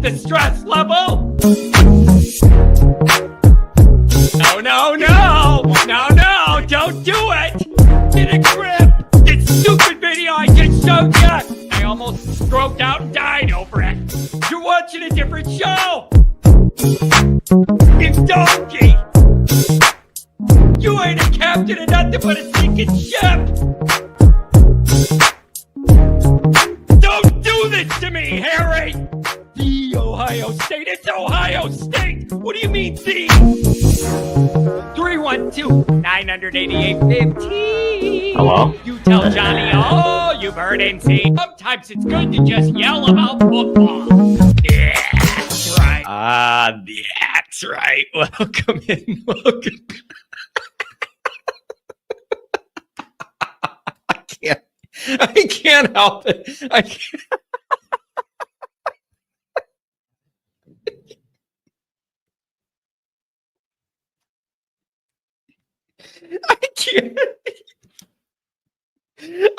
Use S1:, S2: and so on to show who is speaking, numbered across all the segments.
S1: the stress level. No, don't do it. Get a grip. This stupid video I just showed you. I almost stroked out and died over it. You're watching a different show. It's donkey. You ain't a captain of nothing but a sinking ship. Don't do this to me, Harry. The Ohio State. It's Ohio State. What do you mean, the? 312-988-15.
S2: Hello?
S1: You tell Johnny all you've heard and seen. Sometimes it's good to just yell about football. Yeah, that's right. That's right. Welcome in. Welcome. I can't help it. I can't.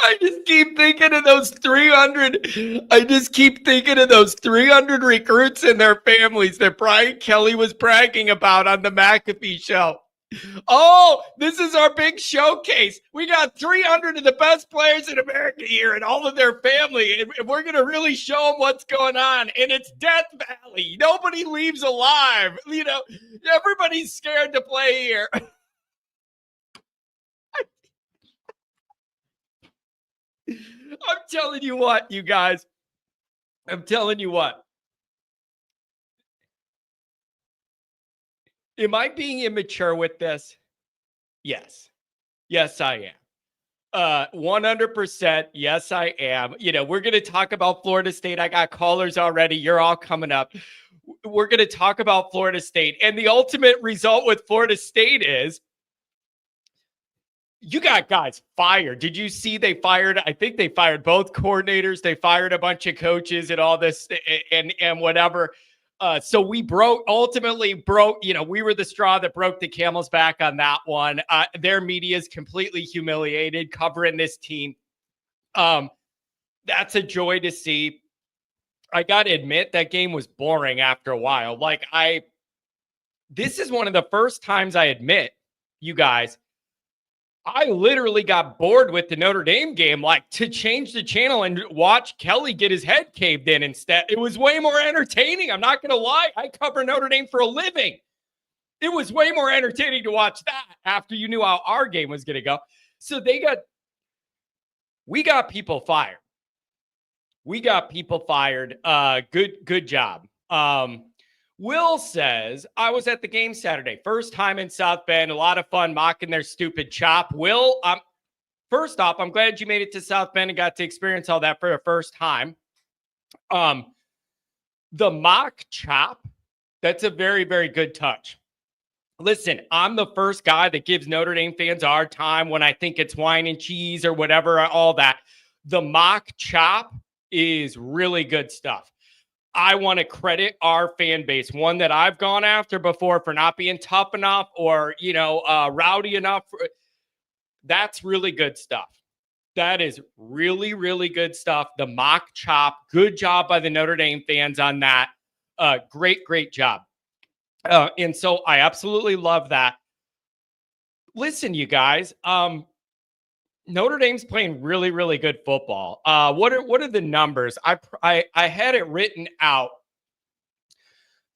S1: I just keep thinking of those 300. I just keep thinking of those 300 recruits and their families that Brian Kelly was bragging about on the McAfee show. Oh, this is our big showcase. We got 300 of the best players in America here and all of their family. And we're going to really show them what's going on. And it's Death Valley. Nobody leaves alive. You know, everybody's scared to play here. I'm telling you what, you guys. I'm telling you what. Am I being immature with this? Yes. Yes, I am. 100%. Yes, I am. You know, we're going to talk about Florida State. I got callers already. You're all coming up. We're going to talk about Florida State. And the ultimate result with Florida State is you got guys fired. Did you see they fired? I think they fired both coordinators. They fired a bunch of coaches and all this and whatever. So we ultimately broke, you know, we were the straw that broke the camel's back on that one. Their media is completely humiliated covering this team. That's a joy to see. I got to admit that game was boring after a while. This is one of the first times I admit, you guys, I literally got bored with the Notre Dame game, to change the channel and watch Kelly get his head caved in instead. It was way more entertaining. I'm not going to lie. I cover Notre Dame for a living. It was way more entertaining to watch that after you knew how our game was going to go. So we got people fired. Good job. Will says, I was at the game Saturday. First time in South Bend. A lot of fun mocking their stupid chop. Will, first off, I'm glad you made it to South Bend and got to experience all that for the first time. The mock chop, that's a very, very good touch. Listen, I'm the first guy that gives Notre Dame fans a hard time when I think it's wine and cheese or whatever, all that. The mock chop is really good stuff. I want to credit our fan base, one that I've gone after before for not being tough enough or, rowdy enough. That's really good stuff. That is really, really good stuff. The mock chop. Good job by the Notre Dame fans on that. Great job. And so I absolutely love that. Listen, you guys, Notre Dame's playing really, really good football. What are the numbers? I had it written out.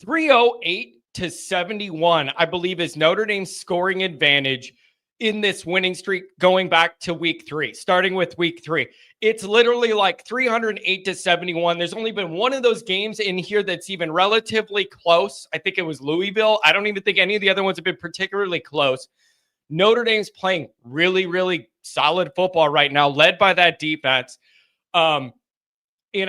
S1: 308-71, I believe, is Notre Dame's scoring advantage in this winning streak going back to week 3, starting with week 3. It's literally 308-71. There's only been one of those games in here that's even relatively close. I think it was Louisville. I don't even think any of the other ones have been particularly close. Notre Dame's playing really, really solid football right now, led by that defense. And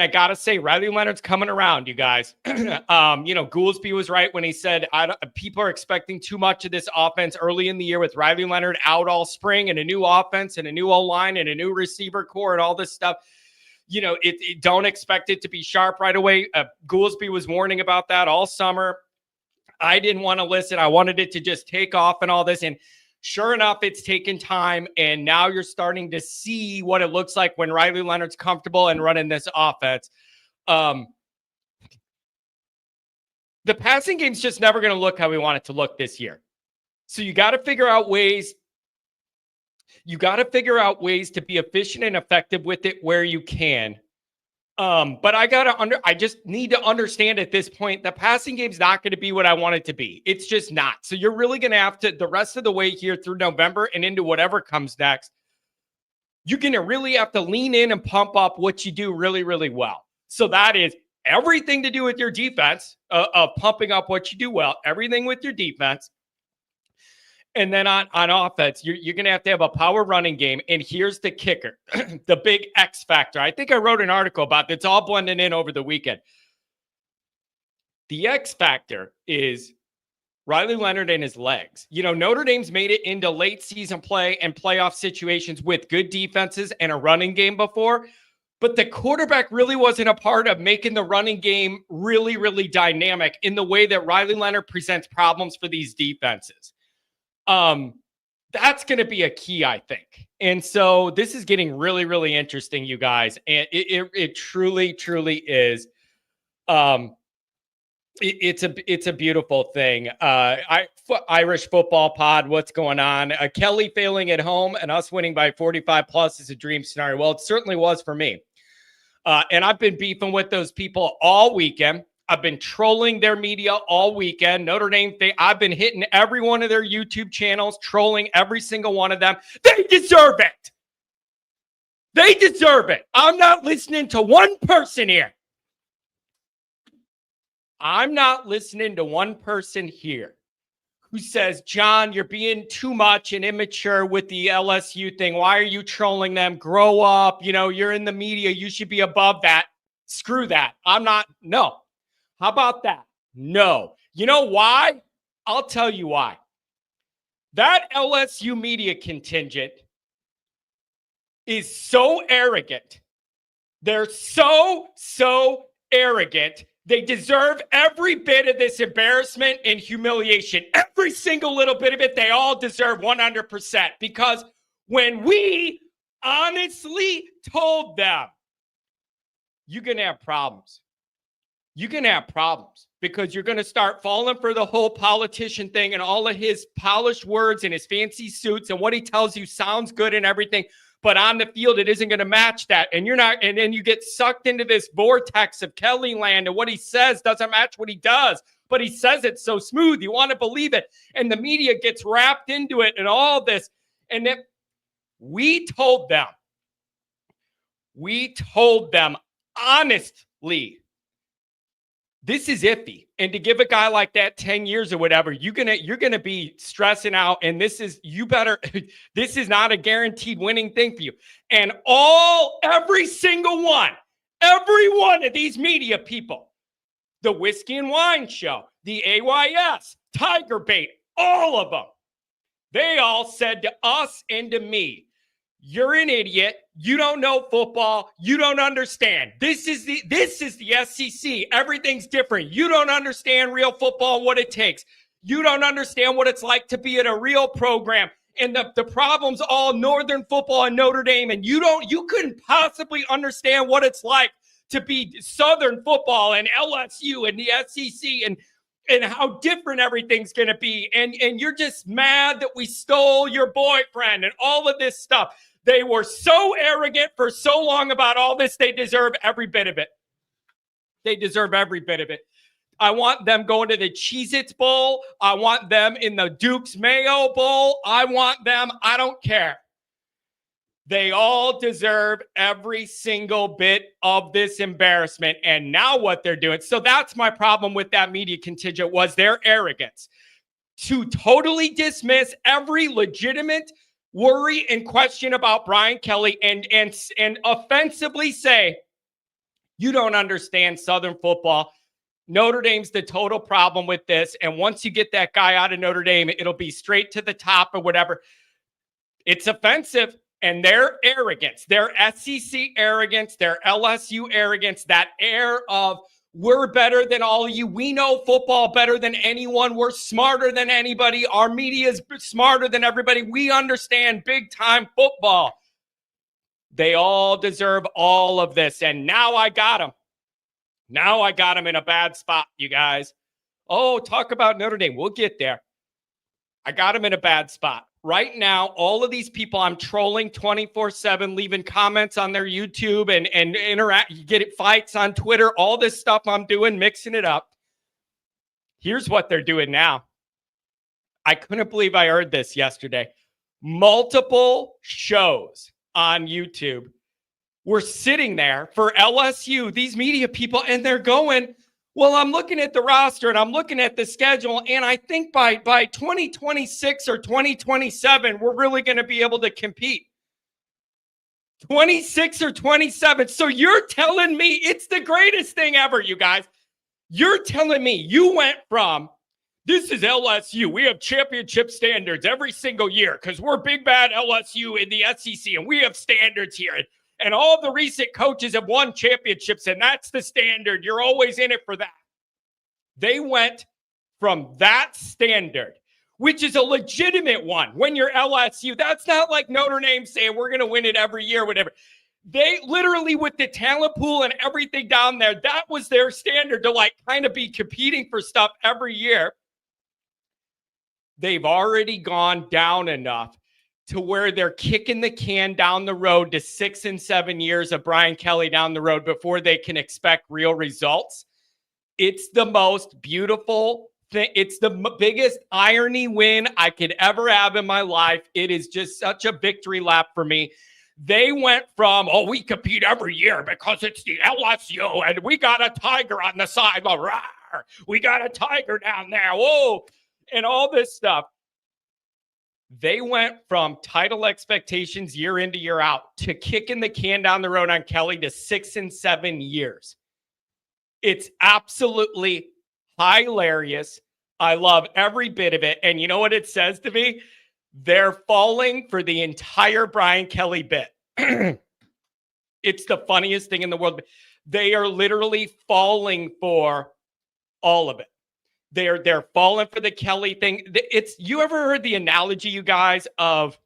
S1: I got to say, Riley Leonard's coming around, you guys. Goolsby was right when he said people are expecting too much of this offense early in the year with Riley Leonard out all spring and a new offense and a new O-line and a new receiver core and all this stuff. Don't expect it to be sharp right away. Goolsby was warning about that all summer. I didn't want to listen. I wanted it to just take off and all this. And sure enough, it's taken time, and now you're starting to see what it looks like when Riley Leonard's comfortable and running this offense. the passing game's just never going to look how we want it to look this year. So you got to figure out ways. You got to figure out ways to be efficient and effective with it where you can. But I just need to understand at this point, the passing game's not going to be what I want it to be. It's just not. So you're really going to have to, the rest of the way here through November and into whatever comes next, you're going to really have to lean in and pump up what you do really, really well. So that is everything to do with your defense, of pumping up what you do well, everything with your defense. And then on offense, you're going to have a power running game. And here's the kicker, the big X factor. I think I wrote an article about it. It's all blending in over the weekend. The X factor is Riley Leonard and his legs. You know, Notre Dame's made it into late season play and playoff situations with good defenses and a running game before. But the quarterback really wasn't a part of making the running game really, really dynamic in the way that Riley Leonard presents problems for these defenses. That's going to be a key, I think. And so this is getting really, really interesting, you guys. And it truly, truly is. It's a beautiful thing. Irish football pod, what's going on? Kelly failing at home and us winning by 45 plus is a dream scenario. Well, it certainly was for me. And I've been beefing with those people all weekend. I've been trolling their media all weekend. Notre Dame thing. I've been hitting every one of their YouTube channels, trolling every single one of them. They deserve it. They deserve it. I'm not listening to one person here. I'm not listening to one person here who says, John, you're being too much and immature with the LSU thing. Why are you trolling them? Grow up. You know, you're in the media. You should be above that. Screw that. I'm not. No. How about that? No. You know why? I'll tell you why. That LSU media contingent is so arrogant. They're so arrogant. They deserve every bit of this embarrassment and humiliation. Every single little bit of it, they all deserve 100%. Because when we honestly told them, you're going to have problems. You're going to have problems because you're going to start falling for the whole politician thing and all of his polished words and his fancy suits and what he tells you sounds good and everything. But on the field, it isn't going to match that. And you're not, and then you get sucked into this vortex of Kelly land and what he says doesn't match what he does, but he says it so smooth. You want to believe it. And the media gets wrapped into it and all this. And then we told them honestly, this is iffy. And to give a guy like that 10 years or whatever, you're gonna be stressing out. And this is not a guaranteed winning thing for you. And every one of these media people, the Whiskey and Wine Show, the AYS, Tiger Bait, all of them, they all said to us and to me, you're an idiot. You don't know football. You don't understand. This is the SEC. Everything's different. You don't understand real football, what it takes. You don't understand what it's like to be at a real program. And the problem's all Northern football and Notre Dame. And you couldn't possibly understand what it's like to be Southern football and LSU and the SEC and how different everything's going to be. And you're just mad that we stole your boyfriend and all of this stuff. They were so arrogant for so long about all this. They deserve every bit of it. They deserve every bit of it. I want them going to the Cheez-Its Bowl. I want them in the Duke's Mayo Bowl. I want them. I don't care. They all deserve every single bit of this embarrassment. And now what they're doing. So that's my problem with that media contingent was their arrogance to totally dismiss every legitimate worry and question about Brian Kelly and offensively say, you don't understand Southern football. Notre Dame's the total problem with this. And once you get that guy out of Notre Dame, it'll be straight to the top or whatever. It's offensive. And their arrogance, their SEC arrogance, their LSU arrogance, that air of we're better than all of you. We know football better than anyone. We're smarter than anybody. Our media is smarter than everybody. We understand big time football. They all deserve all of this. And now I got them. Now I got them in a bad spot, you guys. Oh, talk about Notre Dame. We'll get there. I got them in a bad spot. Right now, all of these people I'm trolling 24/7, leaving comments on their YouTube and interact, you get it, fights on Twitter, all this stuff I'm doing, mixing it up. Here's what they're doing now. I couldn't believe I heard this yesterday. Multiple shows on YouTube were sitting there for LSU, these media people, and they're going, well, I'm looking at the roster and I'm looking at the schedule, and I think by 2026 or 2027, we're really going to be able to compete. 26 or 27. So you're telling me it's the greatest thing ever, you guys. You're telling me you went from, this is LSU, we have championship standards every single year because we're big bad LSU in the SEC and we have standards here. And all the recent coaches have won championships, and that's the standard. You're always in it for that. They went from that standard, which is a legitimate one. When you're LSU, that's not like Notre Dame saying we're going to win it every year, whatever. They literally, with the talent pool and everything down there, that was their standard to like kind of be competing for stuff every year. They've already gone down enough to where they're kicking the can down the road to 6 and 7 years of Brian Kelly down the road before they can expect real results. It's the most beautiful thing. It's the biggest irony win I could ever have in my life. It is just such a victory lap for me. They went from, oh, we compete every year because it's the LSU and we got a tiger on the side. We got a tiger down there. Whoa. And all this stuff. They went from title expectations year in to year out to kicking the can down the road on Kelly to 6 and 7 years. It's absolutely hilarious. I love every bit of it. And you know what it says to me? They're falling for the entire Brian Kelly bit. It's the funniest thing in the world. They are literally falling for all of it. They're falling for the Kelly thing. It's, you ever heard the analogy, you guys, of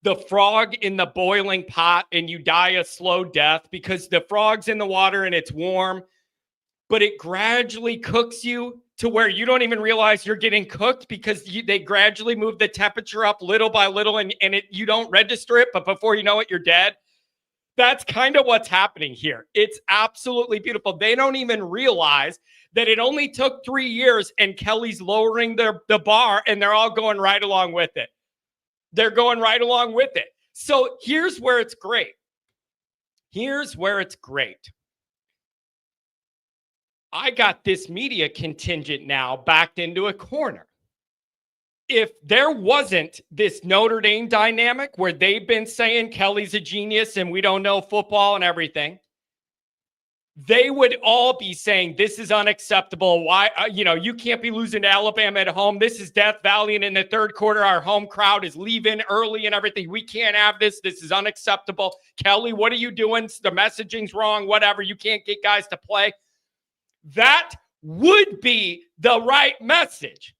S1: the frog in the boiling pot and you die a slow death because the frog's in the water and it's warm, but it gradually cooks you to where you don't even realize you're getting cooked because they gradually move the temperature up little by little and you don't register it, but before you know it, you're dead. That's kind of what's happening here. It's absolutely beautiful. They don't even realize that it only took 3 years and Kelly's lowering the bar and they're all going right along with it. They're going right along with it. So here's where it's great. Here's where it's great. I got this media contingent now backed into a corner. If there wasn't this Notre Dame dynamic where they've been saying Kelly's a genius and we don't know football and everything, they would all be saying this is unacceptable. Why, you can't be losing to Alabama at home. This is Death Valley, and in the third quarter, our home crowd is leaving early and everything. We can't have this. This is unacceptable. Kelly, what are you doing? The messaging's wrong. Whatever. You can't get guys to play. That would be the right message.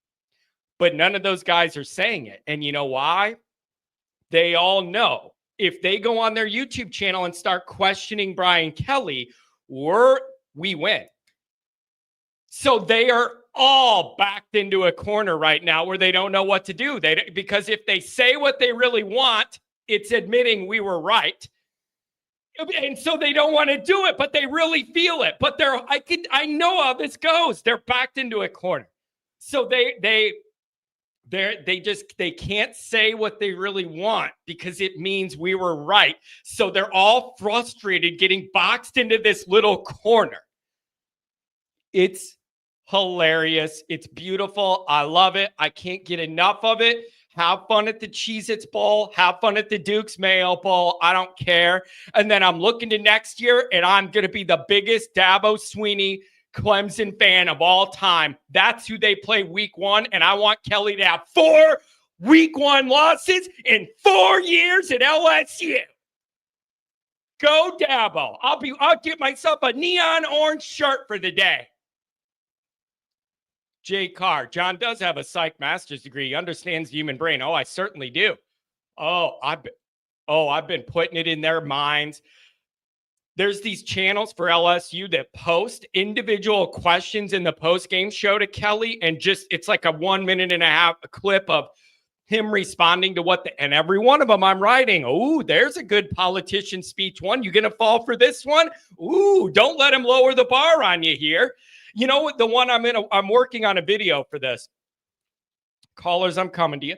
S1: But none of those guys are saying it. And you know why? They all know if they go on their YouTube channel and start questioning Brian Kelly, we win. So they are all backed into a corner right now where they don't know what to do. Because if they say what they really want, it's admitting we were right. And so they don't want to do it, but they really feel it. But I know how this goes. They're backed into a corner. So they can't say what they really want because it means we were right. So they're all frustrated getting boxed into this little corner. It's hilarious. It's beautiful. I love it. I can't get enough of it. Have fun at the Cheez-Its Bowl. Have fun at the Duke's Mayo Bowl. I don't care. And then I'm looking to next year, and I'm going to be the biggest Dabo Swinney Clemson fan of all time. That's who they play week 1, and I want Kelly to have 4 week 1 losses in 4 years at LSU. Go Dabo. I'll get myself a neon orange shirt for the day. Jay Carr. John does have a psych master's degree. He understands the human brain. Oh, I certainly do. I've been putting it in their minds. there's these channels for LSU that post individual questions in the post-game show to Kelly, and just it's like a 1.5 minute clip of him responding to and every one of them I'm writing, oh, there's a good politician speech one. You gonna fall for this one? Ooh, don't let him lower the bar on you here. You know what? The one I'm working on a video for this. Callers, I'm coming to you.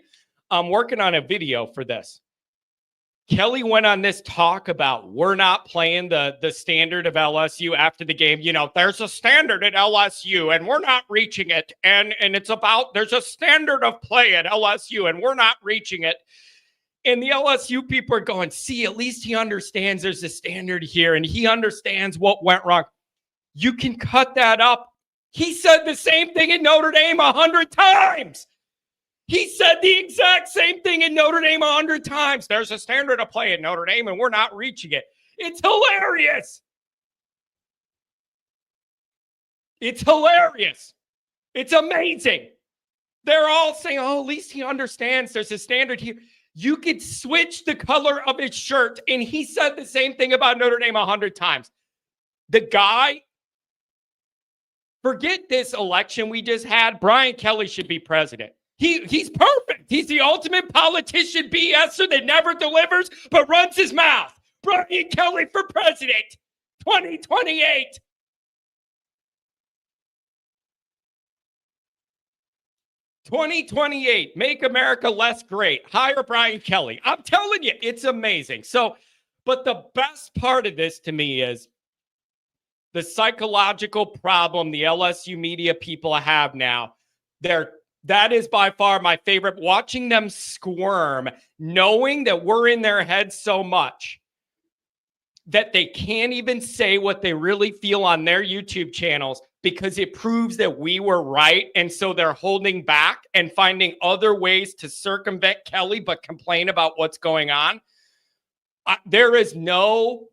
S1: I'm working on a video for this. Kelly went on this talk about we're not playing the standard of LSU after the game. You know, there's a standard at LSU and we're not reaching it. And it's about there's a standard of play at LSU and we're not reaching it. And the LSU people are going, see, at least he understands there's a standard here and he understands what went wrong. You can cut that up. He said the same thing in Notre Dame 100 times. He said the exact same thing in Notre Dame 100 times. There's a standard of play at Notre Dame, and we're not reaching it. It's hilarious. It's hilarious. It's amazing. They're all saying, oh, at least he understands there's a standard here. You could switch the color of his shirt, and he said the same thing about Notre Dame 100 times. The guy, forget this election we just had. Brian Kelly should be president. He's perfect. He's the ultimate politician BSer that never delivers but runs his mouth. Brian Kelly for president, 2028. $2028. Make America less great. Hire Brian Kelly. I'm telling you, it's amazing. So, but the best part of this to me is the psychological problem the LSU media people have now. That is by far my favorite. Watching them squirm, knowing that we're in their heads so much that they can't even say what they really feel on their YouTube channels because it proves that we were right. And so they're holding back and finding other ways to circumvent Kelly, but complain about what's going on. There is no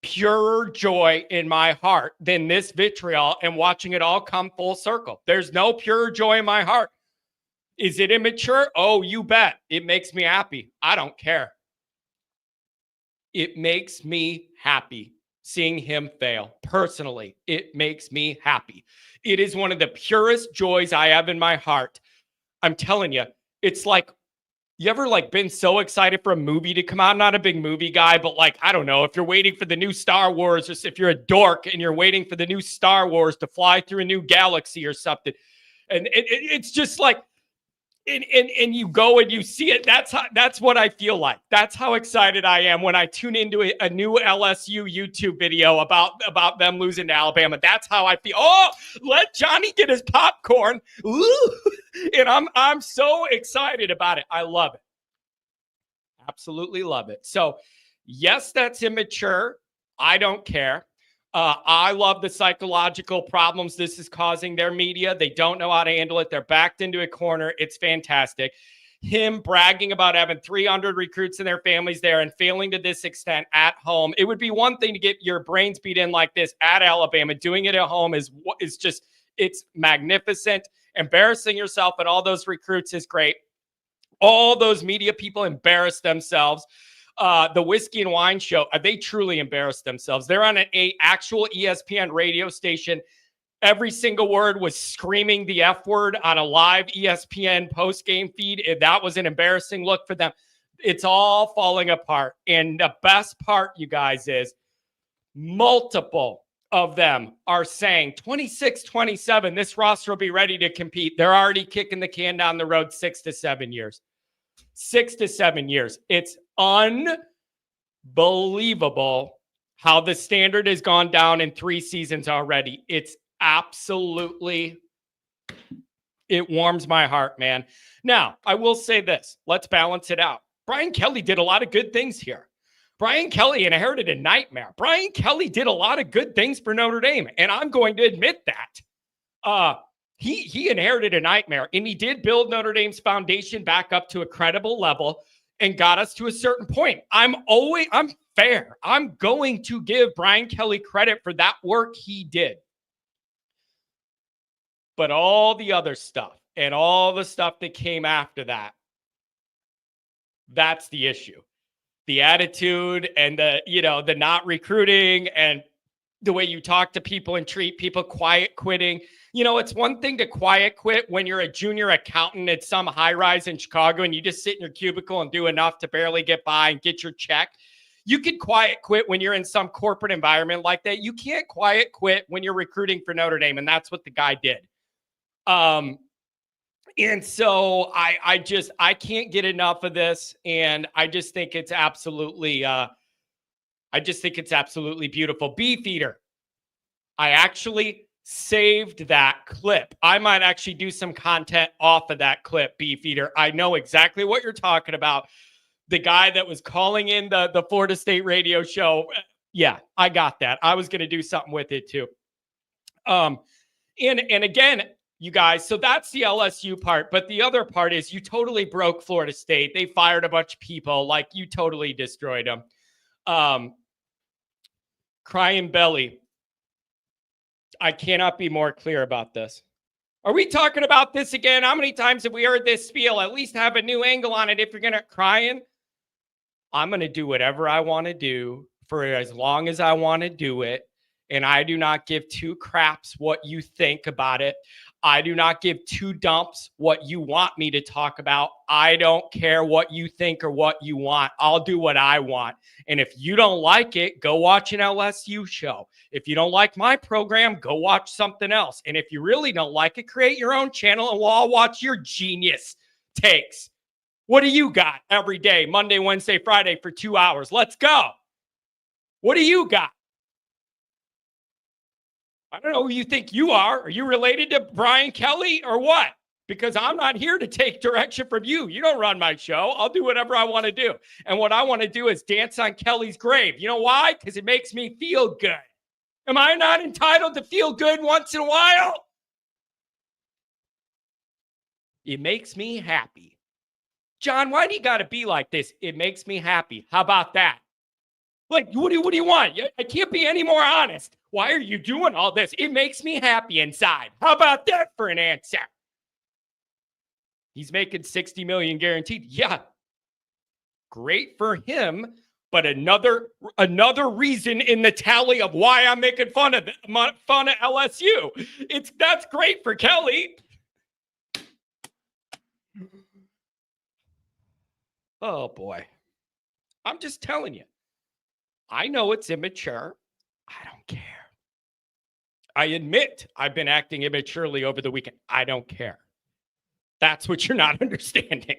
S1: purer joy in my heart than this vitriol and watching it all come full circle. There's no purer joy in my heart. Is it immature? Oh, you bet. It makes me happy. I don't care. It makes me happy seeing him fail. Personally, it makes me happy. It is one of the purest joys I have in my heart. I'm telling you, it's like, you ever been so excited for a movie to come out? I'm not a big movie guy, but I don't know, if you're waiting for the new Star Wars, or if you're a dork and you're waiting for the new Star Wars to fly through a new galaxy or something. And it's just like, and you go and you see it. That's what I feel like. That's how excited I am when I tune into a new LSU YouTube video about them losing to Alabama. That's how I feel. Oh, let Johnny get his popcorn. Ooh. And I'm so excited about it. I love it. Absolutely love it. So, yes, that's immature. I don't care. I love the psychological problems this is causing their media. They don't know how to handle it. They're backed into a corner. It's fantastic. Him bragging about having 300 recruits and their families there and failing to this extent at home. It would be one thing to get your brains beat in like this at Alabama. Doing it at home is just, it's magnificent. Embarrassing yourself and all those recruits is great. All those media people embarrass themselves. The Whiskey and Wine Show, they truly embarrassed themselves. They're on an actual ESPN radio station. Every single word was screaming the F word on a live ESPN post-game feed. That was an embarrassing look for them. It's all falling apart. And the best part, you guys, is multiple of them are saying 26-27, this roster will be ready to compete. They're already kicking the can down the road 6 to 7 years. 6 to 7 years. It's unbelievable how the standard has gone down in 3 seasons already. It's absolutely, it warms my heart, man. Now, I will say this. Let's balance it out. Brian Kelly did a lot of good things here. Brian Kelly inherited a nightmare. Brian Kelly did a lot of good things for Notre Dame, and I'm going to admit that. He inherited a nightmare, and he did build Notre Dame's foundation back up to a credible level and got us to a certain point. I'm fair. I'm going to give Brian Kelly credit for that work he did. But all the other stuff and all the stuff that came after that, that's the issue. the attitude and the not recruiting and the way you talk to people and treat people, quiet quitting. It's one thing to quiet quit when you're a junior accountant at some high rise in Chicago and you just sit in your cubicle and do enough to barely get by and get your check. You could quiet quit when you're in some corporate environment like that. You can't quiet quit when you're recruiting for Notre Dame. And that's what the guy did. And so I can't get enough of this. And I just think it's absolutely, beautiful. Beefeater. I actually saved that clip. I might actually do some content off of that clip, Beefeater. I know exactly what you're talking about. The guy that was calling in the Florida State radio show. Yeah, I got that. I was going to do something with it too. And again, you guys, so that's the LSU part. But the other part is you totally broke Florida State. They fired a bunch of people. Like, you totally destroyed them. Crying belly. I cannot be more clear about this. Are we talking about this again? How many times have we heard this spiel? At least have a new angle on it. If you're going to crying, I'm going to do whatever I want to do for as long as I want to do it. And I do not give two craps what you think about it. I do not give two dumps what you want me to talk about. I don't care what you think or what you want. I'll do what I want. And if you don't like it, go watch an LSU show. If you don't like my program, go watch something else. And if you really don't like it, create your own channel and we'll all watch your genius takes. What do you got every day, Monday, Wednesday, Friday for 2 hours? Let's go. What do you got? I don't know who you think you are. Are you related to Brian Kelly or what? Because I'm not here to take direction from you. You don't run my show. I'll do whatever I want to do. And what I want to do is dance on Kelly's grave. You know why? Because it makes me feel good. Am I not entitled to feel good once in a while? It makes me happy. John, why do you got to be like this? It makes me happy. How about that? Like, what do you want? I can't be any more honest. Why are you doing all this? It makes me happy inside. How about that for an answer? He's making $60 million guaranteed. Yeah. Great for him, but another reason in the tally of why I'm making fun of LSU. That's great for Kelly. Oh boy. I'm just telling you. I know it's immature. I don't care. I admit I've been acting immaturely over the weekend. I don't care. That's what you're not understanding.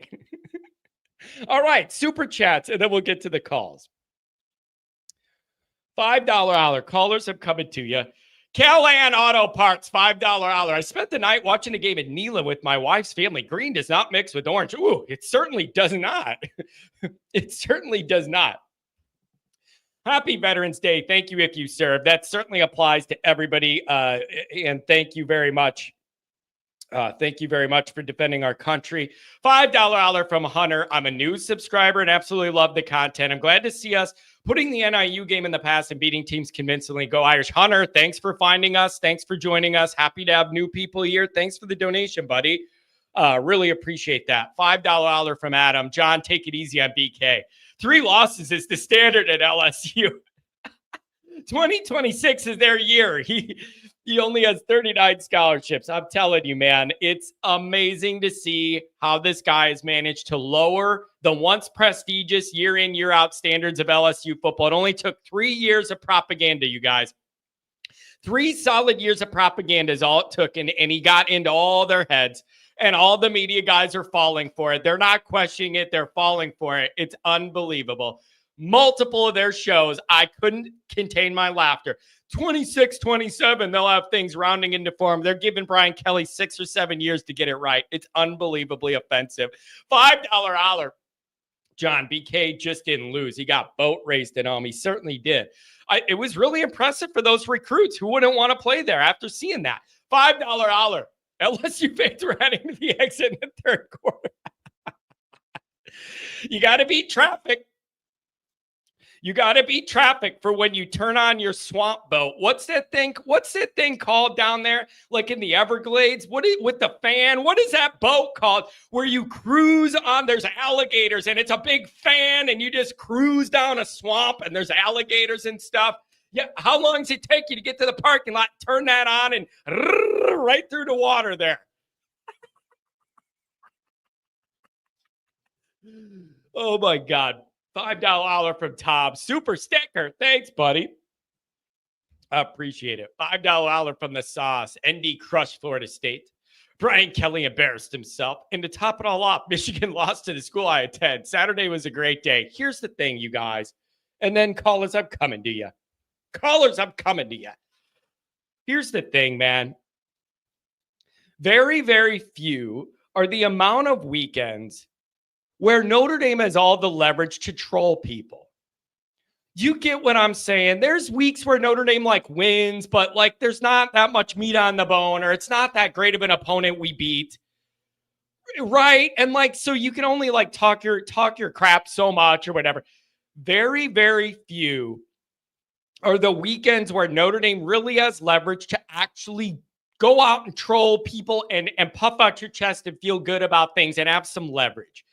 S1: All right, super chats, and then we'll get to the calls. $5 hour callers have coming to you. Cal-An Auto Parts, $5 hour. I spent the night watching the game at Neyland with my wife's family. Green does not mix with orange. Ooh, it certainly does not. It certainly does not. Happy Veterans Day. Thank you if you served. That certainly applies to everybody. And thank you very much. Thank you very much for defending our country. $5 hour from Hunter. I'm a new subscriber and absolutely love the content. I'm glad to see us putting the NIU game in the past and beating teams convincingly. Go Irish. Hunter, thanks for finding us. Thanks for joining us. Happy to have new people here. Thanks for the donation, buddy. Really appreciate that. $5 hour from Adam. John, take it easy on BK. 3 losses is the standard at LSU. 2026 is their year. He only has 39 scholarships. I'm telling you, man, it's amazing to see how this guy has managed to lower the once prestigious year in, year out standards of LSU football. It only took 3 years of propaganda, you guys. 3 solid years of propaganda is all it took, and he got into all their heads. And all the media guys are falling for it. They're not questioning it. They're falling for it. It's unbelievable. Multiple of their shows, I couldn't contain my laughter. 26, 27, they'll have things rounding into form. They're giving Brian Kelly 6 or 7 years to get it right. It's unbelievably offensive. $5 hour. John, BK just didn't lose. He got boat raced at home. He certainly did. It was really impressive for those recruits who wouldn't want to play there after seeing that. $5 hour. LSU fans were heading to the exit in the third quarter. You got to beat traffic. You got to beat traffic for when you turn on your swamp boat. What's that thing? What's that thing called down there? Like in the Everglades? With the fan? What is that boat called where you cruise on? There's alligators and it's a big fan and you just cruise down a swamp and there's alligators and stuff. Yeah. How long does it take you to get to the parking lot? Turn that on and right through the water there. Oh my God. $5 holler from Tom. Super sticker. Thanks, buddy. I appreciate it. $5 holler from the sauce. ND crushed Florida State. Brian Kelly embarrassed himself. And to top it all off, Michigan lost to the school I attend. Saturday was a great day. Here's the thing, you guys. And then callers, I'm coming to you. Callers, I'm coming to you. Here's the thing, man. Very, very few are the amount of weekends where Notre Dame has all the leverage to troll people. You get what I'm saying? There's weeks where Notre Dame like wins, but like there's not that much meat on the bone, or it's not that great of an opponent we beat. Right? And like, so you can only like talk your crap so much or whatever. Very, very few are the weekends where Notre Dame really has leverage to actually go out and troll people and puff out your chest and feel good about things and have some leverage.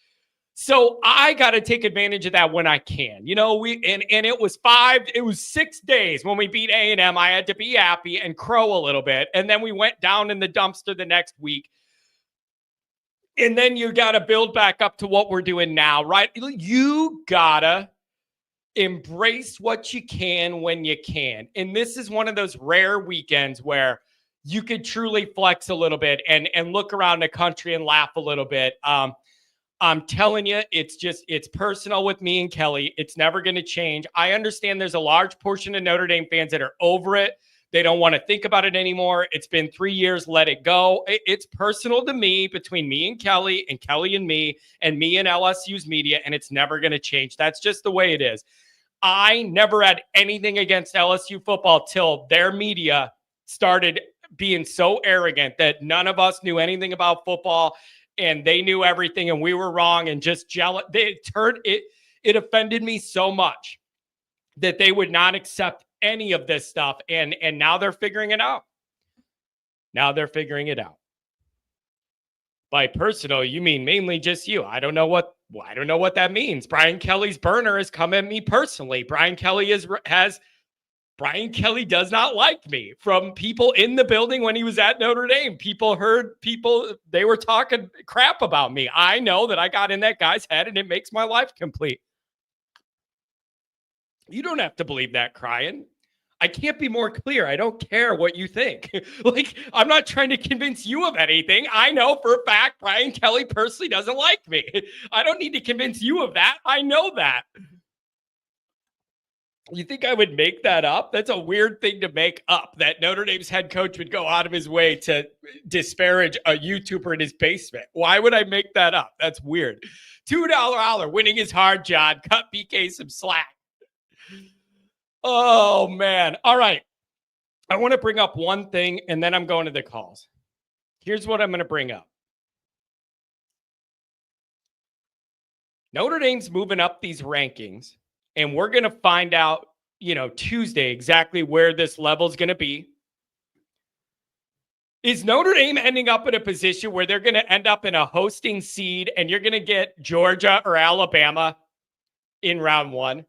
S1: So I got to take advantage of that when I can. You know, it was 6 days when we beat A&M. I had to be happy and crow a little bit. And then we went down in the dumpster the next week. And then you got to build back up to what we're doing now, right? You got to embrace what you can when you can. And this is one of those rare weekends where you could truly flex a little bit and look around the country and laugh a little bit. I'm telling you, it's personal with me and Kelly. It's never going to change. I understand there's a large portion of Notre Dame fans that are over it. They don't want to think about it anymore. It's been 3 years. Let it go. It's personal to me, between me and Kelly and me and LSU's media, and it's never going to change. That's just the way it is. I never had anything against LSU football till their media started being so arrogant that none of us knew anything about football. And they knew everything and we were wrong and just jealous. It offended me so much that they would not accept any of this stuff. And now they're figuring it out. By personal, you mean mainly just you. I don't know what that means. Brian Kelly's burner has come at me personally. Brian Kelly does not like me. From people in the building when he was at Notre Dame. They were talking crap about me. I know that I got in that guy's head and it makes my life complete. You don't have to believe that, crying. I can't be more clear. I don't care what you think. Like, I'm not trying to convince you of anything. I know for a fact Brian Kelly personally doesn't like me. I don't need to convince you of that. I know that. You think I would make that up? That's a weird thing to make up, that Notre Dame's head coach would go out of his way to disparage a YouTuber in his basement. Why would I make that up? That's weird. $2 holler. Winning is hard, John. Cut BK some slack. Oh, man. All right. I want to bring up one thing, and then I'm going to the calls. Here's what I'm going to bring up. Notre Dame's moving up these rankings. And we're going to find out, Tuesday exactly where this level is going to be. Is Notre Dame ending up in a position where they're going to end up in a hosting seed and you're going to get Georgia or Alabama in round one?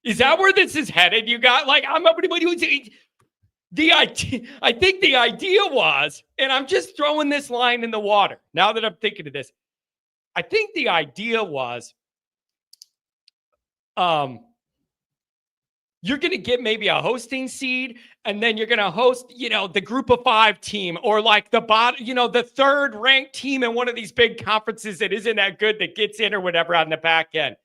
S1: Is that where this is headed? You got the idea. I think the idea was, and I'm just throwing this line in the water now that I'm thinking of this. I think the idea was, you're going to get maybe a hosting seed, and then you're going to host, the group of 5 team, or like the bottom, the third ranked team in one of these big conferences that isn't that good that gets in or whatever on the back end.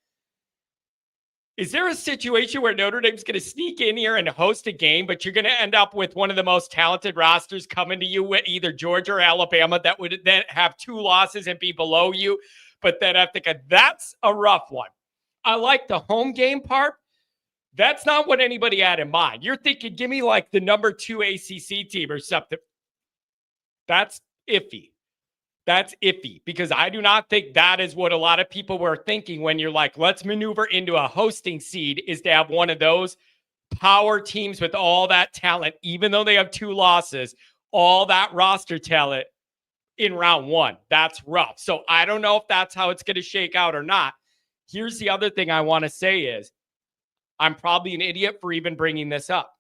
S1: Is there a situation where Notre Dame's going to sneak in here and host a game, but you're going to end up with one of the most talented rosters coming to you with either Georgia or Alabama that would then have 2 losses and be below you? But then I think that's a rough one. I like the home game part. That's not what anybody had in mind. You're thinking, give me like the number 2 ACC team or something. That's iffy. That's iffy because I do not think that is what a lot of people were thinking when you're like, let's maneuver into a hosting seed, is to have one of those power teams with all that talent, even though they have 2 losses, all that roster talent in round 1. That's rough. So I don't know if that's how it's going to shake out or not. Here's the other thing I want to say is I'm probably an idiot for even bringing this up.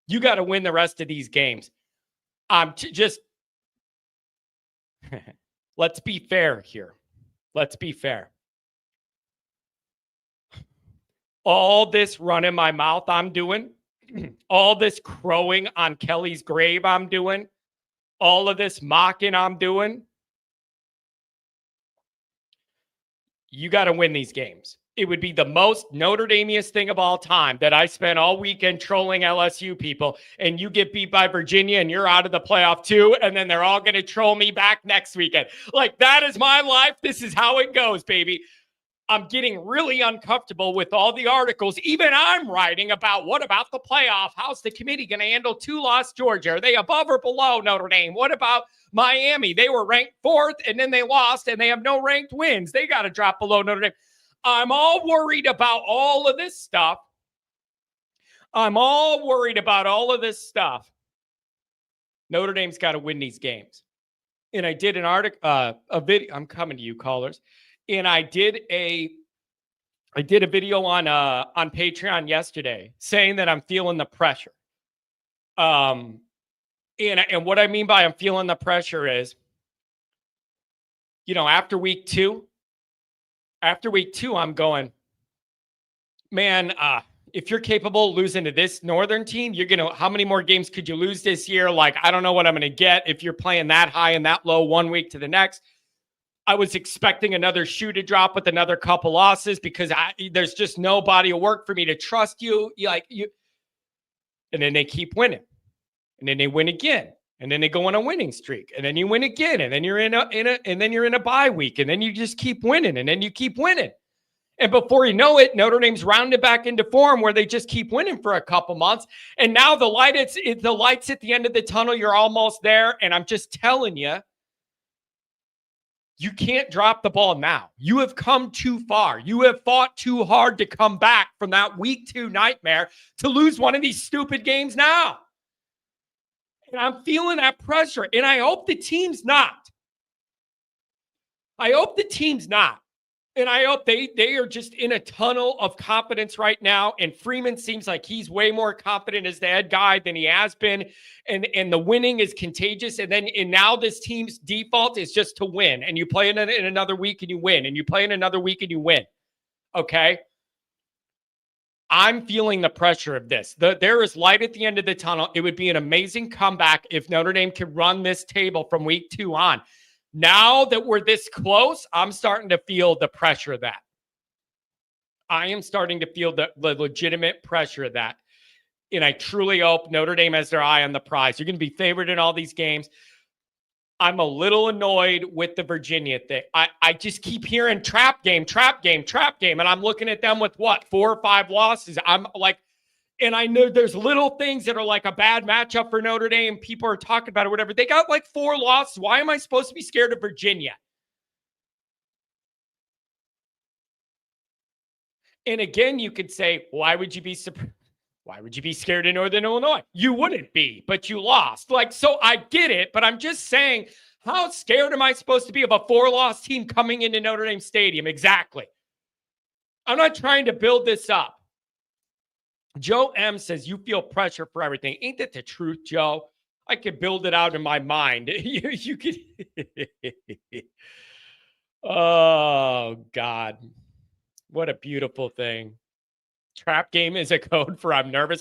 S1: You got to win the rest of these games. Just let's be fair here. Let's be fair. All this running my mouth I'm doing, all this crowing on Kelly's grave I'm doing, all of this mocking I'm doing, you got to win these games. It would be the most Notre Damiest thing of all time that I spent all weekend trolling LSU people, and you get beat by Virginia and you're out of the playoff too, and then they're all going to troll me back next weekend. Like, that is my life. This is how it goes, baby. I'm getting really uncomfortable with all the articles. Even I'm writing about, what about the playoff? How's the committee going to handle 2-loss Georgia? Are they above or below Notre Dame? What about Miami? They were ranked 4th and then they lost and they have no ranked wins. They got to drop below Notre Dame. I'm all worried about all of this stuff. Notre Dame's got to win these games. And I did an article, a video. I'm coming to you, callers. And I did a video on Patreon yesterday saying that I'm feeling the pressure. And what I mean by I'm feeling the pressure is, after week two, I'm going, man, if you're capable of losing to this Northern team, how many more games could you lose this year? Like, I don't know what I'm going to get if you're playing that high and that low one week to the next. I was expecting another shoe to drop with another couple losses because there's just no body of work for me to trust you. And then they keep winning, and then they win again, and then they go on a winning streak, and then you win again, and then you're in a bye week, and then you just keep winning, and then you keep winning, and before you know it, Notre Dame's rounded back into form where they just keep winning for a couple months, and now the lights at the end of the tunnel. You're almost there, and I'm just telling you. You can't drop the ball now. You have come too far. You have fought too hard to come back from that week 2 nightmare to lose one of these stupid games now. And I'm feeling that pressure, and I hope the team's not. And I hope they are just in a tunnel of confidence right now. And Freeman seems like he's way more confident as the head guy than he has been. And the winning is contagious. And now this team's default is just to win. And you play in another week and you win. And you play in another week and you win. Okay? I'm feeling the pressure of this. There is light at the end of the tunnel. It would be an amazing comeback if Notre Dame could run this table from week 2 on. Now that we're this close, I'm starting to feel the pressure of that. I am starting to feel the legitimate pressure of that. And I truly hope Notre Dame has their eye on the prize. You're going to be favored in all these games. I'm a little annoyed with the Virginia thing. I just keep hearing trap game. And I'm looking at them with 4 or 5 losses. I'm like, and I know there's little things that are like a bad matchup for Notre Dame. People are talking about it, whatever. They got 4 losses. Why am I supposed to be scared of Virginia? And again, you could say, why would you be scared of Northern Illinois? You wouldn't be, but you lost. So I get it, but I'm just saying, how scared am I supposed to be of a 4-loss team coming into Notre Dame Stadium? Exactly. I'm not trying to build this up. Joe M says, you feel pressure for everything. Ain't that the truth, Joe? I could build it out in my mind. You could. Oh, God. What a beautiful thing. Trap game is a code for I'm nervous.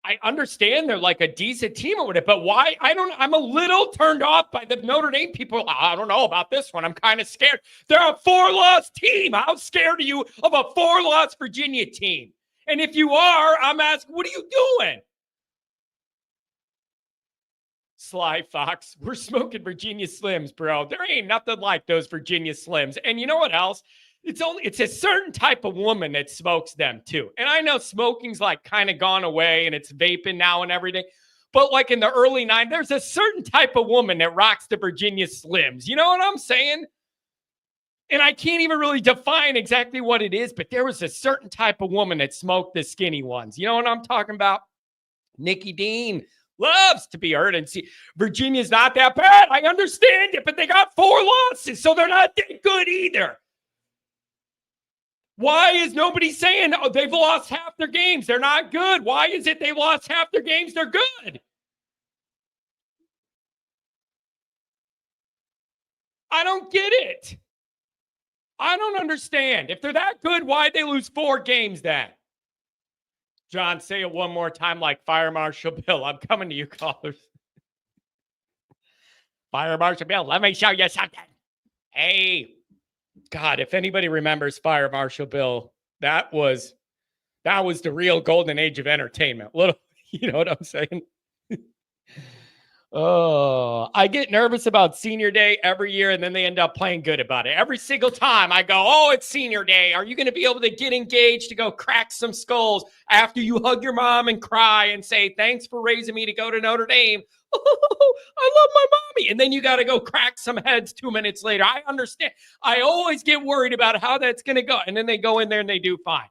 S1: I understand they're like a decent team or whatever, but why? I'm a little turned off by the Notre Dame people. I don't know about this one. I'm kind of scared. They're a 4-loss team. How scared are you of a 4-loss Virginia team? And if you are, I'm asking, what are you doing? Sly Fox, we're smoking Virginia Slims, bro. There ain't nothing like those Virginia Slims. And you know what else? It's a certain type of woman that smokes them too. And I know smoking's kind of gone away and it's vaping now and everything. But like in the early 90s, there's a certain type of woman that rocks the Virginia Slims. You know what I'm saying? And I can't even really define exactly what it is, but there was a certain type of woman that smoked the skinny ones. You know what I'm talking about? Nikki Dean loves to be heard and see. Virginia's not that bad. I understand it, but they got 4 losses, so they're not that good either. Why is nobody saying they've lost half their games? They're not good. Why is it they've lost half their games? They're good. I don't get it. I don't understand. If they're that good, why'd they lose 4 games then? John, say it one more time like Fire Marshal Bill. I'm coming to you, callers. Fire Marshal Bill, let me show you something. Hey, God, if anybody remembers Fire Marshal Bill, that was the real golden age of entertainment. You know what I'm saying? Oh, I get nervous about senior day every year, and then they end up playing good about it. Every single time I go, oh, it's senior day. Are you going to be able to get engaged to go crack some skulls after you hug your mom and cry and say, thanks for raising me to go to Notre Dame? Oh, I love my mommy. And then you got to go crack some heads 2 minutes later. I understand. I always get worried about how that's going to go. And then they go in there and they do fine.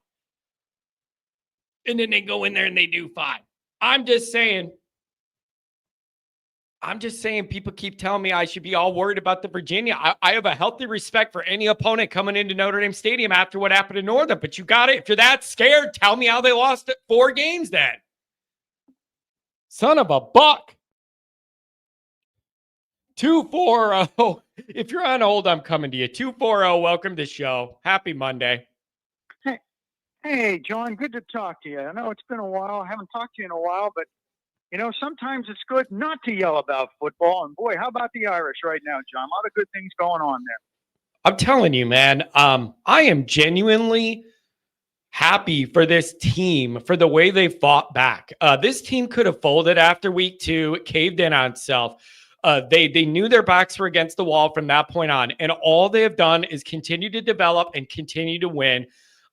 S1: And then they go in there and they do fine. I'm just saying people keep telling me I should be all worried about the Virginia. I have a healthy respect for any opponent coming into Notre Dame Stadium after what happened to Northern. But you got it. If you're that scared, tell me how they lost 4 games then. Son of a buck. 240. If you're on hold, I'm coming to you. 240. Welcome to the show. Happy Monday.
S2: Hey, John. Good to talk to you. I know it's been a while. I haven't talked to you in a while, but you know, sometimes it's good not to yell about football. And boy, how about the Irish right now, John? A lot of good things going on there.
S1: I'm telling you, man, I am genuinely happy for this team for the way they fought back. This team could have folded after week 2, caved in on itself. They knew their backs were against the wall from that point on. And all they have done is continue to develop and continue to win.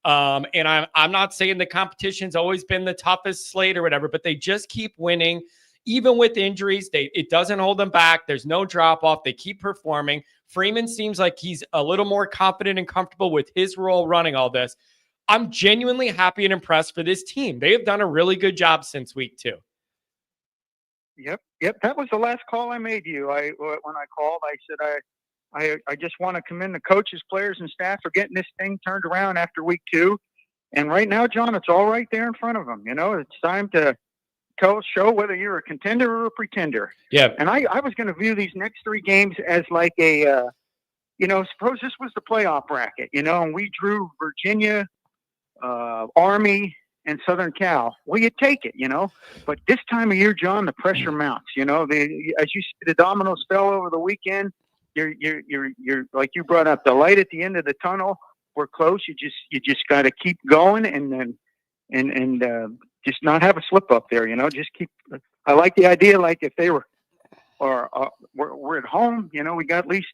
S1: And I'm not saying the competition's always been the toughest slate or whatever, but they just keep winning, even with injuries. It doesn't hold them back. There's no drop off. They keep performing. Freeman seems like he's a little more confident and comfortable with his role running all this. I'm genuinely happy and impressed for this team. They have done a really good job since week 2.
S2: Yep. That was the last call I made you. When I called, I said I just want to commend the coaches, players, and staff for getting this thing turned around after week 2. And right now, John, it's all right there in front of them. You know, it's time to show whether you're a contender or a pretender.
S1: Yeah.
S2: And I was going to view these next 3 games as like a, suppose this was the playoff bracket, and we drew Virginia, Army, and Southern Cal. Well, you take it, But this time of year, John, the pressure mounts. As you see, the dominoes fell over the weekend. You're like you brought up, the light at the end of the tunnel. We're close. You just got to keep going and just not have a slip up there. Just keep. I like the idea. Like if they were, or we're at home. We got at least.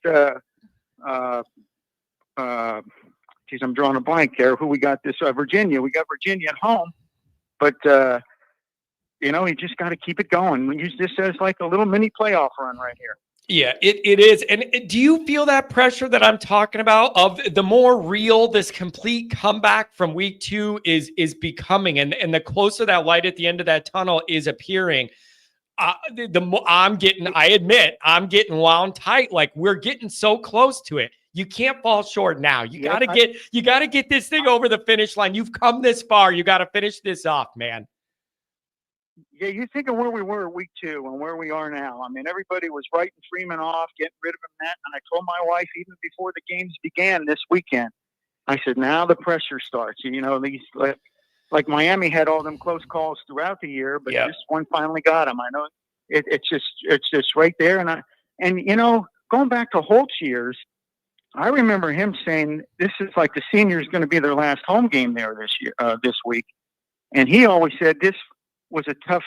S2: Geez, I'm drawing a blank there. Who we got this? Virginia. We got Virginia at home, but you just got to keep it going. We use this as like a little mini playoff run right here.
S1: Yeah, it is. And do you feel that pressure that I'm talking about of the more real this complete comeback from week 2 is becoming, and the closer that light at the end of that tunnel is appearing, I admit I'm getting wound tight. Like we're getting so close to it. You can't fall short now. You got to get this thing over the finish line. You've come this far. You got to finish this off, man.
S2: Yeah, you think of where we were week 2 and where we are now. I mean, everybody was writing Freeman off, getting rid of him. And I told my wife even before the games began this weekend, I said, now the pressure starts. These like Miami had all them close calls throughout the year, but this one finally got him. I know it's just right there. And going back to Holt's years, I remember him saying this is like the seniors going to be their last home game there this week, and he always said this was a tough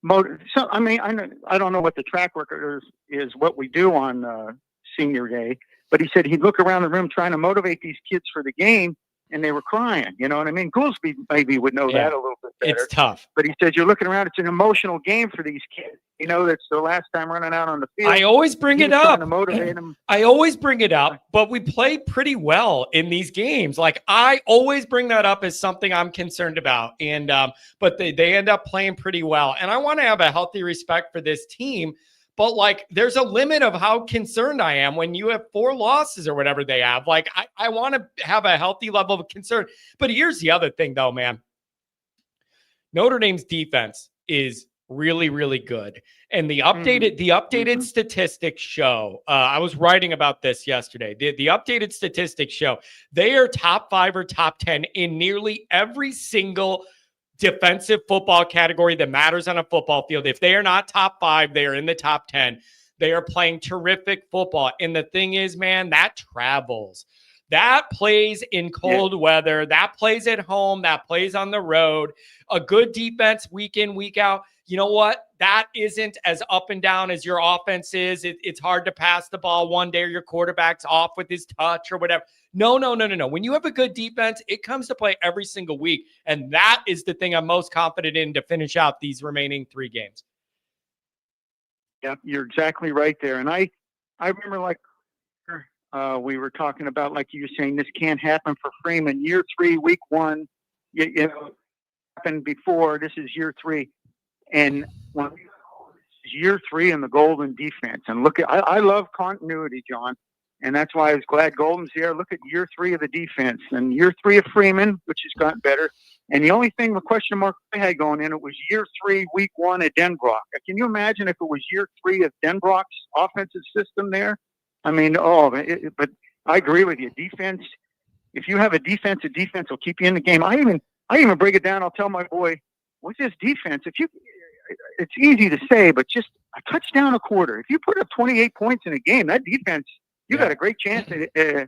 S2: motive. So I mean, I don't know what the track record is what we do on senior day, but he said he'd look around the room trying to motivate these kids for the game, and they were crying. You know what I mean? Goolsby maybe would know that a little bit better.
S1: It's tough.
S2: But he says, you're looking around, it's an emotional game for these kids. You know, that's their last time running out on the field.
S1: I always bring it up.
S2: To motivate them.
S1: I always bring it up, but we play pretty well in these games. Like, I always bring that up as something I'm concerned about. And but they end up playing pretty well. And I want to have a healthy respect for this team. But, like, there's a limit of how concerned I am when you have 4 losses or whatever they have. Like, I want to have a healthy level of concern. But here's the other thing, though, man. Notre Dame's defense is really, really good. And the updated statistics show, I was writing about this yesterday. The updated statistics show they are top 5 or top 10 in nearly every single defensive football category that matters on a football field. If they are not top 5, they are in the top 10. They are playing terrific football. And the thing is, man, that travels. That plays in cold weather. That plays at home. That plays on the road. A good defense week in, week out. You know what? That isn't as up and down as your offense is. It's hard to pass the ball one day or your quarterback's off with his touch or whatever. No. When you have a good defense, it comes to play every single week. And that is the thing I'm most confident in to finish out these remaining 3 games.
S2: Yeah, you're exactly right there. And I remember, like, we were talking about, like you were saying, this can't happen for Freeman. Year 3, week 1, you know, happened before. This is year 3. And when year 3 in the Golden defense, and look at, I love continuity, John, and that's why I was glad Golden's here. Look at year 3 of the defense and year 3 of Freeman, which has gotten better. And the only thing, the question mark I had going in, it was year 3, week 1 at Denbrock. Can you imagine if it was year 3 of Denbrock's offensive system there? I mean, but I agree with you. Defense, if you have a defense will keep you in the game. I even break it down. I'll tell my boy, with this defense, it's easy to say, but just a touchdown a quarter. If you put up 28 points in a game, that defense, you got a great chance to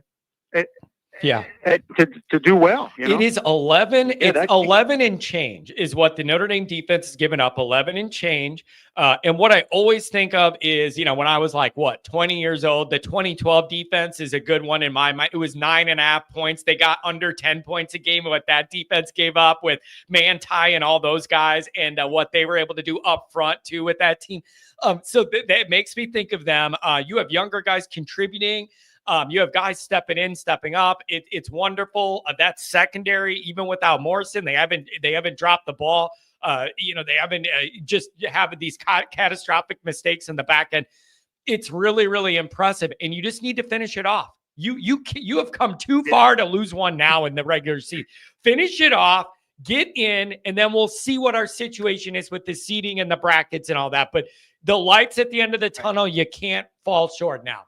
S2: do well. You know?
S1: It is 11. It's 11 and change is what the Notre Dame defense has given up. 11 and change. And what I always think of is, you know, when I was like 20 years old, the 2012 defense is a good one in my mind. It was 9.5 points. They got under 10 points a game. What that defense gave up with Manti and all those guys, and what they were able to do up front too with that team. So that makes me think of them. You have younger guys contributing. You have guys stepping in, stepping up. It's wonderful. That's secondary, even without Morrison. They haven't dropped the ball. They haven't just having these catastrophic mistakes in the back end. It's really, really impressive, and you just need to finish it off. You have come too far to lose one now in the regular season. Finish it off, get in, and then we'll see what our situation is with the seeding and the brackets and all that. But the lights at the end of the tunnel, you can't fall short now.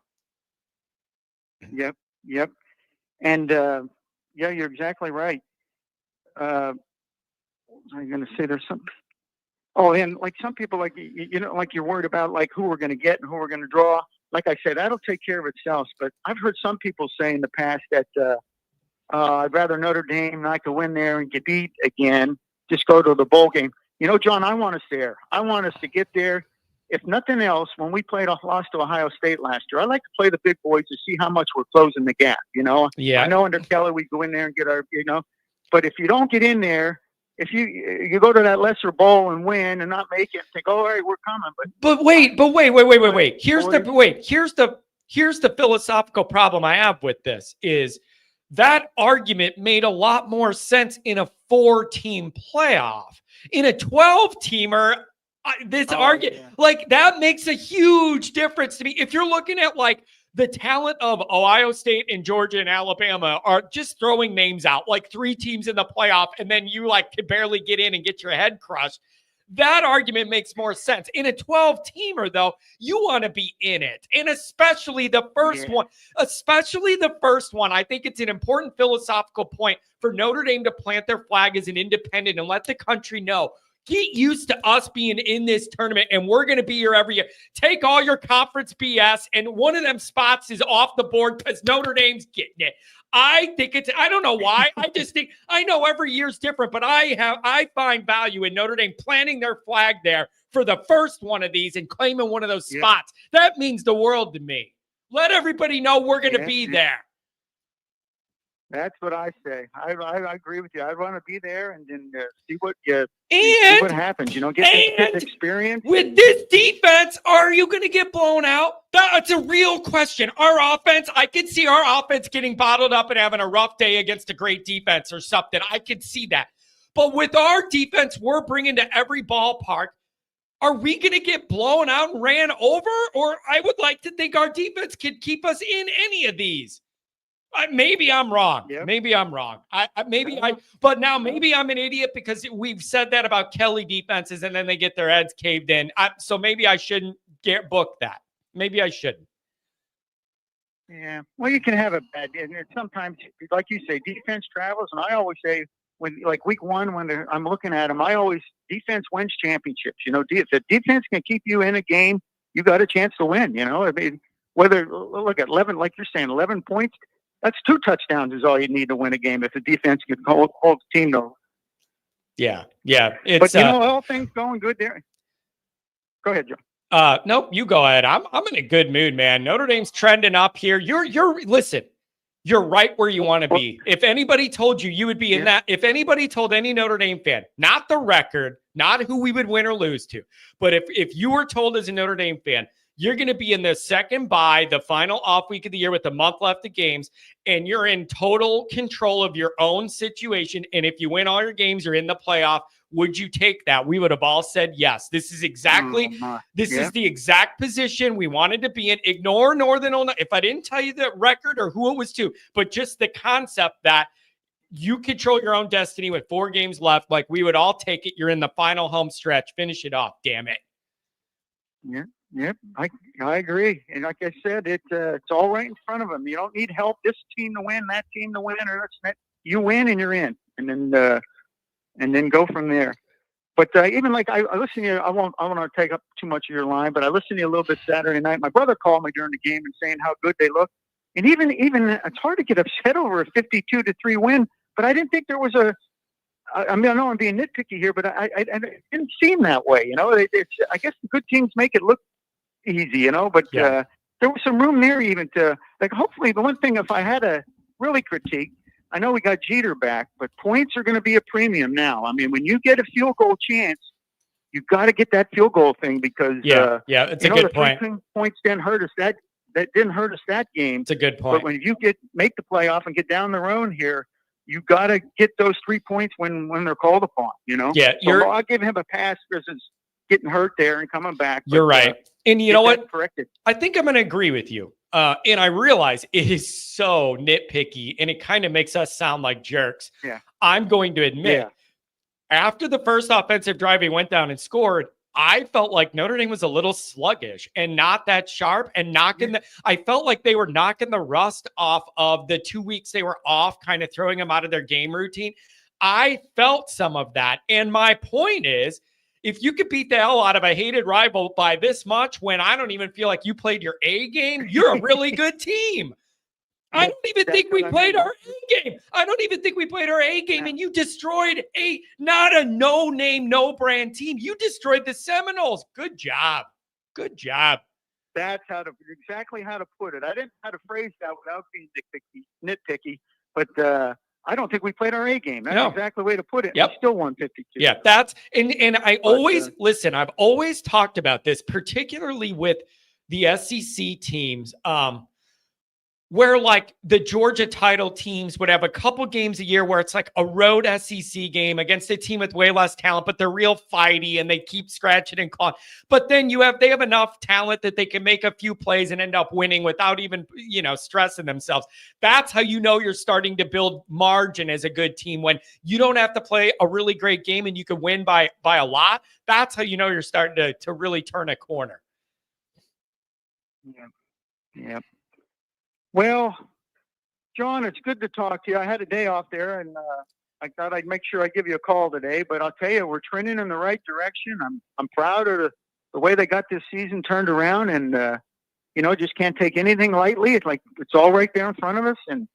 S2: Yep. And, you're exactly right. What was I going to say? There's some, and like some people, like, like you're worried about like who we're going to get and who we're going to draw. Like I said, that'll take care of itself. But I've heard some people say in the past that, I'd rather Notre Dame not go in there and get beat again, just go to the bowl game. You know, John, I want us there. I want us to get there. If nothing else, when we lost to Ohio State last year, I like to play the big boys to see how much we're closing the gap, you know?
S1: Yeah.
S2: I know under Kelly we go in there and get our, you know, but if you don't get in there, if you go to that lesser bowl and win and not make it and think, all right, we're coming.
S1: But wait. Here's the philosophical problem I have with this is that argument made a lot more sense in a 4-team playoff. In a 12-teamer, like that makes a huge difference to me. If you're looking at like the talent of Ohio State and Georgia and Alabama are just throwing names out, like 3 teams in the playoff, and then you like can barely get in and get your head crushed. That argument makes more sense. In a 12-teamer, though, you want to be in it. And especially the first one. I think it's an important philosophical point for Notre Dame to plant their flag as an independent and let the country know. Get used to us being in this tournament, and we're going to be here every year. Take all your conference BS, and one of them spots is off the board because Notre Dame's getting it. I don't know why. I just think, I know every year's different, but I find value in Notre Dame planting their flag there for the first one of these and claiming one of those spots. That means the world to me. Let everybody know we're going to be there.
S2: That's what I say. I agree with you. I'd want to be there and then see what happens. Get experience.
S1: With this defense, are you going to get blown out? That's a real question. Our offense, I could see our offense getting bottled up and having a rough day against a great defense or something. I could see that. But with our defense we're bringing to every ballpark, are we going to get blown out and ran over? Or I would like to think our defense could keep us in any of these. Maybe I'm wrong.
S2: Yep.
S1: Maybe I'm wrong. But now maybe I'm an idiot because we've said that about Kelly defenses and then they get their heads caved in. So maybe I shouldn't book that. Maybe I shouldn't.
S2: Yeah. Well, you can have a bad day. And sometimes, like you say, defense travels. And I always say, when like week one, when I'm looking at them, defense wins championships. If the defense can keep you in a game, you got a chance to win. I mean, look at 11, like you're saying, 11 points. That's 2 touchdowns is all you need to win a game if the defense can hold the team though.
S1: Yeah.
S2: But all things going good there. Go ahead, Joe.
S1: Nope, you go ahead. I'm in a good mood, man. Notre Dame's trending up here. Listen, you're right where you want to be. If anybody told you would be in that, if anybody told any Notre Dame fan, not the record, not who we would win or lose to, but if you were told as a Notre Dame fan, you're going to be in the second bye, the final off week of the year with a month left of games, and you're in total control of your own situation. And if you win all your games, you're in the playoff. Would you take that? We would have all said yes. This is the exact position we wanted to be in. Ignore Northern Illinois. If I didn't tell you the record or who it was to, but just the concept that you control your own destiny with 4 games left, like we would all take it. You're in the final home stretch. Finish it off. Damn it.
S2: Yeah. Yep, I agree. And like I said, it's all right in front of them. You don't need help. This team to win, that team to win, or that. You win and you're in, and then go from there. But even like I listen to you, I won't take up too much of your line, but I listened to you a little bit Saturday night. My brother called me during the game and saying how good they look, and even it's hard to get upset over a 52-3 win. But I didn't think there was a. I mean, I know I'm being nitpicky here, but I didn't seem that way. I guess the good teams make it look easy, but there was some room there even to hopefully the one thing, if I had to really critique, I know we got Jeter back, but points are going to be a premium now. I mean, when you get a field goal chance, you've got to get that field goal thing because
S1: it's a good point.
S2: Points didn't hurt us that didn't hurt us that game.
S1: It's a good point.
S2: But when you make the playoff and get down the road here, you got to get those 3 points when they're called upon.
S1: Yeah,
S2: so I'll give him a pass versus getting hurt there and coming back.
S1: You're right. And you know what?
S2: Corrected.
S1: I think I'm going to agree with you. And I realize it is so nitpicky and it kind of makes us sound like jerks.
S2: Yeah.
S1: I'm going to admit, after the first offensive drive, he went down and scored. I felt like Notre Dame was a little sluggish and not that sharp and I felt like they were knocking the rust off of the 2 weeks they were off, kind of throwing them out of their game routine. I felt some of that. And my point is, if you could beat the hell out of a hated rival by this much when I don't even feel like you played your A game, you're a really good team. I don't even think we played our A game. I don't even think we played our A game, and you destroyed not a no-name, no-brand team. You destroyed the Seminoles. Good job. Good job.
S2: That's exactly how to put it. I didn't know how to phrase that without being nitpicky, but I don't think we played our A game. That's exactly the way to put it.
S1: Yep.
S2: We still won 52.
S1: Yeah, and I always listen. I've always talked about this, particularly with the SEC teams, where like the Georgia title teams would have a couple games a year where it's like a road SEC game against a team with way less talent, but they're real fighty and they keep scratching and clawing. But then they have enough talent that they can make a few plays and end up winning without even, stressing themselves. That's how you're starting to build margin as a good team, when you don't have to play a really great game and you can win by a lot. That's how you're starting to really turn a corner.
S2: Yeah. Well, John, it's good to talk to you. I had a day off there, and I thought I'd make sure I give you a call today. But I'll tell you, we're trending in the right direction. I'm proud of the way they got this season turned around, and just can't take anything lightly. It's like it's all right there in front of us, and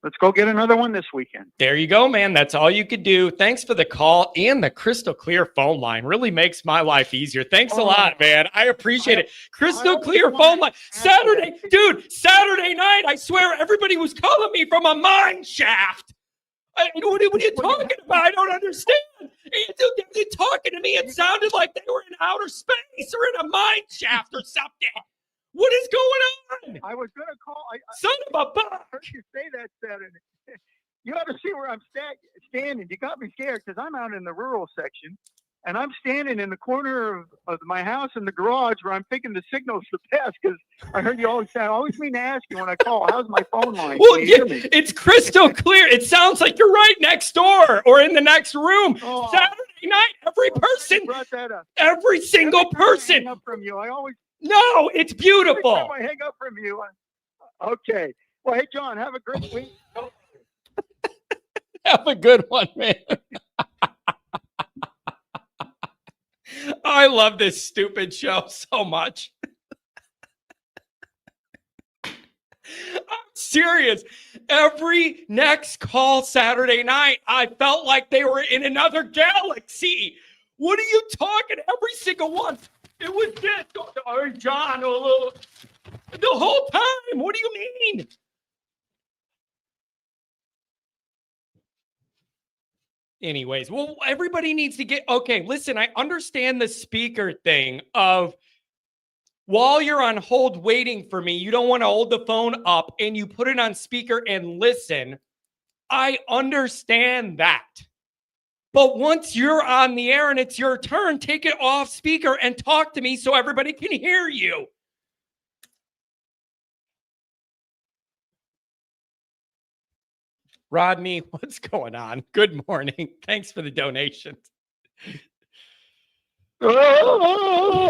S2: let's go get another one this weekend.
S1: There you go, man. That's all you could do. Thanks for the call and the crystal clear phone line. Really makes my life easier. Thanks a lot, man. I appreciate it. Crystal clear phone line. Saturday night, I swear everybody was calling me from a mine shaft. What are you talking about? I don't understand. They're talking to me. It sounded like they were in outer space or in a mine shaft or something. What is going on?
S2: I was going to call.
S1: Son of a buck.
S2: I heard you say that Saturday. You ought to see where I'm standing. You got me scared because I'm out in the rural section, and I'm standing in the corner of my house in the garage where I'm picking the signals the best because I heard you always say, I always mean to ask you when I call, how's my phone line?
S1: Well, it's crystal clear. It sounds like you're right next door or in the next room.
S2: Oh,
S1: Saturday night, every person,
S2: brought that up.
S1: every single person.
S2: I hang up from you.
S1: No, it's beautiful.
S2: Every time I hang up from you. Okay. Well, hey, John, have a great week.
S1: Have a good one, man. I love this stupid show so much. I'm serious. Every next call Saturday night, I felt like they were in another galaxy. What are you talking? Every single one. It was this. Oh, John, the whole time. What do you mean? Anyways, well, everybody needs to get, okay, listen, I understand the speaker thing of while you're on hold waiting for me, you don't want to hold the phone up and you put it on speaker and listen. I understand that. But once you're on the air and it's your turn, take it off speaker and talk to me so everybody can hear you. Rodney, what's going on? Good morning. Thanks for the donation. I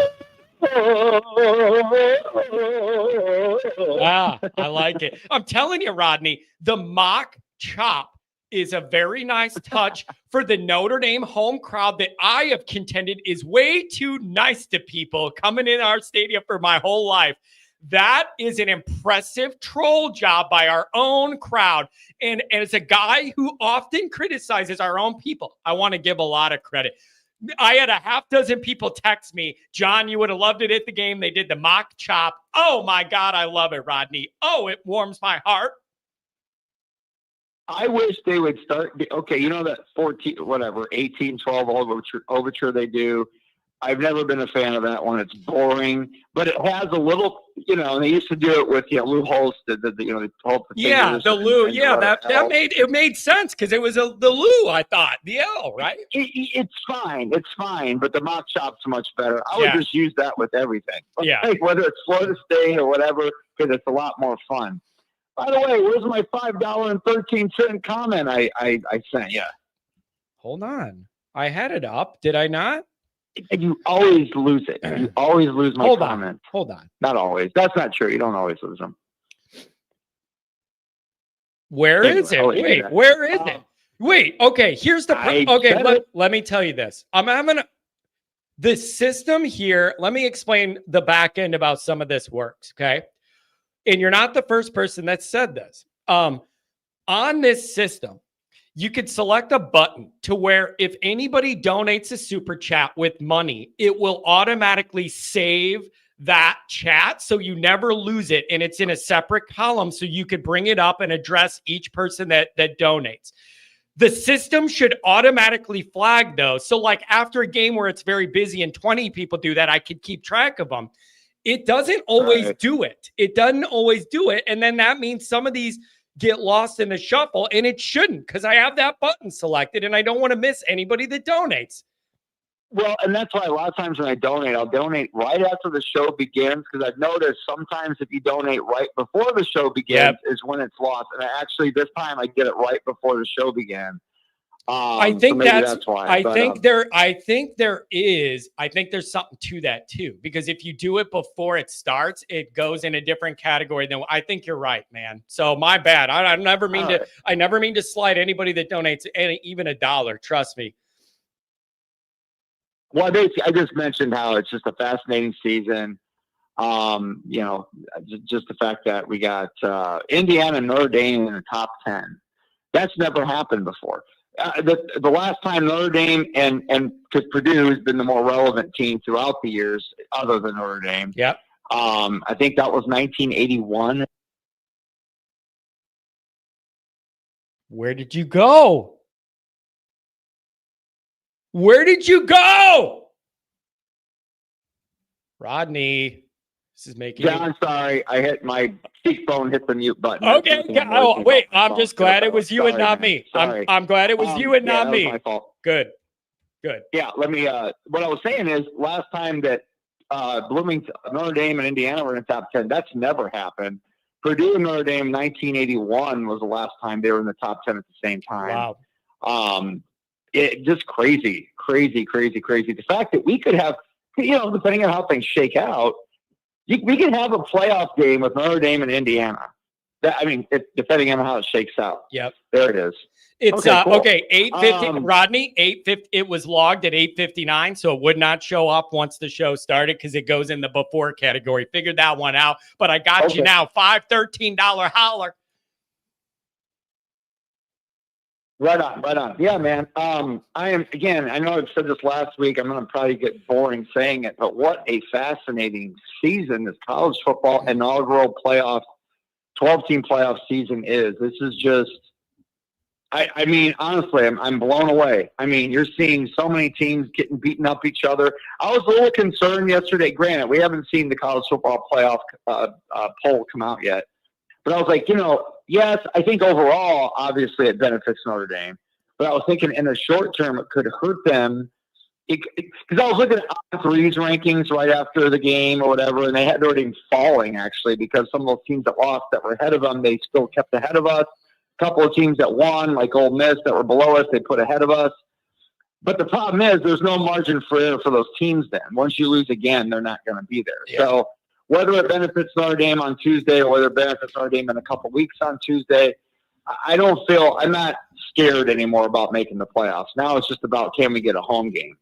S1: like it. I'm telling you, Rodney, the mock chop is a very nice touch for the Notre Dame home crowd that I have contended is way too nice to people coming in our stadium for my whole life. That is an impressive troll job by our own crowd. And as a guy who often criticizes our own people, I want to give a lot of credit. I had a half dozen people text me, John, you would have loved it at the game. They did the mock chop. Oh, my God, I love it, Rodney. Oh, it warms my heart.
S3: I wish they would start. Okay, you know that 18-12 overture they do. I've never been a fan of that one. It's boring, but it has a little, and they used to do it with, Lou Holtz, they hold the
S1: yeah, the Lou, that made sense because it was the Lou, I thought, the L, right?
S3: It's fine, but the mock chop's much better. I would just use that with everything.
S1: Yeah.
S3: Like, whether it's Florida State or whatever, because it's a lot more fun. By the way, where's my $5.13 comment I sent you?
S1: Hold on. I had it up. Did I not?
S3: You always lose it. You always lose my comment.
S1: Hold on.
S3: Not always. That's not true. You don't always lose them.
S1: Where is it? Wait, where is it? Wait, okay. Here's the let me tell you this. I'm having the system here. Let me explain the back end about some of this works, okay? And you're not the first person that said this. On this system, you could select a button to where if anybody donates a super chat with money, it will automatically save that chat so you never lose it. And it's in a separate column so you could bring it up and address each person that donates. The system should automatically flag those. So like after a game where it's very busy and 20 people do that, I could keep track of them. It doesn't always do it. It doesn't always do it. And then that means some of these get lost in the shuffle, and it shouldn't because I have that button selected and I don't want to miss anybody that donates.
S3: Well, and that's why a lot of times when I donate, I'll donate right after the show begins because I've noticed sometimes if you donate right before the show begins is when it's lost. And this time I get it right before the show began.
S1: I think
S3: so that's why.
S1: I think there's something to that too, because if you do it before it starts, it goes in a different category than I think you're right, man. So my bad. I never mean to slide anybody that donates even $1. Trust me.
S3: Well, I just mentioned how it's just a fascinating season. Just the fact that we got Indiana and Notre Dame in the top 10. That's never happened before. The last time Notre Dame and because Purdue has been the more relevant team throughout the years, other than Notre Dame.
S1: Yep.
S3: I think that was 1981.
S1: Where did you go? Where did you go? Rodney, this is making
S3: John, sorry, I hit my phone, hit the mute button.
S1: Okay. Oh, wait, I'm just glad it was you and not me. I'm glad it was you and not me.
S3: That was my fault.
S1: Good.
S3: Yeah, let me, what I was saying is last time that Bloomington, Notre Dame and Indiana were in the top 10, that's never happened. Purdue and Notre Dame 1981 was the last time they were in the top 10 at the same time.
S1: Wow.
S3: It just crazy. The fact that we could have, depending on how things shake out, we could have a playoff game with Notre Dame and Indiana. Depending on how it shakes out.
S1: Yep.
S3: There it is.
S1: It's
S3: cool.
S1: 8:50. Rodney, 8:50. It was logged at 8:59, so it would not show up once the show started because it goes in the before category. Figured that one out, but I got you now. $513 holler.
S3: Right on. Yeah, man. I know I've said this last week. I'm going to probably get boring saying it, but what a fascinating season this college football inaugural playoff, 12-team playoff season is. This is just, honestly, I'm blown away. You're seeing so many teams getting beaten up each other. I was a little concerned yesterday. Granted, we haven't seen the college football playoff poll come out yet. But I was like, yes, I think overall, obviously, it benefits Notre Dame. But I was thinking in the short term, it could hurt them. Because I was looking at threes rankings right after the game or whatever, and they had Notre Dame falling, actually, because some of those teams that lost that were ahead of them, they still kept ahead of us. A couple of teams that won, like Ole Miss, that were below us, they put ahead of us. But the problem is there's no margin for error for those teams then. Once you lose again, they're not going to be there. Yeah. So whether it benefits Notre Dame on Tuesday or whether it benefits Notre Dame in a couple of weeks on Tuesday, I'm not scared anymore about making the playoffs. Now it's just about, can we get a home game?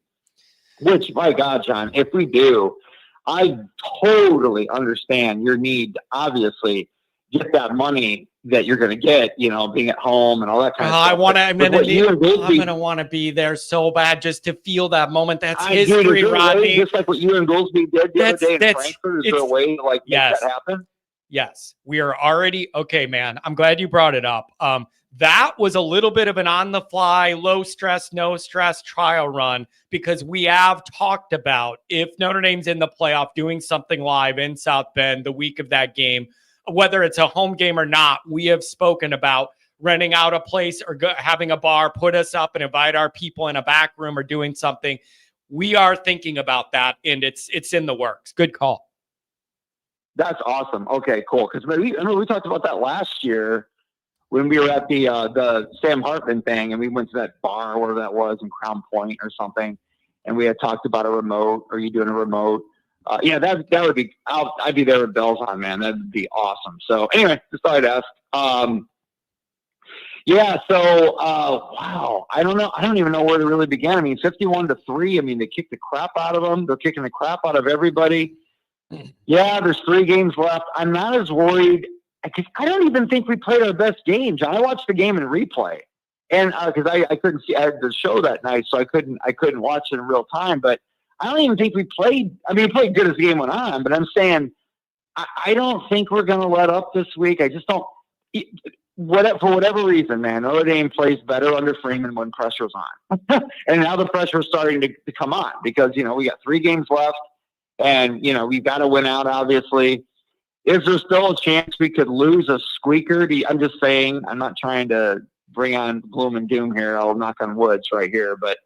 S3: Which, my God, John, if we do, I totally understand your need to obviously get that money that you're going to get, being at home and all that kind of stuff.
S1: I'm going to want to be there so bad just to feel that moment. That's history, Rodney.
S3: Just like what you and Goolsby did the other day in Frankfurt. Is there a way to make that happen?
S1: Yes, we are already okay, man. I'm glad you brought it up. That was a little bit of an on-the-fly, low stress, no stress trial run because we have talked about if Notre Dame's in the playoff doing something live in South Bend the week of that game, whether it's a home game or not, we have spoken about renting out a place or having a bar, put us up and invite our people in a back room or doing something. We are thinking about that, and it's in the works. Good call.
S3: That's awesome. Okay, cool. Because we talked about that last year when we were at the Sam Hartman thing, and we went to that bar, whatever that was, in Crown Point or something, and we had talked about a remote. Are you doing a remote? That would be. I'd be there with bells on, man. That'd be awesome. So anyway, just thought I'd ask. Wow. I don't know. I don't even know where to really begin. 51-3. They kicked the crap out of them. They're kicking the crap out of everybody. Yeah, there's 3 games left. I'm not as worried. I don't even think we played our best game, John. I watched the game in replay, and because I couldn't see, I had the show that night, so I couldn't watch it in real time. But I don't even think we played. We played good as the game went on, but I'm saying I don't think we're going to let up this week. I just don't. For whatever reason, man, Notre Dame plays better under Freeman when pressure's on, and now the pressure's starting to come on because we got 3 games left, and we've got to win out. Obviously, is there still a chance we could lose a squeaker? I'm just saying. I'm not trying to bring on gloom and doom here. I'll knock on woods right here, but.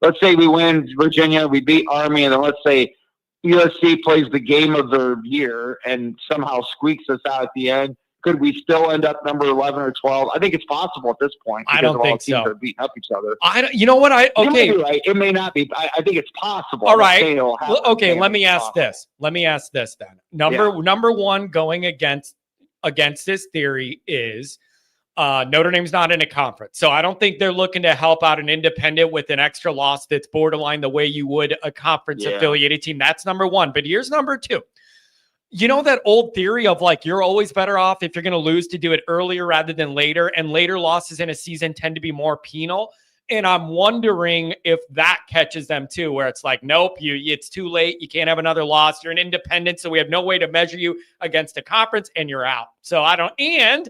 S3: Let's say we win Virginia, we beat Army, and then let's say USC plays the game of their year and somehow squeaks us out at the end. Could we still end up number 11 or 12? I think it's possible at this point.
S1: I don't think so.
S3: Teams are beating up each other.
S1: You know what? Okay.
S3: You may be right. It may not be. I think it's possible.
S1: All right. Okay. Let me ask this. Then. Number one going against this theory is Notre Dame's not in a conference. So I don't think they're looking to help out an independent with an extra loss that's borderline the way you would a conference affiliated team. That's number one. But here's number 2. You know that old theory of like, you're always better off if you're going to lose to do it earlier rather than later, and later losses in a season tend to be more penal. And I'm wondering if that catches them too, where it's like, nope, it's too late. You can't have another loss. You're an independent, so we have no way to measure you against a conference, and you're out. So and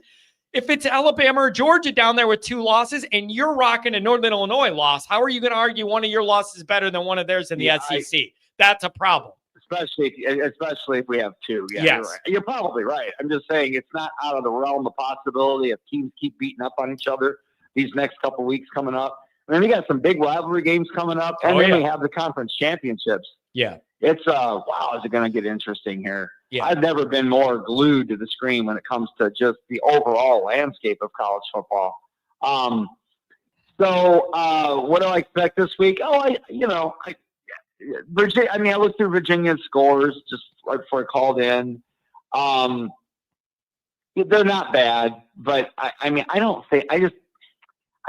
S1: if it's Alabama or Georgia down there with 2 losses and you're rocking a Northern Illinois loss, how are you going to argue one of your losses is better than one of theirs in the SEC? That's a problem.
S3: Especially if we have 2. Yeah,
S1: yes.
S3: You're right. You're probably right. I'm just saying it's not out of the realm of possibility if teams keep beating up on each other these next couple weeks coming up. I mean, we got some big rivalry games coming up, and then we have the conference championships.
S1: Yeah.
S3: It's wow, is it going to get interesting here?
S1: Yeah.
S3: I've never been more glued to the screen when it comes to just the overall landscape of college football. So what do I expect this week? Virginia. I mean, I looked through Virginia's scores just right before I called in. They're not bad, but I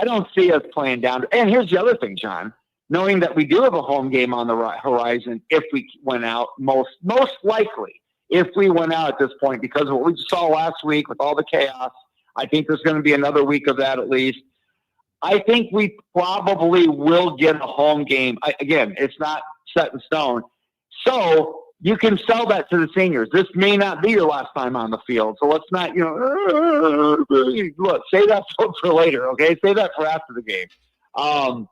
S3: don't see us playing down. And here's the other thing, John. Knowing that we do have a home game on the horizon, if we went out, most likely, if we went out at this point, because of what we saw last week with all the chaos, I think there's going to be another week of that at least. I think we probably will get a home game. Again, it's not set in stone. So you can sell that to the seniors. This may not be your last time on the field. So let's not, look, save that for later, okay? Save that for after the game. I'm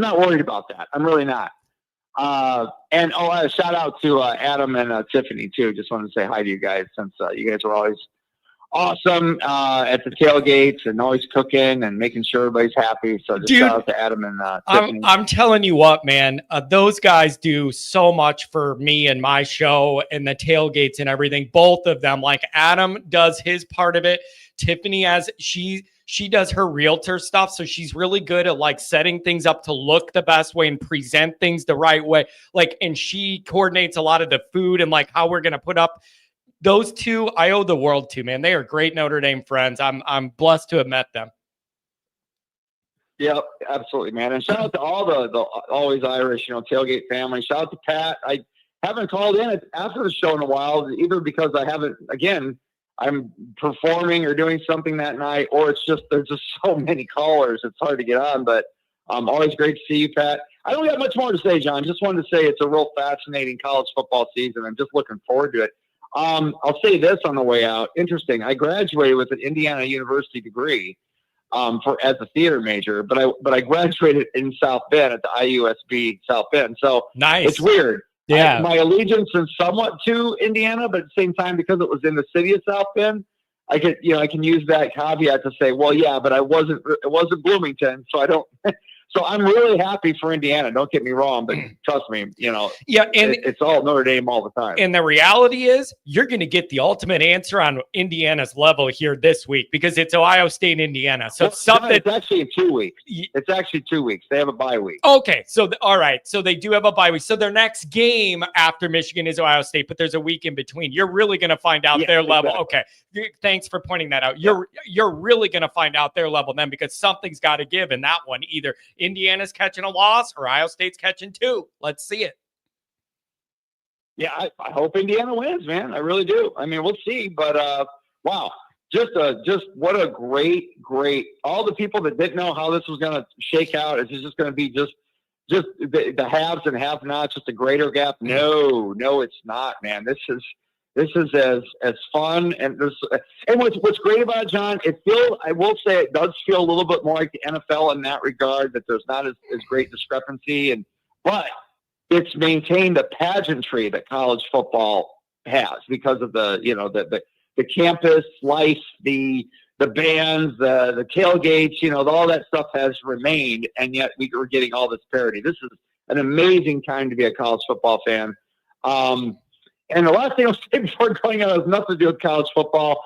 S3: not worried about that. I'm really not. And a shout out to Adam and Tiffany too. Just wanted to say hi to you guys since you guys are always awesome at the tailgates and always cooking and making sure everybody's happy. So just shout out to Adam and Tiffany.
S1: I'm telling you what, man, those guys do so much for me and my show and the tailgates and everything. Both of them, like Adam does his part of it. Tiffany she does her realtor stuff. So she's really good at like setting things up to look the best way and present things the right way. Like, and she coordinates a lot of the food and like how we're going to put up. Those two, I owe the world to, man. They are great Notre Dame friends. I'm blessed to have met them.
S3: Yeah, absolutely, man. And shout out to all the always Irish, tailgate family. Shout out to Pat. I haven't called in after the show in a while, either because I'm performing or doing something that night, or it's just there's just so many callers. It's hard to get on, but always great to see you, Pat. I don't have much more to say, John. Just wanted to say it's a real fascinating college football season. I'm just looking forward to it. I'll say this on the way out. Interesting. I graduated with an Indiana University degree as a theater major, but I graduated in South Bend at the IUSB South Bend. So
S1: nice.
S3: It's weird.
S1: Yeah.
S3: My allegiance is somewhat to Indiana, but at the same time, because it was in the city of South Bend, I can use that caveat to say, well, yeah, but it wasn't Bloomington, so I don't. So I'm really happy for Indiana. Don't get me wrong, but trust me,
S1: yeah, and
S3: it's all Notre Dame all the time.
S1: And the reality is, you're going to get the ultimate answer on Indiana's level here this week because it's Ohio State, Indiana. So
S3: it's actually in 2 weeks. It's actually 2 weeks. They have a bye week.
S1: Okay, so all right, so they do have a bye week. So their next game after Michigan is Ohio State, but there's a week in between. You're really going to find out their level. Okay, thanks for pointing that out. You're really going to find out their level then because something's got to give in that one. Either Indiana's catching a loss or Ohio State's catching 2. Let's see it.
S3: Yeah, I hope Indiana wins, man. I really do. I mean, we'll see. But wow, just what a great. All the people that didn't know how this was going to shake out, is this just going to be just the haves and have-nots, just a greater gap? No, it's not, man. This is as fun and what's great about it, John, I will say it does feel a little bit more like the NFL in that regard, that there's not as great discrepancy, but it's maintained the pageantry that college football has because of the campus life, the bands, the tailgates, all that stuff has remained, and yet we're getting all this parity. This is an amazing time to be a college football fan. And the last thing I'll say before going on has nothing to do with college football.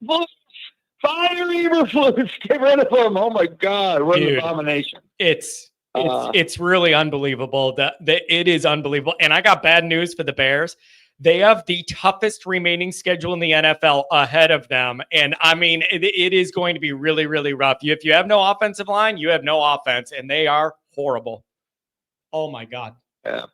S3: Fire Eberflus, get rid of them. Oh my God, what an abomination!
S1: It's really unbelievable. It is unbelievable. And I got bad news for the Bears. They have the toughest remaining schedule in the NFL ahead of them. And I mean, it is going to be really, really rough. If you have no offensive line, you have no offense, and they are horrible. Oh my God.
S3: Yeah.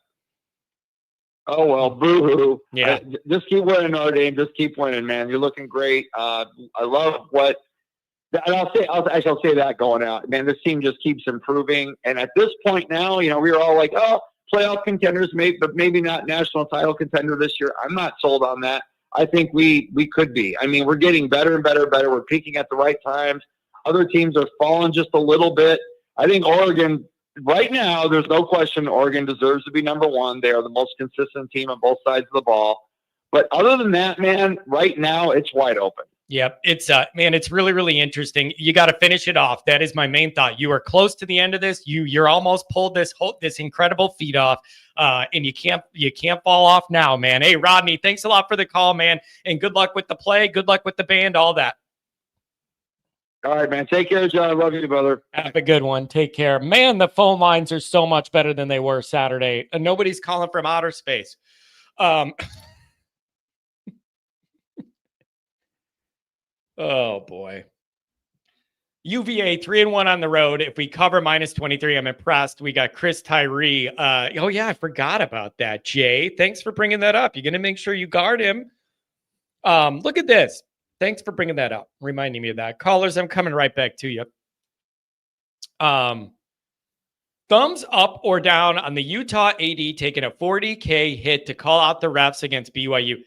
S3: Oh, well, boo-hoo.
S1: Yeah.
S3: Just keep winning, Notre Dame. Just keep winning, man. You're looking great. I love what – and I'll say that going out. Man, this team just keeps improving. And at this point now, we were all like, oh, playoff contenders, but maybe not national title contender this year. I'm not sold on that. I think we could be. I mean, we're getting better and better and better. We're peaking at the right times. Other teams are falling just a little bit. I think Oregon – right now, there's no question Oregon deserves to be number one. They are the most consistent team on both sides of the ball. But other than that, man, right now it's wide open.
S1: Yep. It's man, it's really, really interesting. You got to finish it off. That is my main thought. You are close to the end of this. You're almost pulled this incredible feat off. And you can't fall off now, man. Hey, Rodney, thanks a lot for the call, man. And good luck with the play. Good luck with the band, all that.
S3: All right, man. Take care, John. I love you, brother.
S1: Have a good one. Take care. Man, the phone lines are so much better than they were Saturday. And nobody's calling from outer space. Oh, boy. UVA 3-1 on the road. If we cover -23, I'm impressed. We got Chris Tyree. Oh, yeah, I forgot about that, Jay. Thanks for bringing that up. You're going to make sure you guard him. Look at this. Thanks for bringing that up, reminding me of that. Callers, I'm coming right back to you. Thumbs up or down on the Utah AD taking a $40K hit to call out the refs against BYU.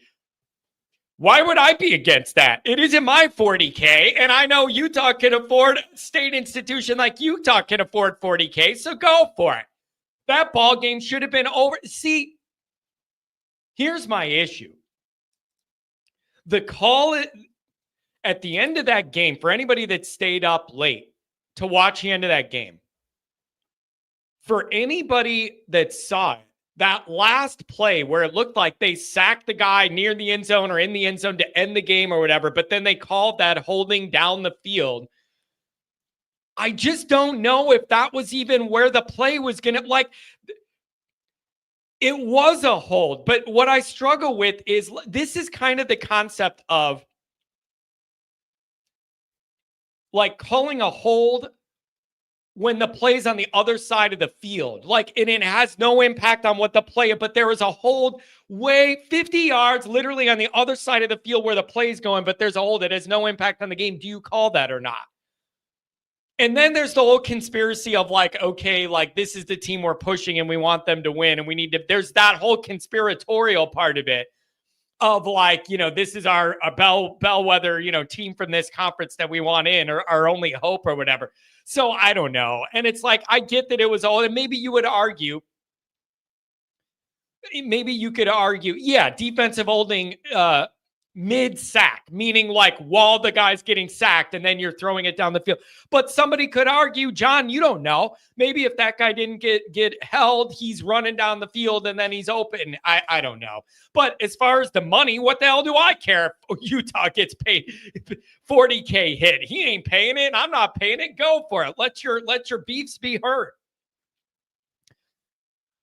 S1: Why would I be against that? It isn't my $40K, and I know Utah can afford a state institution like Utah can afford $40K, so go for it. That ball game should have been over. See, here's my issue. The call at the end of that game, for anybody that stayed up late to watch the end of that game, for anybody that saw it, that last play where it looked like they sacked the guy near the end zone or in the end zone to end the game or whatever, but then they called that holding down the field. I just don't know if that was even where the play was going to, like, it was a hold. But what I struggle with is this is kind of the concept of like calling a hold when the play's on the other side of the field. Like, and it has no impact on what the play, but there is a hold way 50 yards literally on the other side of the field where the play's going, but there's a hold that has no impact on the game. Do you call that or not? And then there's the whole conspiracy of like, okay, like this is the team we're pushing and we want them to win. And we need to, there's that whole conspiratorial part of it. Of like, this is our bellwether, team from this conference that we want in, or our only hope or whatever. So I don't know. And it's like, I get that it was all, and maybe you could argue, yeah, defensive holding mid-sack, meaning like while the guy's getting sacked and then you're throwing it down the field. But somebody could argue, John, you don't know. Maybe if that guy didn't get held, he's running down the field and then he's open. I don't know. But as far as the money, what the hell do I care if Utah gets paid $40K hit? He ain't paying it. I'm not paying it. Go for it. Let your beefs be heard.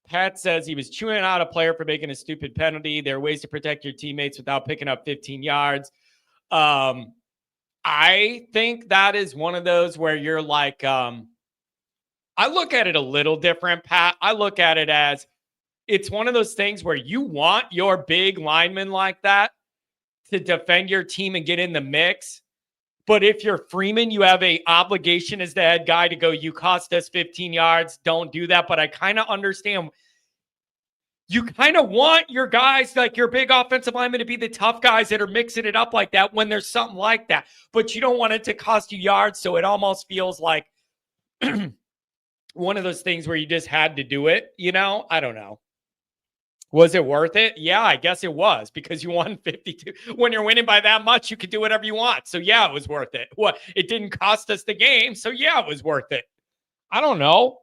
S1: Pat says he was chewing out a player for making a stupid penalty. There are ways to protect your teammates without picking up 15 yards. I think that is one of those where you're like, I look at it a little different, Pat. I look at it as it's one of those things where you want your big lineman like that to defend your team and get in the mix. But if you're Freeman, you have an obligation as the head guy to go, you cost us 15 yards. Don't do that. But I kind of understand. You kind of want your guys, like your big offensive linemen, to be the tough guys that are mixing it up like that when there's something like that. But you don't want it to cost you yards. So it almost feels like one of those things where you just had to do it. I don't know. Was it worth it? Yeah, I guess it was, because you won 52. When you're winning by that much, you can do whatever you want. So yeah, it was worth it. What? It didn't cost us the game. So yeah, it was worth it. I don't know.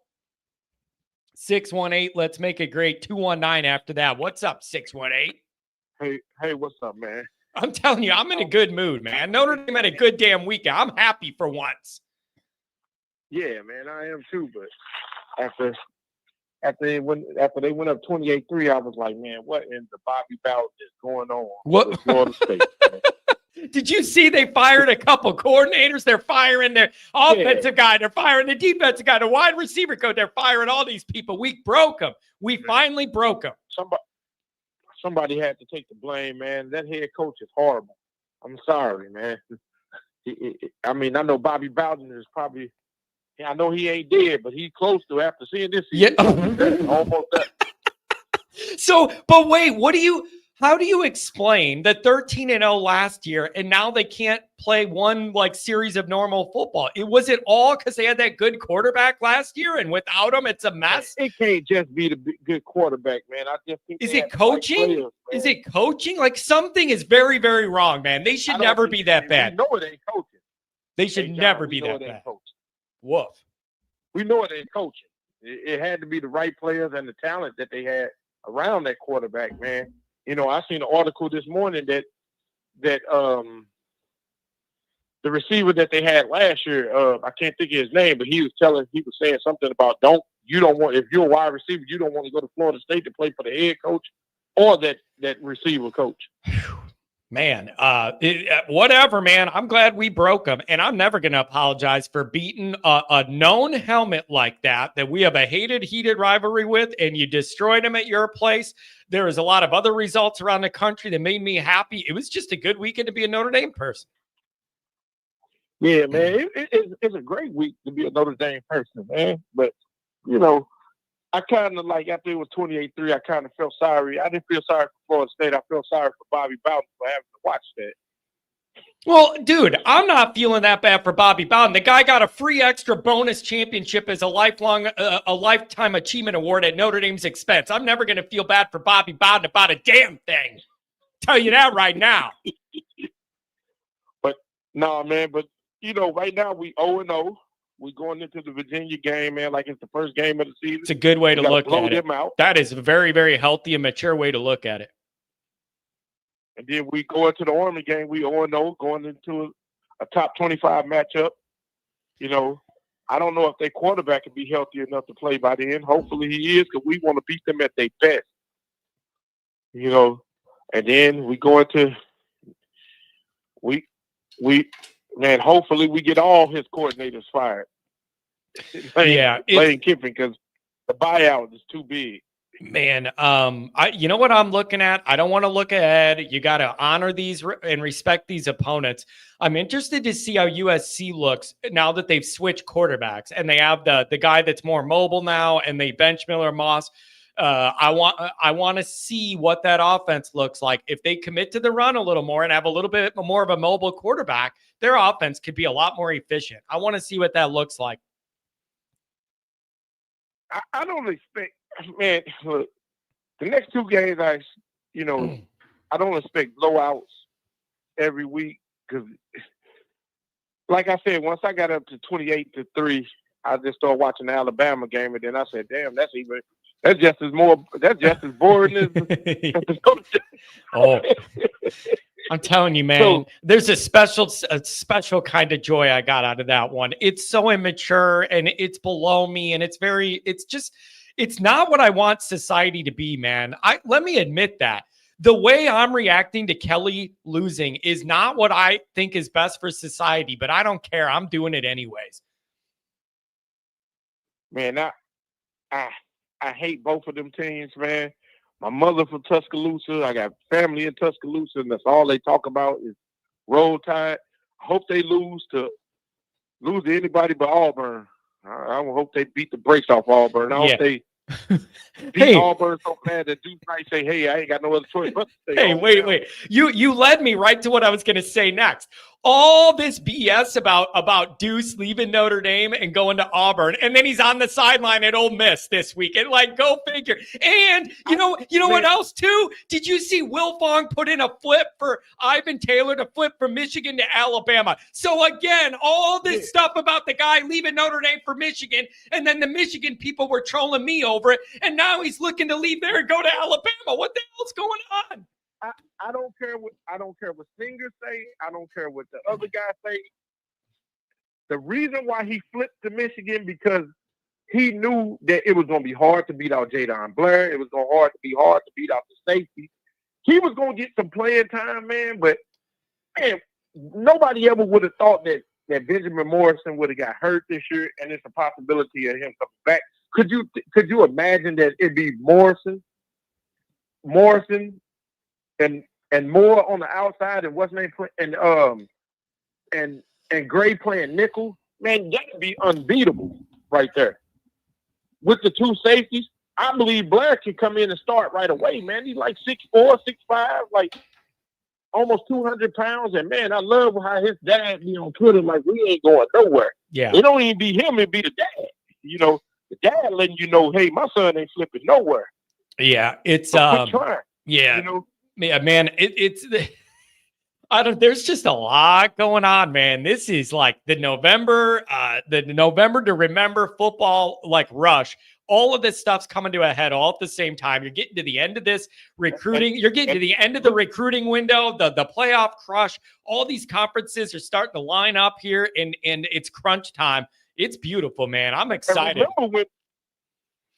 S1: 618, let's make it great. 219 after that. What's up, 618?
S4: Hey, what's up, man?
S1: I'm telling you, I'm in a good mood, man. Notre Dame had a good damn weekend. I'm happy for once.
S4: Yeah, man, I am too. But after they went up 28-3, I was like, man, what in the Bobby Bowden is going on?
S1: What?
S4: Florida State, man?
S1: Did you see they fired a couple coordinators? They're firing their offensive guy. They're firing the defensive guy, the wide receiver coach. They're firing all these people. We broke them. We finally broke them.
S4: somebody had to take the blame, man. That head coach is horrible. I'm sorry, man. I mean, I know Bobby Bowden is probably. I know he ain't dead, but he's close to after seeing this season.
S1: Yeah.
S4: Almost that.
S1: So, but wait, how do you explain the 13-0 last year and now they can't play one like series of normal football? Was it all because they had that good quarterback last year and without him, it's a mess?
S4: It can't just be the good quarterback, man. I just think
S1: is it coaching? Is it coaching? Like something is very, very wrong, man. They should never be that bad.
S4: We know it ain't coaching.
S1: They should never be that bad. Woof.
S4: We know it ain't coaching. It had to be the right players and the talent that they had around that quarterback, man. You know, I seen an article this morning that the receiver that they had last year, I can't think of his name, but he was saying something about if you're a wide receiver, you don't want to go to Florida State to play for the head coach or that receiver coach.
S1: Man, whatever, man. I'm glad we broke them, and I'm never going to apologize for beating a known helmet like that we have a heated rivalry with, and you destroyed them at your place. There was a lot of other results around the country that made me happy. It was just a good weekend to be a Notre Dame person.
S4: Yeah, man, it's a great week to be a Notre Dame person, man. But, you know, I kind of like, after it was 28-3, I kind of felt sorry. I didn't feel sorry for Florida State. I felt sorry for Bobby Bowden for having to watch that.
S1: Well, dude, I'm not feeling that bad for Bobby Bowden. The guy got a free extra bonus championship as a lifetime achievement award at Notre Dame's expense. I'm never going to feel bad for Bobby Bowden about a damn thing. Tell you that right now.
S4: But, no, man, you know, right now we 0-0. We're going into the Virginia game, man, like it's the first game of the season.
S1: It's a good way to look at it.
S4: Out.
S1: That is a very, very healthy and mature way to look at it.
S4: And then we go into the Army game, we 0-0, going into a top 25 matchup. You know, I don't know if their quarterback can be healthy enough to play by the end. Hopefully he is, because we want to beat them at their best. You know, and then we go into man, hopefully we get all his coordinators fired. Lane Kiffin, because the buyout is too big.
S1: Man, you know what I'm looking at? I don't want to look ahead. You got to honor these and respect these opponents. I'm interested to see how USC looks now that they've switched quarterbacks and they have the guy that's more mobile now, and they bench Miller Moss. I want to see what that offense looks like. If they commit to the run a little more and have a little bit more of a mobile quarterback, their offense could be a lot more efficient. I want to see what that looks like.
S4: I don't expect, man, look, the next two games, I don't expect blowouts every week, because, like I said, once I got up to 28-3, I just started watching the Alabama game, and then I said, damn, that's just as boring as
S1: Oh, I'm telling you, man, there's a special kind of joy I got out of that one. It's so immature and it's below me, and it's not what I want society to be, man. Let me admit that. The way I'm reacting to Kelly losing is not what I think is best for society, but I don't care. I'm doing it anyways.
S4: Man, I hate both of them teams, man. My mother from Tuscaloosa. I got family in Tuscaloosa, and that's all they talk about is Roll Tide. I hope they lose to anybody but Auburn. I hope they beat the brakes off Auburn. I hope they beat Auburn so bad that Duke might say, hey, I ain't got no other choice but to stay home.
S1: Wait. You led me right to what I was going to say next. All this BS about Deuce leaving Notre Dame and going to Auburn, and then he's on the sideline at Ole Miss this week. And like, go figure. And you know what else too? Did you see Will Fong put in a flip for Ivan Taylor to flip from Michigan to Alabama? So again, all this stuff about the guy leaving Notre Dame for Michigan, and then the Michigan people were trolling me over it, and now he's looking to leave there and go to Alabama. What the hell's going on?
S4: I don't care what Singer say. I don't care what the other guy say. The reason why he flipped to Michigan, because he knew that it was going to be hard to beat out Jadon Blair. It was going to be hard to beat out the safety. He was going to get some playing time, man. But man, nobody ever would have thought that Benjamin Morrison would have got hurt this year, and it's a possibility of him coming back. Could you imagine that it'd be Morrison, and Moore on the outside, and what's name and Gray playing nickel, man, that'd be unbeatable right there. With the two safeties, I believe Blair can come in and start right away, man. He's like 6'4", 6'5", like almost 200 pounds. And, man, I love how his dad be on Twitter like, we ain't going nowhere.
S1: Yeah.
S4: It don't even be him, it be the dad. You know, the dad letting you know, hey, my son ain't flipping nowhere.
S1: Yeah, it's
S4: so quit trying.
S1: Yeah,
S4: you know,
S1: yeah, man. There's just a lot going on, man. This is like the November to remember football like rush. All of this stuff's coming to a head all at the same time. You're getting to the end of this recruiting. You're getting to the end of the recruiting window, the playoff crush. All these conferences are starting to line up here, and it's crunch time. It's beautiful, man. I'm excited.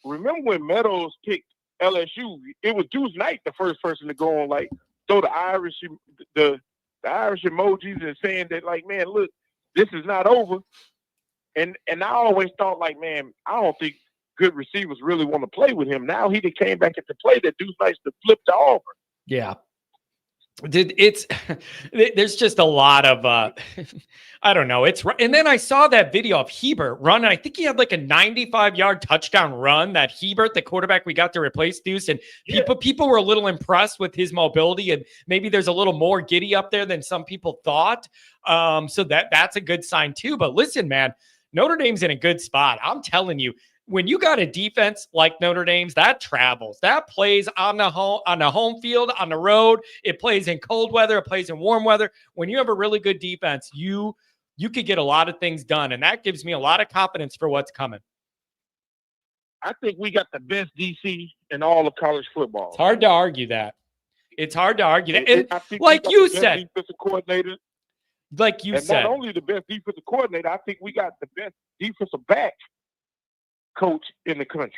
S4: Remember when Meadows picked LSU? It was Deuce Knight, the first person to go on, like, throw the Irish emojis and saying that, like, man, look, this is not over. And I always thought, like, man, I don't think good receivers really want to play with him. Now he came back into play that Deuce Knight's to flip to Auburn.
S1: Yeah. There's just a lot of I don't know. And then I saw that video of Hebert run. I think he had like a 95-yard touchdown run. That Hebert, the quarterback we got to replace Deuce, and people were a little impressed with his mobility, and maybe there's a little more giddy up there than some people thought. So that's a good sign too. But listen, man, Notre Dame's in a good spot. I'm telling you. When you got a defense like Notre Dame's, that travels, that plays on the home field, on the road. It plays in cold weather. It plays in warm weather. When you have a really good defense, you could get a lot of things done, and that gives me a lot of confidence for what's coming.
S4: I think we got the best DC in all of college football.
S1: It's hard to argue that. And like you said,
S4: defensive coordinator.
S1: Like you said,
S4: not only the best defensive coordinator, I think we got the best defensive back coach in the country.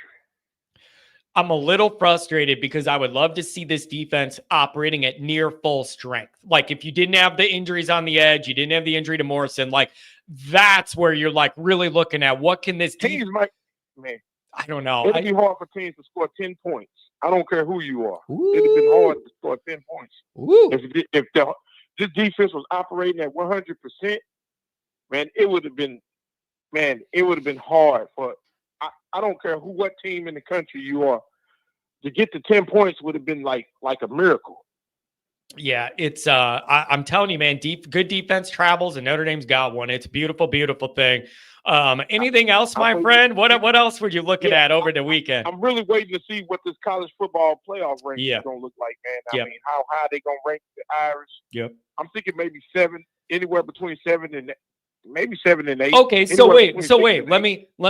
S1: I'm a little frustrated because I would love to see this defense operating at near full strength. Like if you didn't have the injuries on the edge, you didn't have the injury to Morrison, like that's where you're like really looking at what can this team. I don't know.
S4: It'd be hard for teams to score 10 points. I don't care who you are. It'd have been hard to score 10 points. If this defense was operating at 100%, man, it would have been hard for. I don't care what team in the country you are, to get to 10 points would have been like a miracle.
S1: Yeah, it's I'm telling you, man, good defense travels, and Notre Dame's got one. It's a beautiful, beautiful thing. Anything else, my friend? What else were you looking at over the weekend?
S4: I'm really waiting to see what this college football playoff ranking is going to look like, man. I mean, how high they going to rank the Irish?
S1: Yep.
S4: I'm thinking maybe 7, anywhere between 7 and maybe 7 and 8.
S1: Okay, so wait. Let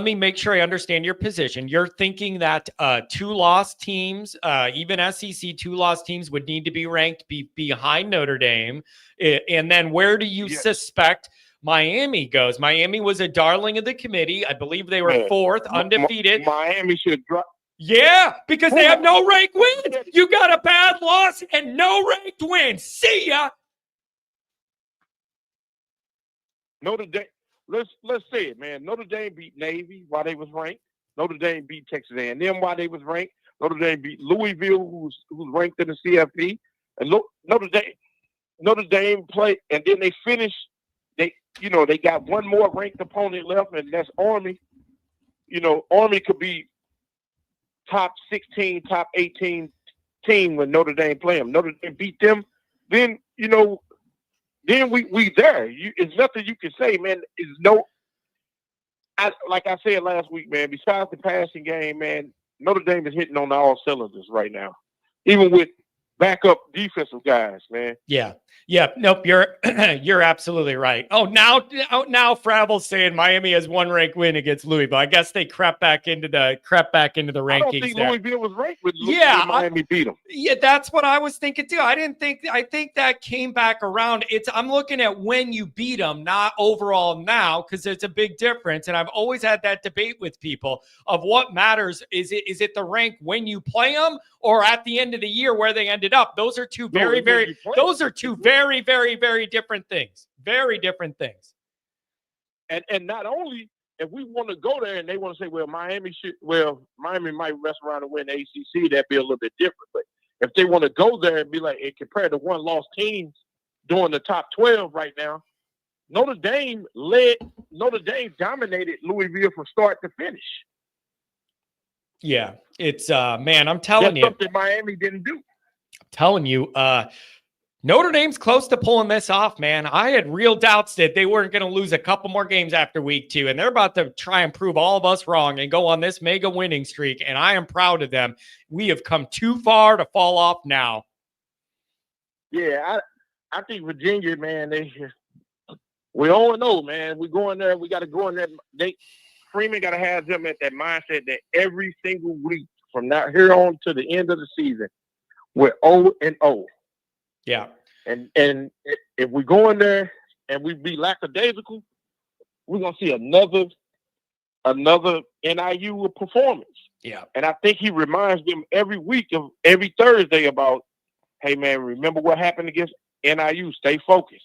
S1: me make sure I understand your position. You're thinking that 2-loss teams, even SEC 2-loss teams, would need to be ranked behind Notre Dame, and then where do you suspect Miami goes? Miami was a darling of the committee. I believe they were 4th, undefeated.
S4: Miami should drop.
S1: Yeah, because they have no ranked wins. You got a bad loss and no ranked wins. See ya.
S4: Notre Dame, let's say it, man. Notre Dame beat Navy while they was ranked. Notre Dame beat Texas A&M while they was ranked. Notre Dame beat Louisville, who's ranked in the CFB. And Notre Dame played, and then they finished. They got one more ranked opponent left, and that's Army. Army could be top 16, top 18 team when Notre Dame play them. Notre Dame beat them, then Then we there. It's nothing you can say, man. Like I said last week, man. Besides the passing game, man, Notre Dame is hitting on all cylinders right now, even with backup defensive guys, man.
S1: Yeah. Nope. You're absolutely right. Oh, now Fravel's saying Miami has one ranked win against Louisville. I guess they crept back into the rankings.
S4: I don't think Louisville was ranked with Miami beat them.
S1: Yeah, that's what I was thinking too. I think that came back around. I'm looking at when you beat them, not overall now, because there's a big difference. And I've always had that debate with people of what matters. Is it the rank when you play them or at the end of the year where they ended up? Those are two very, very very different things. Very different things.
S4: And not only if we want to go there and they want to say, Miami might mess around and win the ACC, that'd be a little bit different. But if they want to go there and be like, and compare to one lost teams during the top 12 right now, Notre Dame dominated Louisville from start to finish.
S1: Yeah, it's man, I'm telling you.
S4: That's something Miami didn't do.
S1: I'm telling you, Notre Dame's close to pulling this off, man. I had real doubts that they weren't going to lose a couple more games after week 2, and they're about to try and prove all of us wrong and go on this mega winning streak, and I am proud of them. We have come too far to fall off now.
S4: Yeah, I think Virginia, man, we all know, man. We go in there, we got to go in there. Freeman got to have them at that mindset that every single week from now here on to the end of the season, we're 0-0.
S1: Yeah.
S4: And if we go in there and we be lackadaisical, we're going to see another NIU performance.
S1: Yeah.
S4: And I think he reminds them every Thursday about, hey, man, remember what happened against NIU? Stay focused.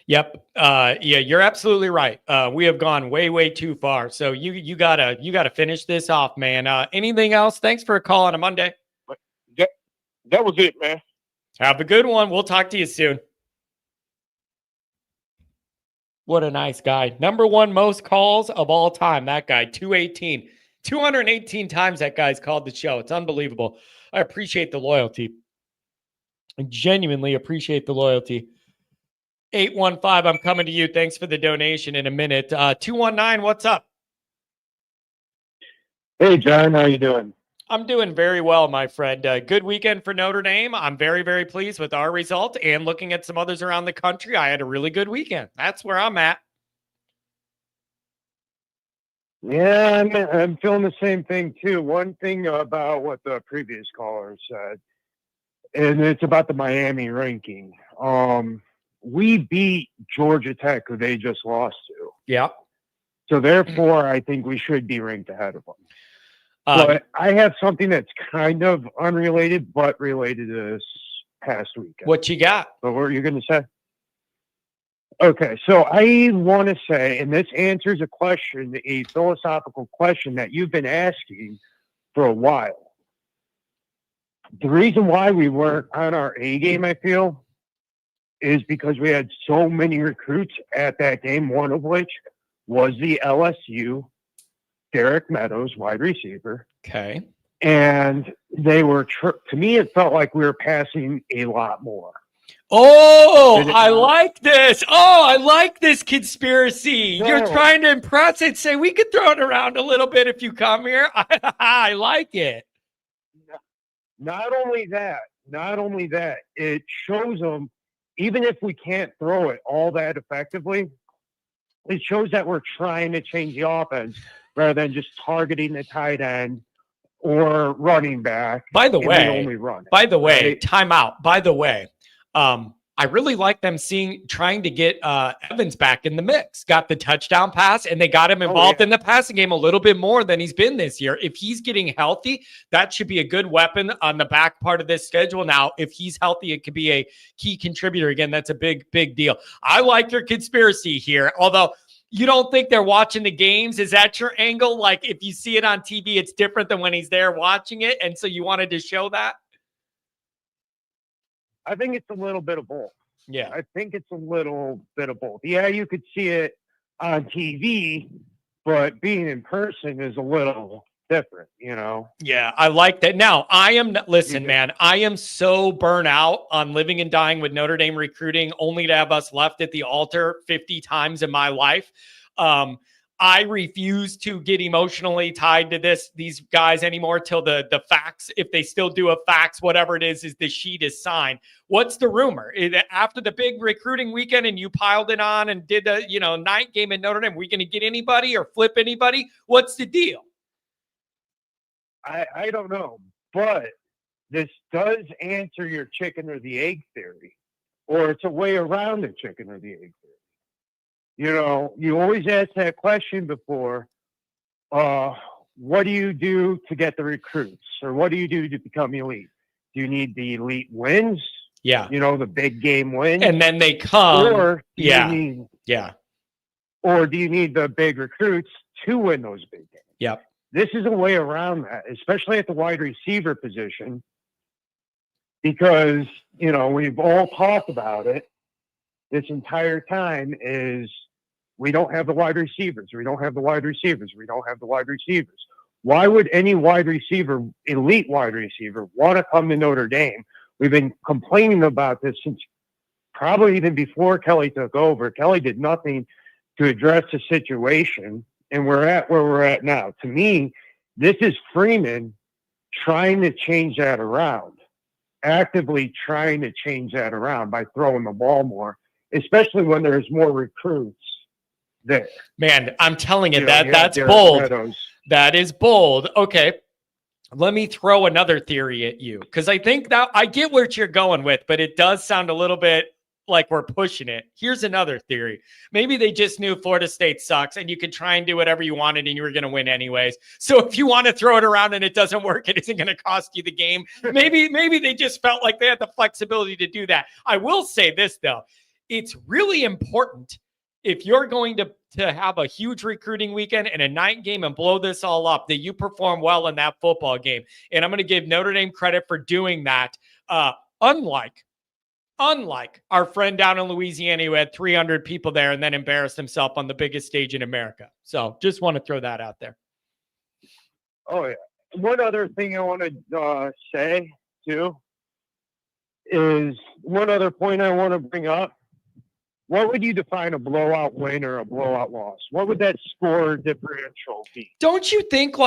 S1: Yep. Yeah, you're absolutely right. We have gone way, way too far. So you gotta finish this off, man. Anything else? Thanks for a call on a Monday.
S4: That was it, man.
S1: Have a good one. We'll talk to you soon. What a nice guy. Number 1 most calls of all time. That guy, 218 times that guy's called the show. It's unbelievable. I appreciate the loyalty. I genuinely appreciate the loyalty. 815, I'm coming to you. Thanks for the donation in a minute. 219, what's up?
S5: Hey, John, how you doing?
S1: I'm doing very well, my friend. Good weekend for Notre Dame. I'm very, very pleased with our result, and looking at some others around the country, I had a really good weekend. That's where I'm at.
S5: Yeah, I'm feeling the same thing, too. One thing about what the previous caller said, and it's about the Miami ranking. We beat Georgia Tech, who they just lost to.
S1: Yeah.
S5: So therefore, I think we should be ranked ahead of them. But I have something that's kind of unrelated, but related to this past weekend.
S1: What you got?
S5: But what are you going to say? Okay, so I want to say, and this answers a philosophical question that you've been asking for a while. The reason why we weren't on our A game, I feel, is because we had so many recruits at that game, one of which was the LSU Derek Meadows, wide receiver.
S1: Okay.
S5: And they were, to me, it felt like we were passing a lot more.
S1: Oh, I like this. Oh, I like this conspiracy. You're trying to impress it. Say, we could throw it around a little bit if you come here. I like it.
S5: Not only that, it shows them, even if we can't throw it all that effectively, it shows that we're trying to change the offense rather than just targeting the tight end or running back.
S1: By the way,
S5: right?
S1: time out. By the way, I really like them trying to get Evans back in the mix. Got the touchdown pass, and they got him involved in the passing game a little bit more than he's been this year. If he's getting healthy, that should be a good weapon on the back part of this schedule. Now, if he's healthy, it could be a key contributor. Again, that's a big, big deal. I like your conspiracy here, although you don't think they're watching the games. Is that your angle? Like, if you see it on TV, it's different than when he's there watching it, and so you wanted to show that?
S5: I think it's a little bit of both.
S1: Yeah.
S5: I think it's a little bit of both. Yeah, you could see it on TV, but being in person is a little different, you know?
S1: Yeah, I like that. Now, listen, man, I am so burnt out on living and dying with Notre Dame recruiting, only to have us left at the altar 50 times in my life. I refuse to get emotionally tied to these guys anymore till the facts, if they still do a fax, whatever it is the sheet is signed. What's the rumor? After the big recruiting weekend and you piled it on and did a night game at Notre Dame, are we going to get anybody or flip anybody? What's the deal?
S5: I don't know, but this does answer your chicken or the egg theory, or it's a way around the chicken or the egg theory. You know, you always ask that question before, what do you do to get the recruits? Or what do you do to become elite? Do you need the elite wins?
S1: Yeah.
S5: You know, the big game wins?
S1: And then they come.
S5: Or do you need the big recruits to win those big games?
S1: Yep.
S5: This is a way around that, especially at the wide receiver position. because, we've all talked about it this entire time is we don't have the wide receivers. We don't have the wide receivers. We don't have the wide receivers. Why would any wide receiver, elite wide receiver, want to come to Notre Dame? We've been complaining about this since probably even before Kelly took over. Kelly did nothing to address the situation, and we're at where we're at now. To me, this is Freeman trying to change that around, actively trying to change that around by throwing the ball more, especially when there's more recruits there.
S1: Man, I'm telling you, that's bold.
S5: Meadows.
S1: That is bold. Okay. Let me throw another theory at you, because I think that I get where you're going with, but it does sound a little bit like we're pushing it. Here's another theory. Maybe they just knew Florida State sucks and you could try and do whatever you wanted and you were going to win anyways. So if you want to throw it around and it doesn't work, it isn't going to cost you the game. Maybe they just felt like they had the flexibility to do that. I will say this, though. It's really important if you're going to have a huge recruiting weekend and a night game and blow this all up, that you perform well in that football game. And I'm going to give Notre Dame credit for doing that. Unlike our friend down in Louisiana who had 300 people there and then embarrassed himself on the biggest stage in America. So just want to throw that out there.
S5: Oh, yeah. One other thing I want to say, too, is one other point I want to bring up. What would you define a blowout win or a blowout loss? What would that score differential be?
S1: Don't you think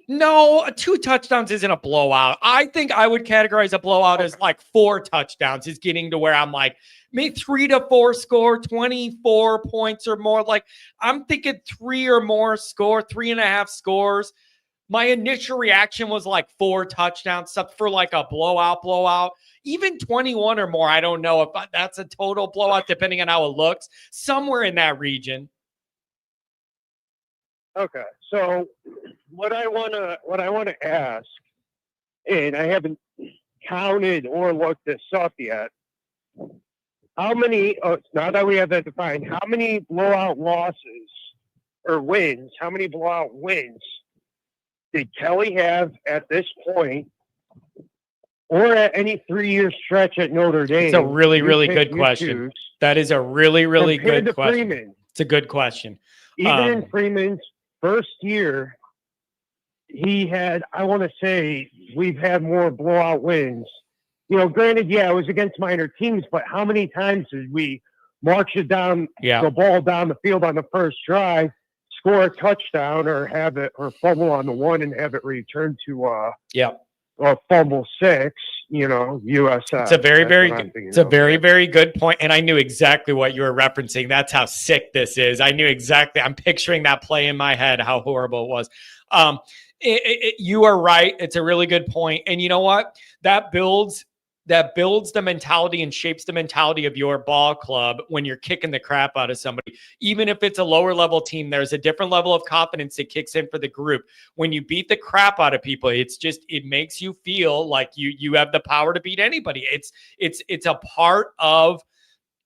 S1: no, 2 touchdowns isn't a blowout. I think I would categorize a blowout as like 4 touchdowns is getting to where I'm like, maybe 3 to 4 score, 24 points or more. Like I'm thinking 3 or more score, 3.5 scores. My initial reaction was like 4 touchdowns, stuff for like a blowout. Even 21 or more, I don't know if that's a total blowout, depending on how it looks. Somewhere in that region.
S5: Okay, so what I want to ask, and I haven't counted or looked this up yet. How many? Now that we have that defined, how many blowout losses or wins? How many blowout wins did Kelly have at this point, or at any 3-year stretch at Notre Dame?
S1: It's a really, really good question. That is a really, really good question.
S5: Freeman,
S1: it's a good question.
S5: Even in Freeman's first year, he had, I want to say, we've had more blowout wins. Granted, it was against minor teams, but how many times did we march it down, the ball down the field on the first drive, score a touchdown, or have it, or fumble on the 1 and have it returned to a fumble 6, USF.
S1: It's a very, very good point. And I knew exactly what you were referencing. That's how sick this is. I knew exactly. I'm picturing that play in my head, how horrible it was. You are right. It's a really good point. And you know what? That builds the mentality and shapes the mentality of your ball club when you're kicking the crap out of somebody. Even if it's a lower level team, there's a different level of confidence that kicks in for the group. When you beat the crap out of people, it makes you feel like you have the power to beat anybody. It's a part of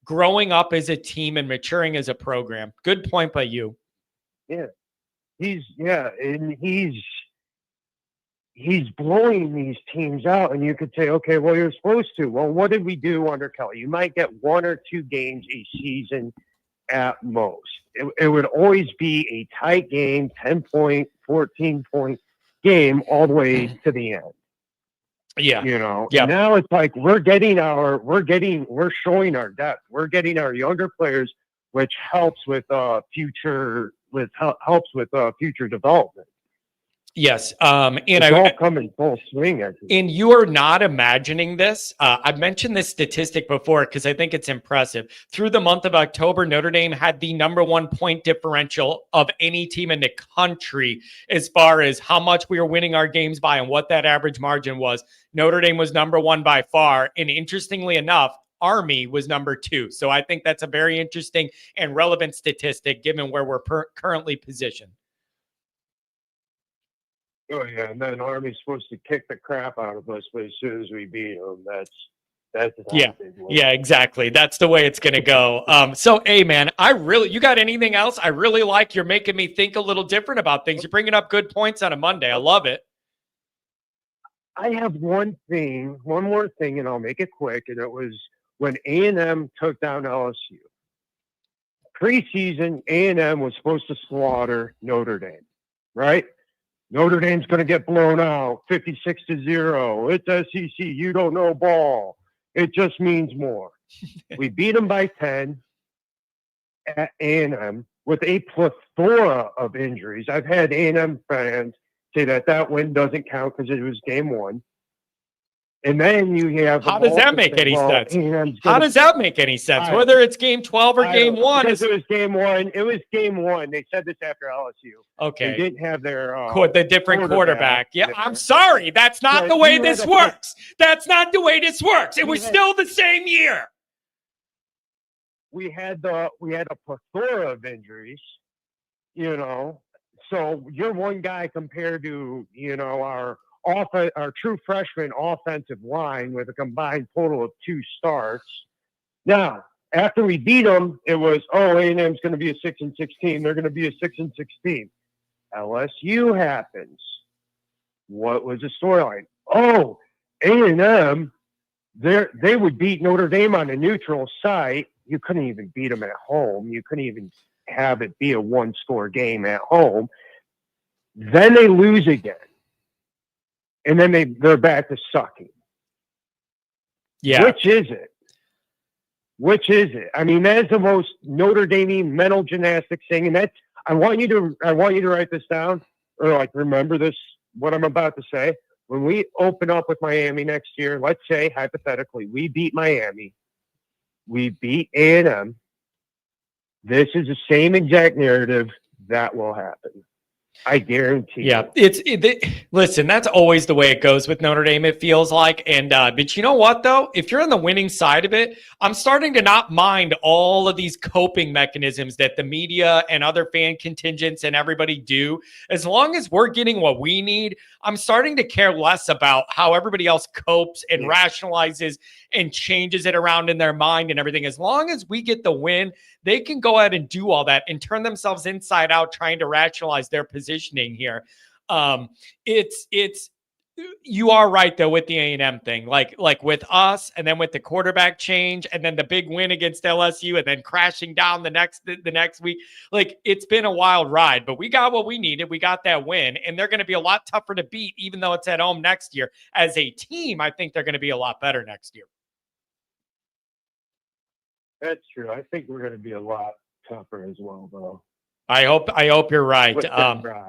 S1: growing up as a team and maturing as a program. Good point by you.
S5: Yeah. He's blowing these teams out, and you could say, okay, well, you're supposed to. Well, what did we do under Kelly? You might get 1 or 2 games a season at most. It would always be a tight game, 10-point, 14-point game all the way to the end.
S1: Yeah.
S5: And now it's like we're showing our depth. We're getting our younger players, which helps with future development.
S1: Yes.
S5: It's all coming full swing.
S1: And you are not imagining this. I've mentioned this statistic before because I think it's impressive. Through the month of October, Notre Dame had the #1 point differential of any team in the country as far as how much we were winning our games by and what that average margin was. Notre Dame was #1 by far. And interestingly enough, Army was #2. So I think that's a very interesting and relevant statistic given where we're currently positioned.
S5: Oh, yeah, and then Army's supposed to kick the crap out of us, but as soon as we beat them, that's
S1: yeah, exactly. That's the way it's going to go. So, hey, man, you got anything else? I really like you're making me think a little different about things. You're bringing up good points on a Monday. I love it.
S5: I have one more thing, and I'll make it quick. And it was when A&M took down LSU. Preseason, A&M was supposed to slaughter Notre Dame, right? Notre Dame's going to get blown out 56-0. It's SEC. You don't know ball. It just means more. We beat them by 10 at A&M with a plethora of injuries. I've had A&M fans say that win doesn't count because it was game one. And then you have...
S1: How does that make any sense? How does that make any sense? Whether it's game 12 or game 1.
S5: Because it was game one. It was game one. They said this after LSU.
S1: Okay.
S5: They didn't have their...
S1: the different quarterback. Yeah, I'm sorry. That's not the way this works. That's not the way this works. It was still the same year.
S5: We had a plethora of injuries, So you're one guy compared to, our true freshman offensive line with a combined total of 2 starts. Now, after we beat them, it was, A&M's going to be a 6-6 team. They're going to be a 6-6 team. LSU happens. What was the storyline? A&M, they would beat Notre Dame on a neutral site. You couldn't even beat them at home. You couldn't even have it be a 1-score game at home. Then they lose again. And then they're back to sucking.
S1: Yeah.
S5: Which is it? I mean, that is the most Notre Dame mental gymnastics thing. And I want you to write this down or remember this, what I'm about to say. When we open up with Miami next year, let's say hypothetically, we beat Miami. We beat A&M. This is the same exact narrative that will happen. I guarantee.
S1: Yeah, listen, that's always the way it goes with Notre Dame, it feels like. And but you know what, though? If you're on the winning side of it, I'm starting to not mind all of these coping mechanisms that the media and other fan contingents and everybody do. As long as we're getting what we need, I'm starting to care less about how everybody else copes and rationalizes and changes it around in their mind and everything. As long as we get the win, they can go ahead and do all that and turn themselves inside out trying to rationalize their positioning here. You are right though with the A&M thing, like with us, and then with the quarterback change, and then the big win against LSU, and then crashing down the next week. Like, it's been a wild ride, but we got what we needed. We got that win, and they're going to be a lot tougher to beat, even though it's at home next year. As a team, I think they're going to be a lot better next year.
S5: That's true. I think we're going to be a lot tougher as well, though.
S1: I hope you're right.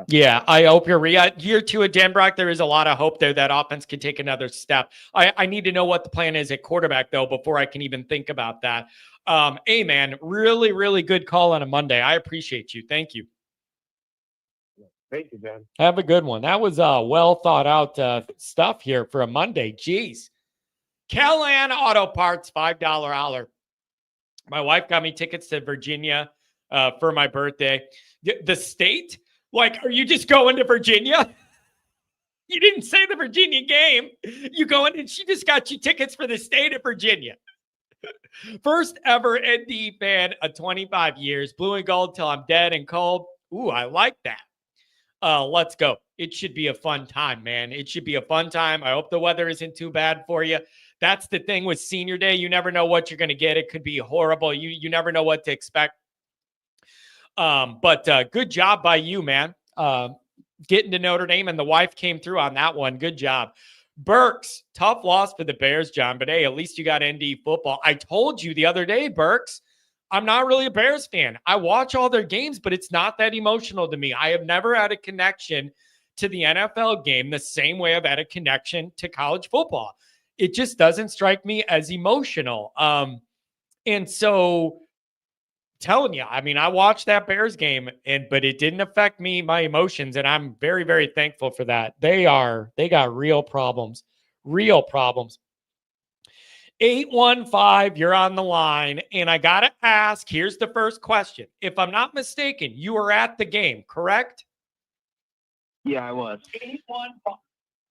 S1: Yeah, I hope you're right. Year 2 at Denbrock, there is a lot of hope there that offense can take another step. I need to know what the plan is at quarterback, though, before I can even think about that. Hey, man, really, really good call on a Monday. I appreciate you. Thank you.
S5: Thank you, Ben.
S1: Have a good one. That was well thought out stuff here for a Monday. Jeez. Kellan Auto Parts, $5 hour. My wife got me tickets to Virginia for my birthday. The state? Like, are you just going to Virginia? You didn't say the Virginia game. You going, and she just got you tickets for the state of Virginia. First ever ND fan of 25 years. Blue and gold till I'm dead and cold. Ooh, I like that. Let's go. It should be a fun time, man. It should be a fun time. I hope the weather isn't too bad for you. That's the thing with senior day. You never know what you're going to get. It could be horrible. You never know what to expect. But good job by you, man. Getting to Notre Dame, and the wife came through on that one. Good job. Burks, tough loss for the Bears, John, but hey, at least you got ND football. I told you the other day, Burks, I'm not really a Bears fan. I watch all their games, but it's not that emotional to me. I have never had a connection to the NFL game the same way I've had a connection to college football. It just doesn't strike me as emotional. And so telling you, I mean, I watched that Bears game, but it didn't affect me, my emotions, and I'm very, very thankful for that. They got real problems. 815, you're on the line, and I got to ask, here's the first question. If I'm not mistaken, you were at the game, correct?
S3: Yeah, I was.
S1: 815.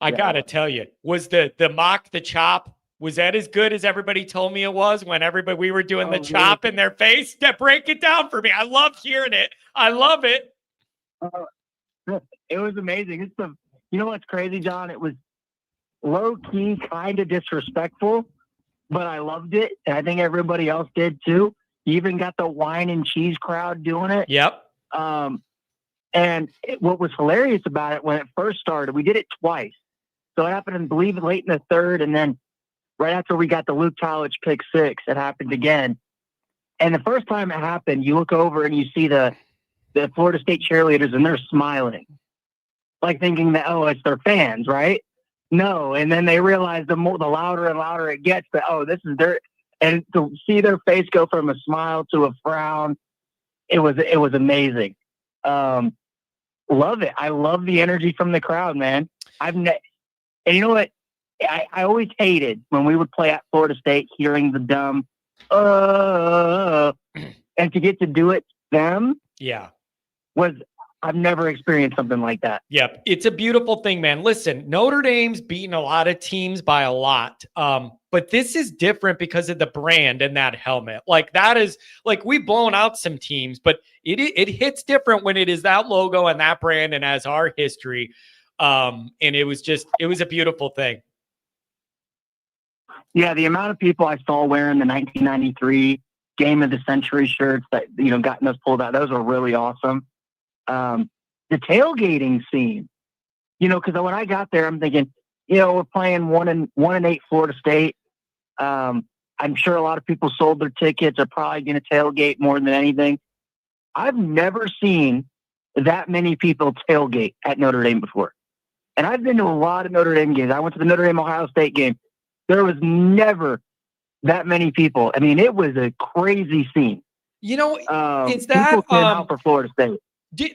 S1: I got to tell you, was the mock the chop, was that as good as everybody told me it was when we were doing the chop in their face? Break it down for me. I love hearing it. I love it.
S3: It was amazing. You know what's crazy, John?
S6: low key, kind of disrespectful, but I loved it. And I think everybody else did too. You even got the wine and cheese crowd doing it.
S1: Yep.
S6: What was hilarious about it when it first started, we did it twice. So it happened, I believe, late in the third, and then right after we got the Luke Tolich pick six, it happened again. And the first time it happened, you look over and you see the Florida State cheerleaders, and they're smiling, like thinking that, oh, it's their fans, right? No. And then they realize the louder and louder it gets, that, oh, this is their, and to see their face go from a smile to a frown, it was amazing. Love it. I love the energy from the crowd, man. And you know what? I always hated when we would play at Florida State, hearing the dumb, and to get to do it them.
S1: Yeah.
S6: I've never experienced something like that.
S1: Yep. It's a beautiful thing, man. Listen, Notre Dame's beaten a lot of teams by a lot. But this is different because of the brand and that helmet. Like, that is, like, we've blown out some teams, but it hits different when it is that logo and that brand and has our history. And it was a beautiful thing.
S6: Yeah, the amount of people I saw wearing the 1993 Game of the Century shirts that, got those pulled out, those were really awesome. The tailgating scene, because when I got there, I'm thinking, we're playing 1-8 Florida State. I'm sure a lot of people sold their tickets, are probably going to tailgate more than anything. I've never seen that many people tailgate at Notre Dame before. And I've been to a lot of Notre Dame games. I went to the Notre Dame Ohio State game. There was never that many people. I mean, it was a crazy scene.
S1: Is that
S6: people came out for Florida State?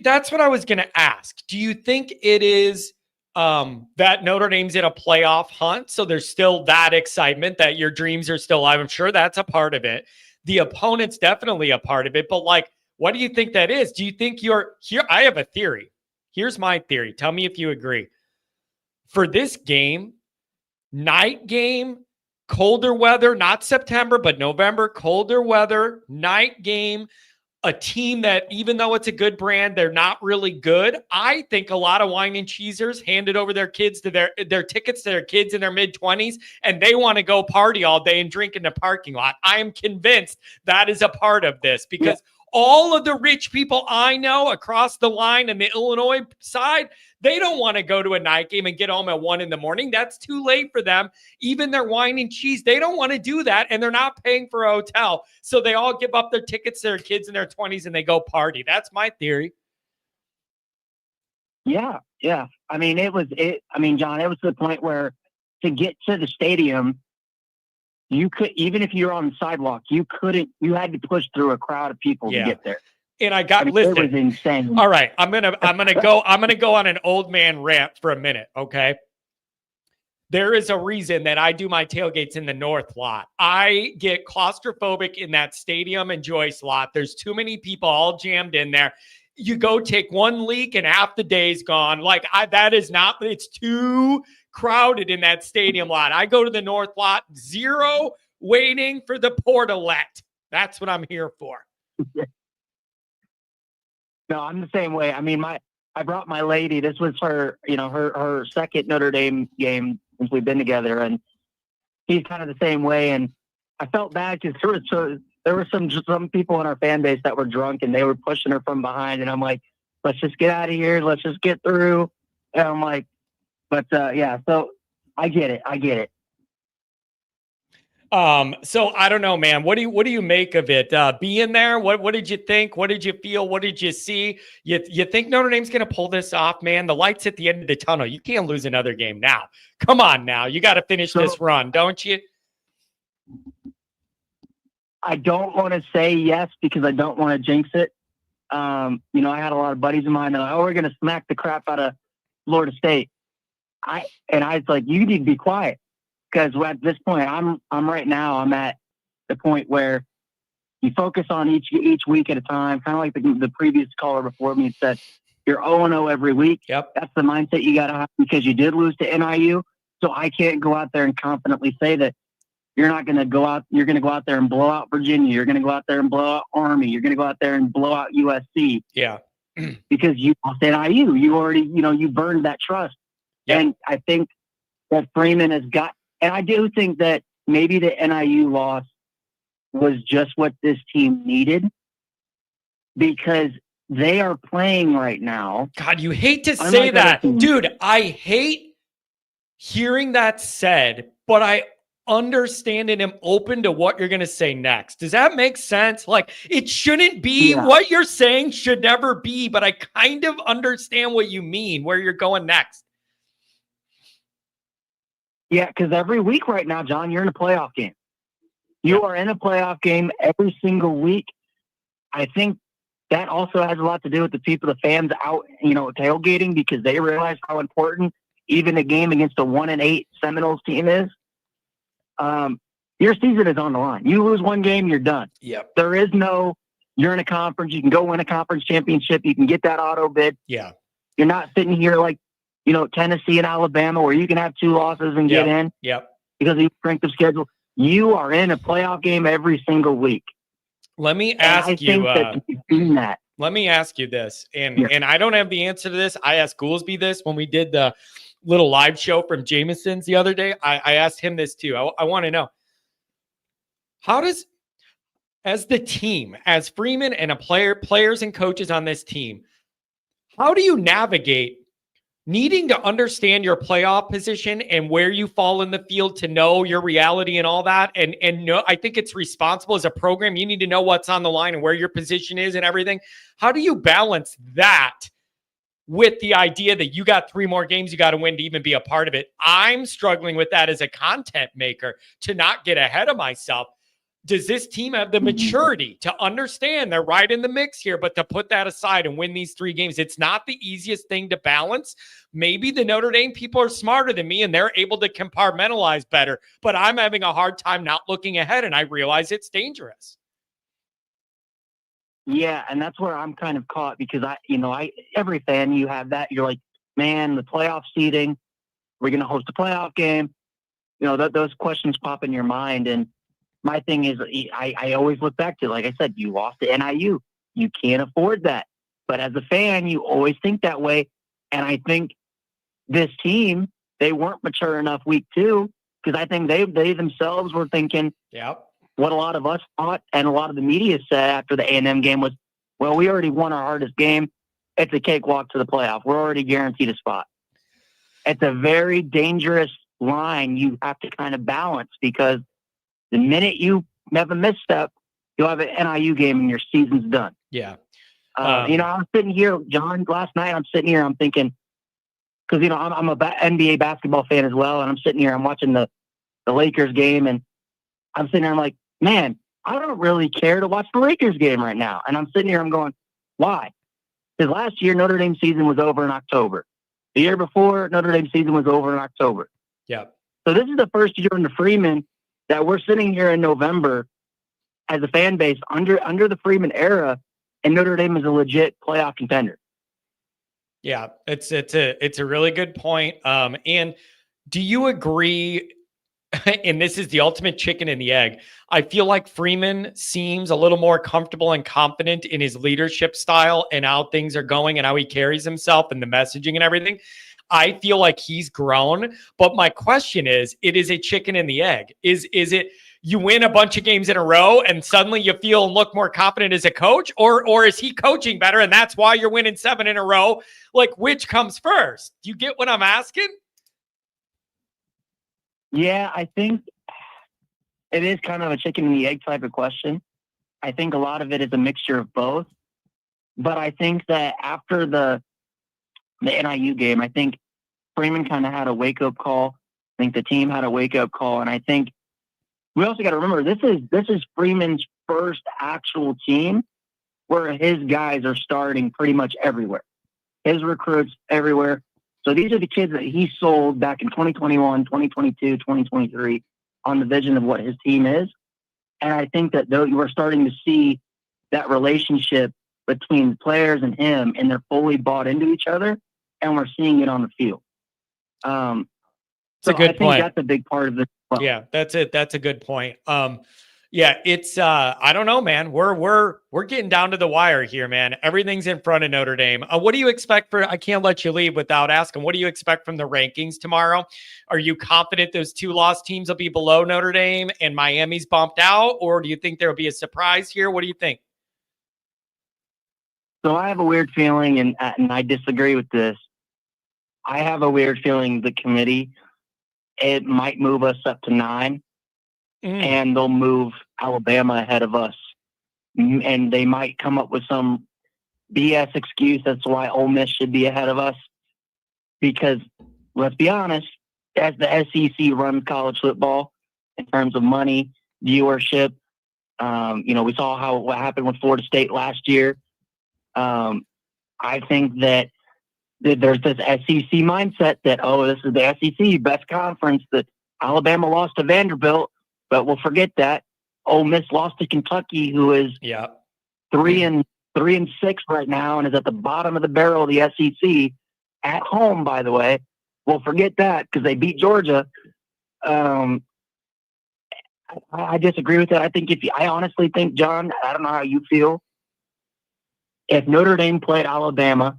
S1: That's what I was going to ask. Do you think it is that Notre Dame's in a playoff hunt, so there's still that excitement that your dreams are still alive? I'm sure that's a part of it. The opponent's definitely a part of it. But, what do you think that is? Do you think you're here? I have a theory. Here's my theory. Tell me if you agree. For this game, night game, colder weather, not September, but November, colder weather, night game, a team that, even though it's a good brand, they're not really good. I think a lot of wine and cheesers handed over their kids to their tickets to their kids in their mid-20s, and they want to go party all day and drink in the parking lot. I am convinced that is a part of this, because all of the rich people I know across the line in the Illinois side, they don't want to go to a night game and get home at 1 a.m. That's too late for them. Even their wine and cheese, they don't want to do that, and they're not paying for a hotel. So they all give up their tickets to their kids in their 20s and they go party. That's my theory.
S6: Yeah. I mean, John, it was to the point where to get to the stadium, you could, even if you're on the sidewalk, you had to push through a crowd of people to get there.
S1: And listen,
S6: it was insane.
S1: All right. I'm going to go on an old man rant for a minute. Okay. There is a reason that I do my tailgates in the north lot. I get claustrophobic in that stadium and Joyce lot. There's too many people all jammed in there. You go take one leak and half the day's gone. It's too crowded in that stadium lot. I go to the north lot, zero waiting for the portalette. That's what I'm here for.
S6: No, I'm the same way. I mean, I brought my lady. This was her, her second Notre Dame game since we've been together, and he's kind of the same way. And I felt bad because there were some people in our fan base that were drunk, and they were pushing her from behind. And I'm like, let's just get out of here. Let's just get through. And I'm like, so I get it.
S1: So I don't know, man. What do you make of it? Being there, what did you think? What did you feel? What did you see? You think Notre Dame's going to pull this off, man? The light's at the end of the tunnel. You can't lose another game now. Come on now. You got to finish this run, don't you?
S6: I don't want to say yes because I don't want to jinx it. I had a lot of buddies of mine that are like, we're going to smack the crap out of Florida State. I was like, you need to be quiet. Because at this point, I'm at the point where you focus on each week at a time, kind of like the previous caller before me said, you're 0-0 every week.
S1: Yep.
S6: That's the mindset you got to have because you did lose to NIU. So I can't go out there and confidently say that you're not going to go out. You're going to go out there and blow out Virginia. You're going to go out there and blow out Army. You're going to go out there and blow out USC.
S1: Yeah.
S6: Because you lost NIU. You already, you burned that trust.
S1: Yep.
S6: And I think that Freeman has got. And I do think that maybe the NIU loss was just what this team needed, because they are playing right now.
S1: God, you hate to say
S6: Unlike other
S1: that.
S6: teams.
S1: Dude, I hate hearing that said, but I understand and am open to what you're going to say next. Does that make sense? Like, it shouldn't be what you're saying should never be, but I kind of understand what you mean, where you're going next.
S6: Yeah, because every week right now, John, you're in a playoff game. You are in a playoff game every single week. I think that also has a lot to do with the people, the fans out, tailgating, because they realize how important even a game against a 1-8 Seminoles team is. Your season is on the line. You lose one game, you're done.
S1: Yep.
S6: There is no, you're in a conference, you can go win a conference championship, you can get that auto bid.
S1: Yeah.
S6: You're not sitting here like, Tennessee and Alabama, where you can have 2 losses and get in because of your strength of schedule. You are in a playoff game every single week.
S1: Let me ask you. Let me ask you this, and I don't have the answer to this. I asked Goolsby this when we did the little live show from Jameson's the other day. I asked him this too. I want to know, how does, as the team, as Freeman and players and coaches on this team, how do you navigate needing to understand your playoff position and where you fall in the field to know your reality and all that? And no, I think it's responsible as a program. You need to know what's on the line and where your position is and everything. How do you balance that with the idea that you got 3 more games you got to win to even be a part of it? I'm struggling with that as a content maker, to not get ahead of myself. Does this team have the maturity to understand they're right in the mix here, but to put that aside and win these 3 games? It's not the easiest thing to balance. Maybe the Notre Dame people are smarter than me and they're able to compartmentalize better, but I'm having a hard time not looking ahead, and I realize it's dangerous.
S6: Yeah, and that's where I'm kind of caught, because every fan, you have that. You're like, man, the playoff seeding, we're going to host a playoff game. Those questions pop in your mind. And my thing is, I always look back to, like I said, you lost to NIU. You can't afford that. But as a fan, you always think that way. And I think this team, they weren't mature enough week 2, because I think they themselves were thinking what a lot of us thought and a lot of the media said after the A&M game was, well, we already won our hardest game. It's a cakewalk to the playoff. We're already guaranteed a spot. It's a very dangerous line you have to kind of balance, because the minute you have a misstep, you'll have an NIU game and your season's done.
S1: Yeah.
S6: I'm sitting here, John, last night, I'm sitting here, I'm thinking, because, I'm a NBA basketball fan as well. And I'm sitting here, I'm watching the Lakers game, and I'm sitting here, I'm like, man, I don't really care to watch the Lakers game right now. And I'm sitting here, I'm going, why? Because last year, Notre Dame season was over in October. The year before, Notre Dame season was over in October.
S1: Yeah.
S6: So this is the first year in the Freeman that we're sitting here in November as a fan base under the Freeman era, and Notre Dame is a legit playoff contender.
S1: Yeah, it's a really good point. And do you agree? And this is the ultimate chicken and the egg. I feel like Freeman seems a little more comfortable and confident in his leadership style and how things are going and how he carries himself and the messaging and everything. I feel like he's grown, but my question is, it is a chicken and the egg. Is it you win a bunch of games in a row and suddenly you feel and look more confident as a coach, or is he coaching better and that's why you're winning 7 in a row? Like, which comes first? Do you get what I'm asking?
S6: Yeah, I think it is kind of a chicken and the egg type of question. I think a lot of it is a mixture of both, but I think that after the NIU game, I think Freeman kind of had a wake-up call. I think the team had a wake-up call, and I think we also got to remember this is Freeman's first actual team where his guys are starting pretty much everywhere. His recruits everywhere. So these are the kids that he sold back in 2021, 2022, 2023 on the vision of what his team is. And I think that though you are starting to see that relationship between players and him, and they're fully bought into each other, and we're seeing it on the field.
S1: That's a good point.
S6: That's a big part of this.
S1: Yeah, that's it. That's a good point. Yeah, it's I don't know, man. We're getting down to the wire here, man. Everything's in front of Notre Dame. What do you expect for I can't let you leave without asking. What do you expect from the rankings tomorrow? Are you confident those two lost teams will be below Notre Dame and Miami's bumped out, or do you think there'll be a surprise here? What do you think?
S6: So I have a weird feeling, and I disagree with this. I have a weird feeling the committee, it might move us up to 9. And they'll move Alabama ahead of us. And they might come up with some BS excuse as to why Ole Miss should be ahead of us. Because, let's be honest, as the SEC runs college football in terms of money, viewership, we saw what happened with Florida State last year. I think that there's this SEC mindset that, this is the SEC, best conference, that Alabama lost to Vanderbilt. But we'll forget that Ole Miss lost to Kentucky, who is 3-6 right now and is at the bottom of the barrel of the SEC at home. By the way, we'll forget that because they beat Georgia. I disagree with that. I honestly think, John, I don't know how you feel. If Notre Dame played Alabama,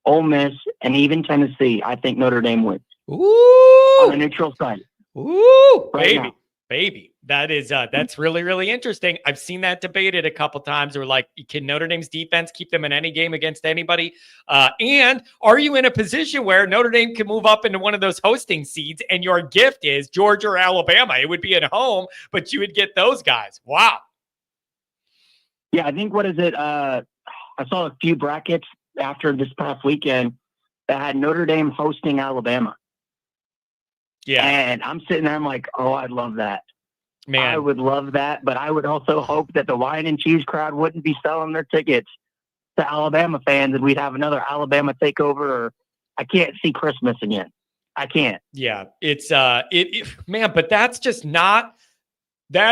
S6: Ole Miss, and even Tennessee, I think Notre Dame wins.
S1: Ooh,
S6: on a neutral site.
S1: Ooh,
S6: right
S1: baby.
S6: now.
S1: Baby, that is that's really, really interesting. I've seen that debated a couple times. Where like, can Notre Dame's defense keep them in any game against anybody? And are you in a position where Notre Dame can move up into one of those hosting seeds, and your gift is Georgia or Alabama? It would be at home, but you would get those guys. Wow.
S6: Yeah, I think what is it? I saw a few brackets after this past weekend that had Notre Dame hosting Alabama.
S1: Yeah.
S6: And I'm sitting there, I'm like, I'd love that.
S1: Man.
S6: I would love that, but I would also hope that the wine and cheese crowd wouldn't be selling their tickets to Alabama fans and we'd have another Alabama takeover, or I can't see Christmas again. I can't.
S1: Yeah, it's man, but that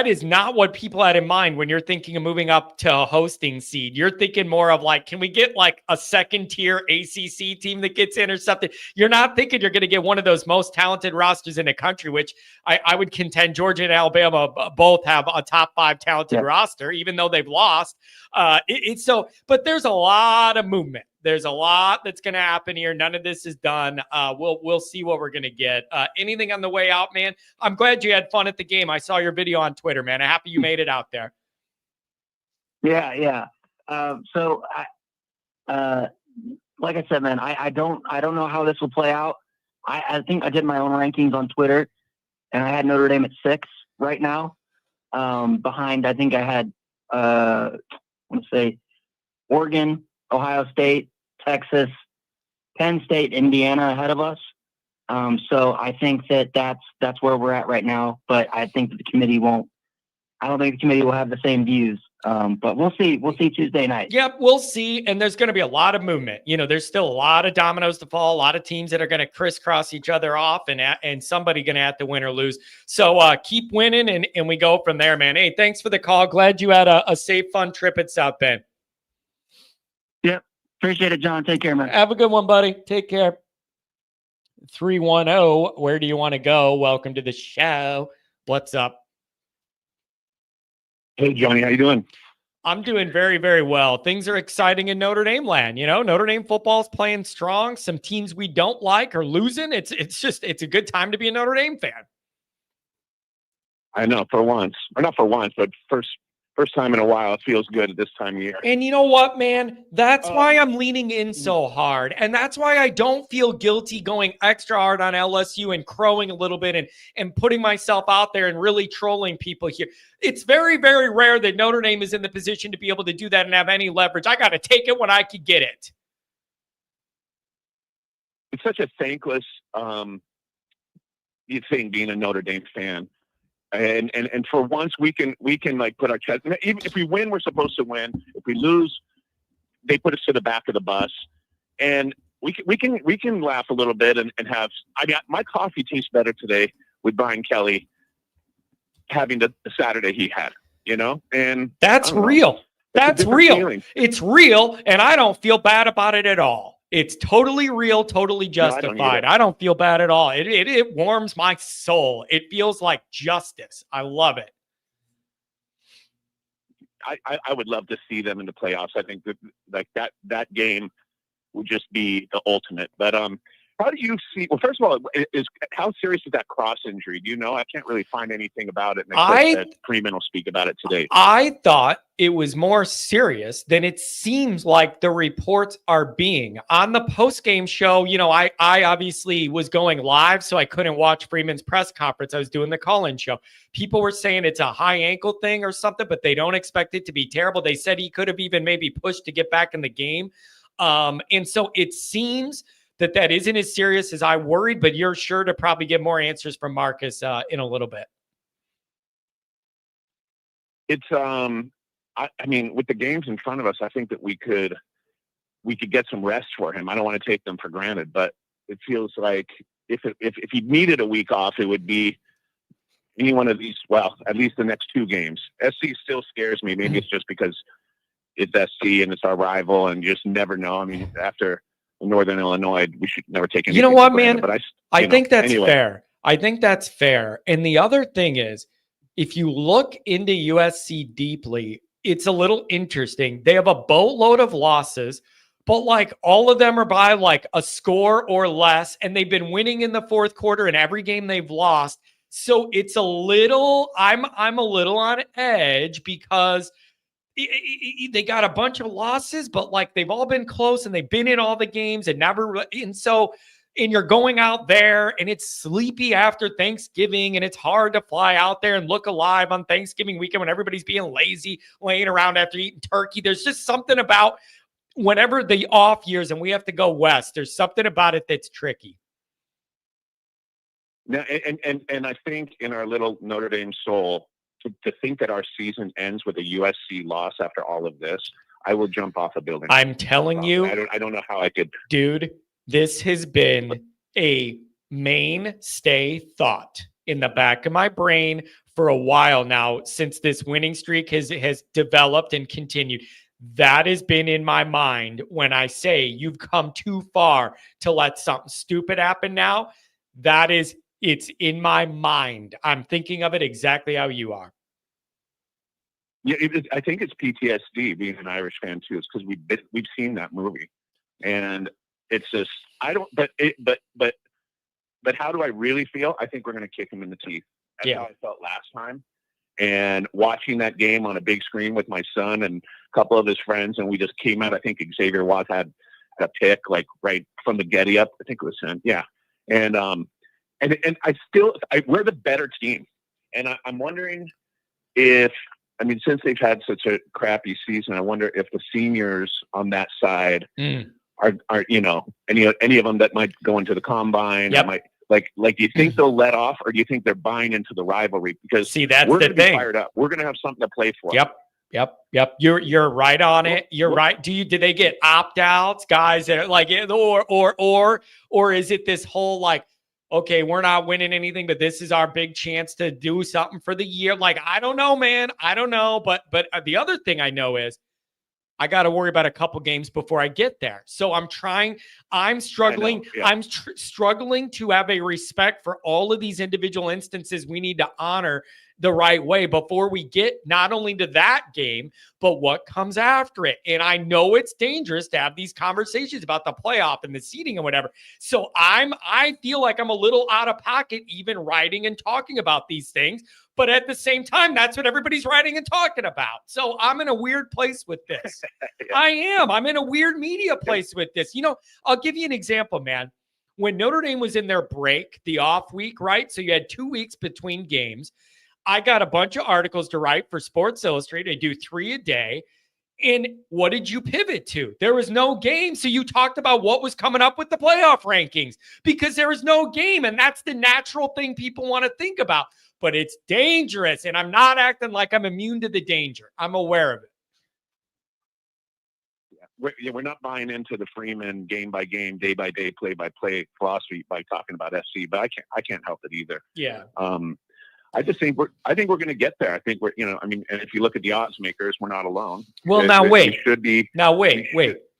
S1: is not what people had in mind when you're thinking of moving up to a hosting seed. You're thinking more of like, can we get like a second tier ACC team that gets in or something? You're not thinking you're going to get one of those most talented rosters in the country, which I would contend Georgia and Alabama both have a top 5 talented roster, even though they've lost. But there's a lot of movement. There's a lot that's going to happen here. None of this is done. We'll see what we're going to get. Anything on the way out, man? I'm glad you had fun at the game. I saw your video on Twitter, man. I'm happy you made it out there.
S6: Yeah. Like I said, man, I don't know how this will play out. I think I did my own rankings on Twitter, and I had Notre Dame at 6 right now. Behind, I think I had, Oregon, Ohio State, Texas, Penn State, Indiana ahead of us. So I think that's where we're at right now. But I think that the committee won't. I don't think the committee will have the same views. But we'll see. We'll see Tuesday night.
S1: Yep, we'll see. And there's going to be a lot of movement. There's still a lot of dominoes to fall. A lot of teams that are going to crisscross each other off, and somebody going to have to win or lose. So keep winning, and we go from there, man. Hey, thanks for the call. Glad you had a safe, fun trip at South Bend.
S6: Yep. Appreciate it, John. Take care, man.
S1: Have a good one, buddy. Take care. 310, where do you want to go? Welcome to the show. What's up?
S7: Hey, Johnny, how you doing?
S1: I'm doing very, very well. Things are exciting in Notre Dame land. Notre Dame football is playing strong. Some teams we don't like are losing. It's a good time to be a Notre Dame fan.
S7: I know, for once. Or not for once, but first time in a while, it feels good at this time of year.
S1: And you know what, man? That's why I'm leaning in so hard. And that's why I don't feel guilty going extra hard on LSU and crowing a little bit and putting myself out there and really trolling people here. It's very, very rare that Notre Dame is in the position to be able to do that and have any leverage. I got to take it when I could get it.
S7: It's such a thankless thing being a Notre Dame fan. And for once we can like put our chest. Even if we win, we're supposed to win. If we lose, they put us to the back of the bus, and we can laugh a little bit and have. I mean, my coffee tastes better today with Brian Kelly having the Saturday he had. And
S1: that's real. That's real. Feeling. It's real, and I don't feel bad about it at all. It's totally real, totally justified. I don't feel bad at all. It warms my soul. It feels like justice. I love it.
S7: I would love to see them in the playoffs. I think that game would just be the ultimate. But how do you see? Well, first of all, how serious is that cross injury? Do you know? I can't really find anything about it. And that Freeman will speak about it today.
S1: I thought it was more serious than it seems like the reports are being. On the post-game show, I obviously was going live, so I couldn't watch Freeman's press conference. I was doing the call-in show. People were saying it's a high ankle thing or something, but they don't expect it to be terrible. They said he could have even maybe pushed to get back in the game. And so it seems that isn't as serious as I worried, but you're sure to probably get more answers from Marcus in a little bit.
S7: It's I mean, with the games in front of us, I think that we could get some rest for him. I don't want to take them for granted, but it feels like if he needed a week off, it would be any one of these. Well, at least the next 2 games. SC still scares me. Maybe it's just because it's SC and it's our rival, and you just never know. I mean, after Northern Illinois, we should never take anything.
S1: You know what, man?
S7: But
S1: I think that's fair. I think that's fair. And the other thing is, if you look into USC deeply, it's a little interesting. They have a boatload of losses, but like all of them are by like a score or less, and they've been winning in the fourth quarter in every game they've lost. So it's a little, I'm a little on edge because they got a bunch of losses, but like they've all been close and they've been in all the games and never. And so, and you're going out there and it's sleepy after Thanksgiving and it's hard to fly out there and look alive on Thanksgiving weekend when everybody's being lazy, laying around after eating turkey. There's just something about whenever the off years and we have to go west, there's something about it that's tricky.
S7: Now, and I think in our little Notre Dame soul, to think that our season ends with a USC loss after all of this, I will jump off a building.
S1: I'm telling you,
S7: I don't know how I could.
S1: Dude, this has been a mainstay thought in the back of my brain for a while now, since this winning streak has developed and continued. That has been in my mind when I say you've come too far to let something stupid happen now. It's in my mind. I'm thinking of it exactly how you are.
S7: Yeah, I think it's PTSD being an Irish fan too. It's because we've seen that movie, and it's just But how do I really feel? I think we're going to kick him in the teeth. That's how I felt last time. And watching that game on a big screen with my son and a couple of his friends, and we just came out. I think Xavier Watts had a pick like right from the Getty up. I think it was him. Yeah, and we're the better team, and I'm wondering if. I mean, since they've had such a crappy season, I wonder if the seniors on that side are any of them that might go into the combine.
S1: Yep.
S7: Might like do you think they'll let off, or do you think they're buying into the rivalry? Because
S1: that's
S7: we're
S1: the
S7: gonna be
S1: thing.
S7: Fired up. We're going to have something to play for.
S1: Yep. You're right on it. You're right. Do they get opt-outs, guys that are like, or is it this whole like, okay, we're not winning anything, but this is our big chance to do something for the year? Like, I don't know, man. I don't know. But the other thing I know is I got to worry about a couple games before I get there. So I'm struggling. I'm struggling to have a respect for all of these individual instances we need to honor the right way before we get not only to that game, but what comes after it. And I know it's dangerous to have these conversations about the playoff and the seeding and whatever. So I feel like I'm a little out of pocket even writing and talking about these things. But at the same time, that's what everybody's writing and talking about. So I'm in a weird place with this. I am. I'm in a weird media place with this. I'll give you an example, man. When Notre Dame was in their break, the off week, right? So you had 2 weeks between games. I got a bunch of articles to write for Sports Illustrated. I do 3 a day. And what did you pivot to? There was no game. So you talked about what was coming up with the playoff rankings because there was no game. And that's the natural thing people want to think about. But it's dangerous. And I'm not acting like I'm immune to the danger. I'm aware of it.
S7: We're not buying into the Freeman game by game, day by day, play by play philosophy by talking about SC, but I can't help it either.
S1: Yeah.
S7: I think we're going to get there. I think and if you look at the odds makers, we're not alone.
S1: Well, wait.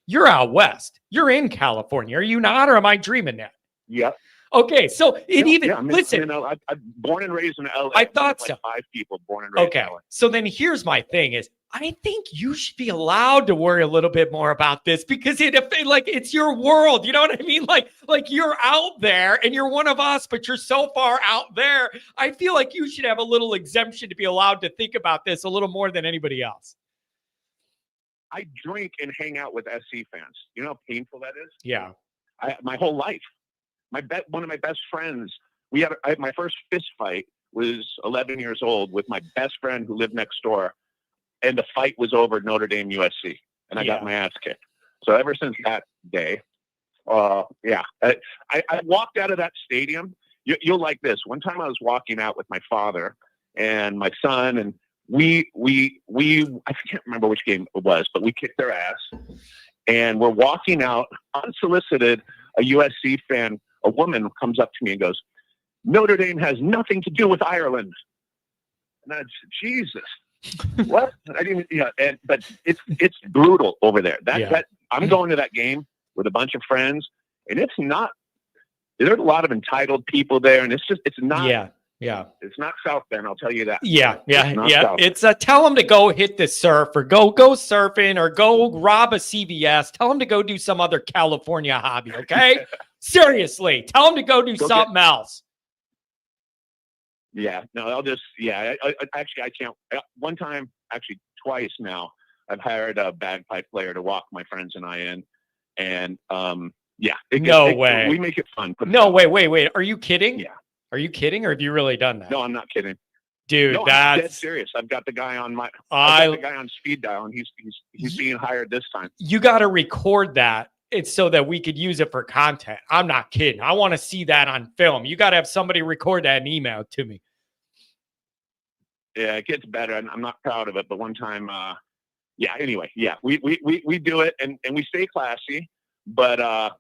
S1: You're out west. You're in California. Are you not, or am I dreaming that?
S7: Yep.
S1: Okay, so listen.
S7: I'm born and raised in LA.
S1: I thought so.
S7: 5 people born and raised in LA.
S1: So then here's my thing is, I think you should be allowed to worry a little bit more about this because it's your world. You know what I mean? Like you're out there and you're one of us, but you're so far out there. I feel like you should have a little exemption to be allowed to think about this a little more than anybody else.
S7: I drink and hang out with SC fans. You know how painful that is?
S1: Yeah.
S7: My whole life. One of my best friends, my first fist fight was 11 years old with my best friend who lived next door. And the fight was over Notre Dame USC, and I got my ass kicked. So ever since that day, I walked out of that stadium. You'll like this. One time I was walking out with my father and my son, and we I can't remember which game it was, but we kicked their ass. And we're walking out unsolicited. A USC fan, a woman, comes up to me and goes, "Notre Dame has nothing to do with Ireland." And I said, Jesus. What? I didn't, but it's brutal over there. That I'm going to that game with a bunch of friends, and it's not. There's a lot of entitled people there, and it's not. Yeah. It's not South Bend, I'll tell you that.
S1: Yeah. It's tell them to go hit the surf or go surfing or go rob a CVS. Tell them to go do some other California hobby. Okay, seriously, tell them to go do something else.
S7: Yeah, no, I'll just, I can't. One time, actually twice now, I've hired a bagpipe player to walk my friends and I in. And,
S1: no way.
S7: We make it fun.
S1: Wait. Are you kidding?
S7: Yeah.
S1: Are you kidding? Or have you really done that?
S7: No, I'm not kidding.
S1: Dude,
S7: no,
S1: that's
S7: I'm dead serious. I've got the guy on the guy on speed dial, and he's being hired this time.
S1: You got to record that. It's so that we could use it for content. I'm not kidding. I want to see that on film. You got to have somebody record that and email it to me.
S7: Yeah, it gets better. I'm not proud of it, but one time, anyway, we do it and we stay classy, but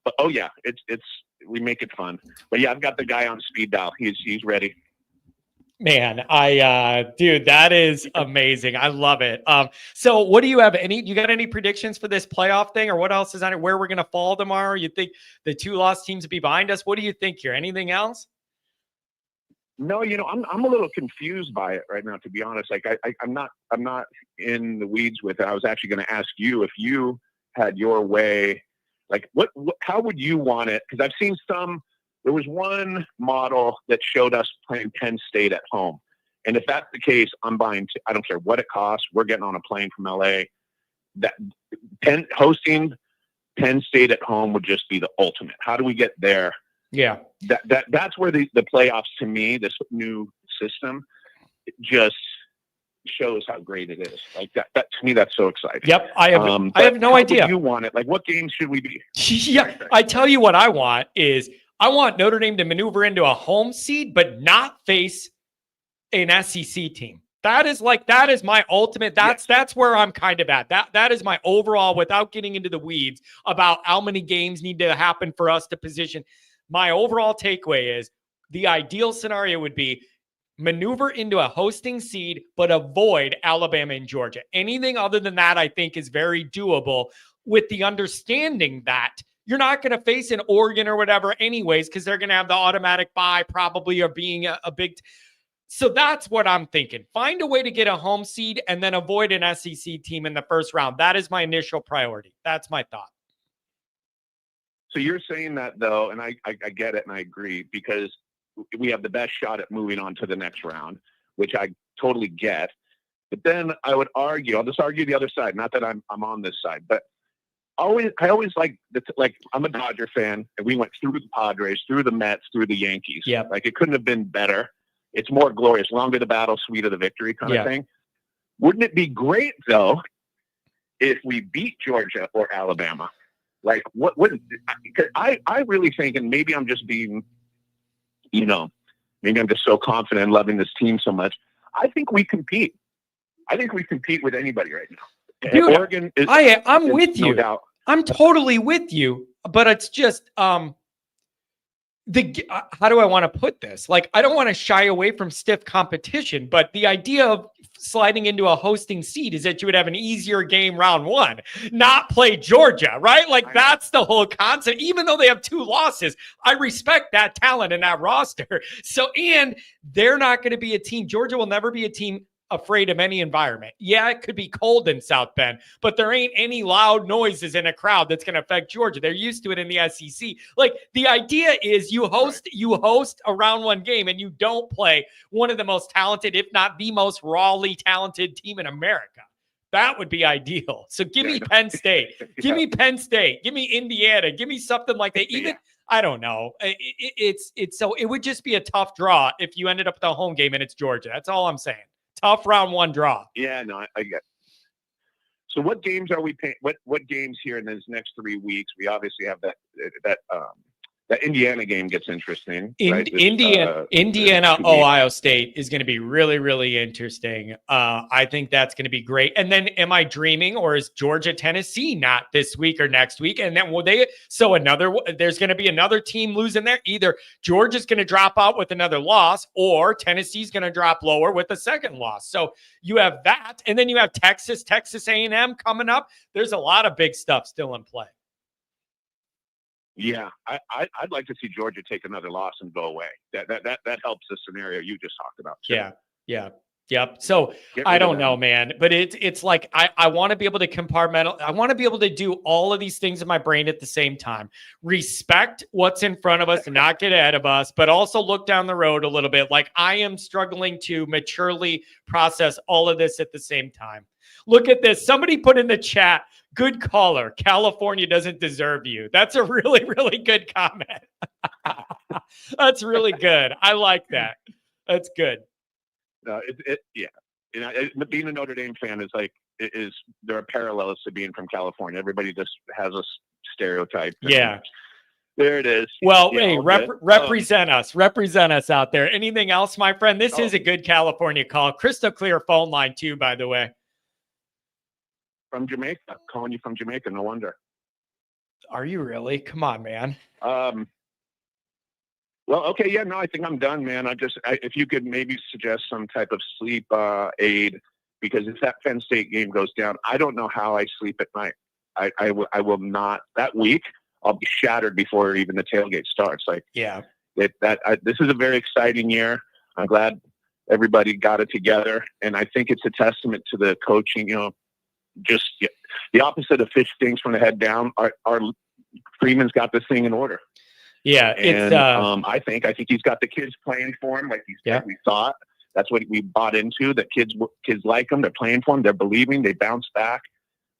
S7: we make it fun. But yeah, I've got the guy on speed dial. He's ready.
S1: Man, dude, that is amazing. I love it. So what do you have? You got any predictions for this playoff thing, or what else is on it? Where we're going to fall tomorrow? You think the 2 lost teams will be behind us? What do you think here? Anything else?
S7: No, I'm a little confused by it right now, to be honest. Like I'm not in the weeds with it. I was actually going to ask you if you had your way, like how would you want it? Because I've seen there was one model that showed us playing Penn State at home. And if that's the case, I'm buying, I don't care what it costs. We're getting on a plane from LA. Hosting Penn State at home would just be the ultimate. How do we get there?
S1: Yeah.
S7: That's where the playoffs, to me, this new system, just shows how great it is. Like that to me, that's so exciting.
S1: Yep. I have no idea.
S7: How would you want it? Like, what games should we be?
S1: Yeah. I tell you what I want is I want Notre Dame to maneuver into a home seed, but not face an SEC team. That is my ultimate. That's where I'm kind of at. That is my overall, without getting into the weeds about how many games need to happen for us to position. My overall takeaway is the ideal scenario would be maneuver into a hosting seed, but avoid Alabama and Georgia. Anything other than that, I think, is very doable, with the understanding that you're not going to face an Oregon or whatever anyways, because they're going to have the automatic bye probably, or being a big. So that's what I'm thinking. Find a way to get a home seed and then avoid an SEC team in the first round. That is my initial priority. That's my thought.
S7: So you're saying that, though, and I get it and I agree, because we have the best shot at moving on to the next round, which I totally get. But then I would argue, I'll just argue the other side, not that I'm on this side, but I always like I'm a Dodger fan, and we went through the Padres, through the Mets, through the Yankees.
S1: Yeah.
S7: Like, it couldn't have been better. It's more glorious, longer the battle, sweeter the victory kind of thing. Wouldn't it be great, though, if we beat Georgia or Alabama? Like, what would, because I really think, and maybe I'm just being, maybe I'm just so confident and loving this team so much. I think we compete. I think we compete with anybody right now.
S1: Dude,
S7: Oregon is,
S1: I'm with you.
S7: No doubt.
S1: I'm totally with you, but it's just, how do I want to put this? Like, I don't want to shy away from stiff competition, but the idea of sliding into a hosting seat is that you would have an easier game round one, not play Georgia, right? Like that's the whole concept. Even though they have 2 losses, I respect that talent and that roster. So, and they're not going to be a team. Georgia will never be a team afraid of any environment. Yeah, it could be cold in South Bend, but there ain't any loud noises in a crowd that's going to affect Georgia. They're used to it in the SEC. Like the idea is you host a round one game and you don't play one of the most talented, if not the most rawly talented team in America. That would be ideal. So give me Penn State. Give me Penn State. Give me Indiana. Give me something like that. Even I don't know. It's so it would just be a tough draw if you ended up with a home game and it's Georgia. That's all I'm saying. Tough round one draw.
S7: Yeah, no, I get it. So what games are we paying? What games here in these next 3 weeks? We obviously have that Indiana game gets interesting. Right?
S1: Indiana, Ohio State is going to be really, really interesting. I think that's going to be great. And then am I dreaming, or is Georgia, Tennessee not this week or next week? And then there's going to be another team losing there. Either Georgia's going to drop out with another loss or Tennessee's going to drop lower with a second loss. So you have that. And then you have Texas A&M coming up. There's a lot of big stuff still in play.
S7: Yeah, I'd like to see Georgia take another loss and go away. That helps the scenario you just talked about too.
S1: Yep. So I don't know, man, but it's like I want to be able to compartmentalize. I want to be able to do all of these things in my brain at the same time. Respect what's in front of us and not get ahead of us, but also look down the road a little bit. Like I am struggling to maturely process all of this at the same time. Look at this. Somebody put in the chat, good caller. California doesn't deserve you. That's a really, really good comment. That's really good. I like that. That's good.
S7: Yeah. Being a Notre Dame fan there are parallels to being from California. Everybody just has a stereotype.
S1: Yeah.
S7: There it is.
S1: Well, hey, represent us out there. Anything else, my friend? This is a good California call. Crystal clear phone line too, by the way.
S7: From Jamaica, calling you from Jamaica. No wonder.
S1: Are you really? Come on, man.
S7: Well, okay. Yeah, no, I think I'm done, man. If you could maybe suggest some type of sleep aid, because if that Penn State game goes down, I don't know how I sleep at night. I will not. That week, I'll be shattered before even the tailgate starts. This is a very exciting year. I'm glad everybody got it together, and I think it's a testament to the coaching. Just the opposite of fish things from the head down. Our Freeman's got this thing in order.
S1: Yeah,
S7: and I think he's got the kids playing for him like we thought. That's what we bought into. That kids like him. They're playing for him. They're believing. They bounce back.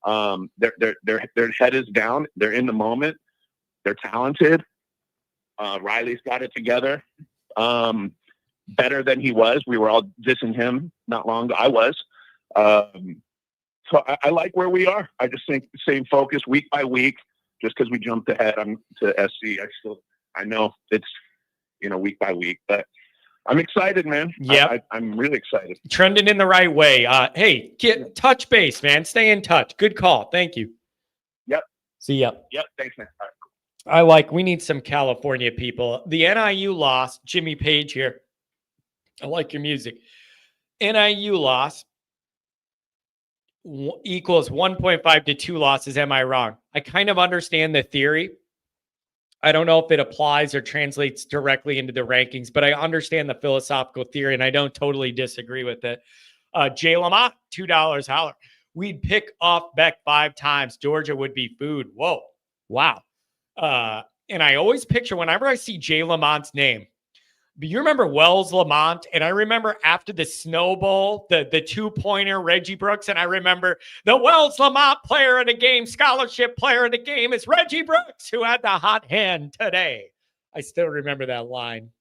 S7: Their head is down. They're in the moment. They're talented. Riley's got it together. Better than he was. We were all dissing him not long ago. I was. So I like where we are. I just think the same focus week by week. Just because we jumped ahead to SC, I know it's week by week, but I'm excited, man.
S1: Yeah,
S7: I'm really excited.
S1: Trending in the right way. Hey, touch base, man. Stay in touch. Good call. Thank you.
S7: Yep.
S1: See ya.
S7: Yep. Thanks, man. All right.
S1: We need some California people. The NIU loss. Jimmy Page here. I like your music. NIU loss equals 1.5 to 2 losses. Am I wrong? I kind of understand the theory. I don't know if it applies or translates directly into the rankings, but I understand the philosophical theory, and I don't totally disagree with it. Jay Lamont, $2 holler. We'd pick off Beck 5 times. Georgia would be food. Whoa. Wow. And I always picture whenever I see Jay Lamont's name, but you remember Wells Lamont, and I remember after the Snow Bowl, the 2-pointer Reggie Brooks, and I remember the Wells Lamont player of the game, scholarship player of the game is Reggie Brooks, who had the hot hand today. I still remember that line.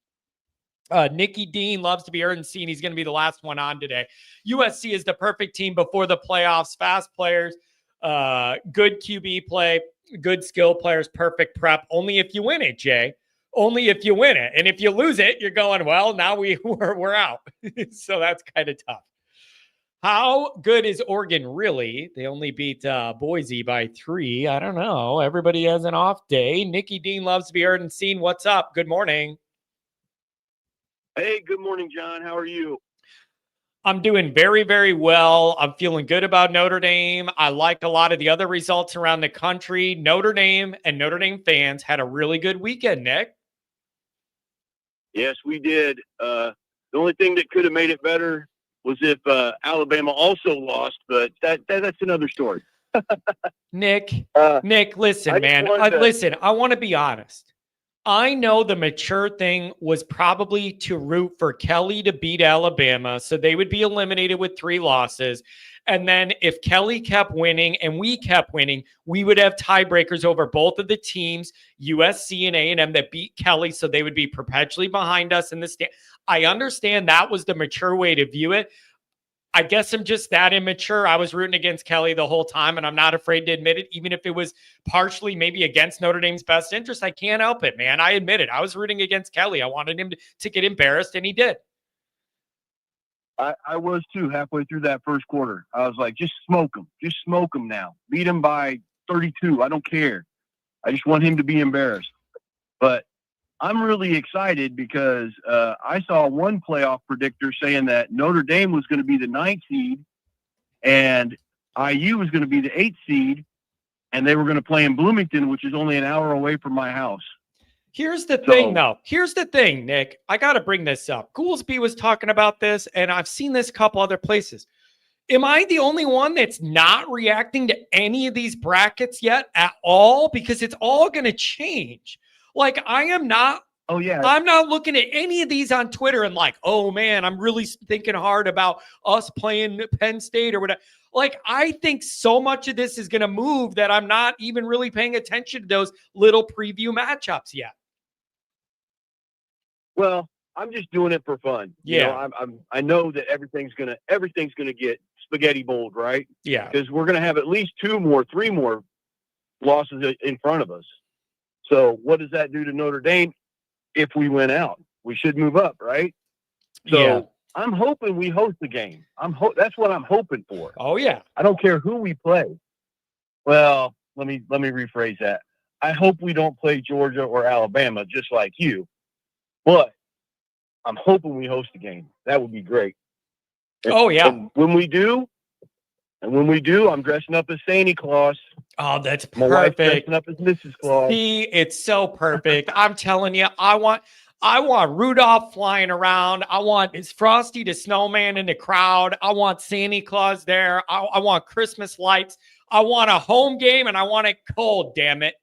S1: Nikki Dean loves to be heard and seen. He's going to be the last one on today. USC is the perfect team before the playoffs. Fast players, good QB play, good skill players, perfect prep. Only if you win it, Jay. Only if you win it. And if you lose it, you're going, well, now we're out. So that's kind of tough. How good is Oregon really? They only beat Boise by 3. I don't know. Everybody has an off day. Nikki Dean loves to be heard and seen. What's up? Good morning.
S8: Hey, good morning, John. How are you?
S1: I'm doing very, very well. I'm feeling good about Notre Dame. I like a lot of the other results around the country. Notre Dame and Notre Dame fans had a really good weekend, Nick.
S8: Yes, we did. The only thing that could have made it better was if Alabama also lost, but that's another story.
S1: Nick, listen,
S8: I
S1: man. Listen, I want to be honest. I know the mature thing was probably to root for Kelly to beat Alabama so they would be eliminated with 3 losses. And then if Kelly kept winning and we kept winning, we would have tiebreakers over both of the teams, USC and A&M, that beat Kelly, so they would be perpetually behind us in the stand. I understand that was the mature way to view it. I guess I'm just that immature. I was rooting against Kelly the whole time, and I'm not afraid to admit it, even if it was partially maybe against Notre Dame's best interest. I can't help it, man. I admit it. I was rooting against Kelly. I wanted him to get embarrassed, and he did.
S8: I was too halfway through that first quarter. I was like, just smoke him. Just smoke him now. Beat him by 32. I don't care. I just want him to be embarrassed. But I'm really excited because I saw one playoff predictor saying that Notre Dame was going to be the 9th seed and IU was going to be the 8th seed, and they were going to play in Bloomington, which is only an hour away from my house.
S1: Here's the thing, though. Here's the thing, Nick. I got to bring this up. Goolsby was talking about this, and I've seen this a couple other places. Am I the only one that's not reacting to any of these brackets yet at all? Because it's all going to change. Like, I am not.
S8: Oh, yeah.
S1: I'm not looking at any of these on Twitter and like, oh, man, I'm really thinking hard about us playing Penn State or whatever. Like, I think so much of this is going to move that I'm not even really paying attention to those little preview matchups yet.
S8: Well, I'm just doing it for fun.
S1: Yeah.
S8: You know, I know that everything's gonna get spaghetti bowled, right?
S1: Yeah.
S8: Because we're gonna have at least 3 more losses in front of us. So what does that do to Notre Dame if we win out? We should move up, right? So
S1: yeah.
S8: I'm hoping we host the game. That's what I'm hoping for.
S1: Oh yeah.
S8: I don't care who we play. Well, let me rephrase that. I hope we don't play Georgia or Alabama, just like you. But I'm hoping we host the game. That would be great.
S1: Oh yeah.
S8: And when we do, I'm dressing up as Santa Claus.
S1: Oh, that's
S8: My wife's
S1: perfect.
S8: dressing up as Mrs. Claus.
S1: See, it's so perfect. I'm telling you, I want Rudolph flying around. I want Frosty the Snowman in the crowd. I want Santa Claus there. I want Christmas lights. I want a home game, and I want it cold, damn it.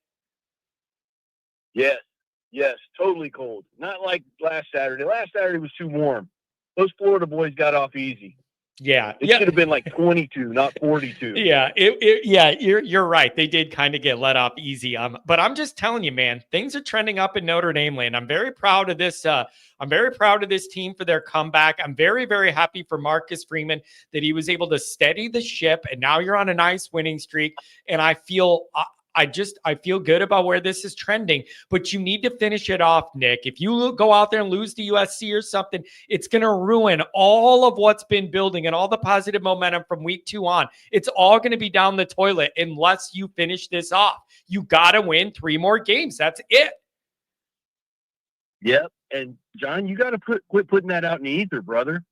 S8: Yes, totally cold. Not like last Saturday. Last Saturday was too warm. Those Florida boys got off easy.
S1: Yeah.
S8: It should have been like 22, not 42.
S1: Yeah. You're right. They did kind of get let off easy. But I'm just telling you, man, things are trending up in Notre Dame land. I'm very proud of this. I'm very proud of this team for their comeback. I'm very, very happy for Marcus Freeman that he was able to steady the ship. And now you're on a nice winning streak. And I feel I feel good about where this is trending, but you need to finish it off, Nick. If you go out there and lose to USC or something, it's going to ruin all of what's been building and all the positive momentum from week 2 on. It's all going to be down the toilet unless you finish this off. You got to win 3 more games. That's it.
S8: Yep. And John, you got to quit putting that out in the ether, brother.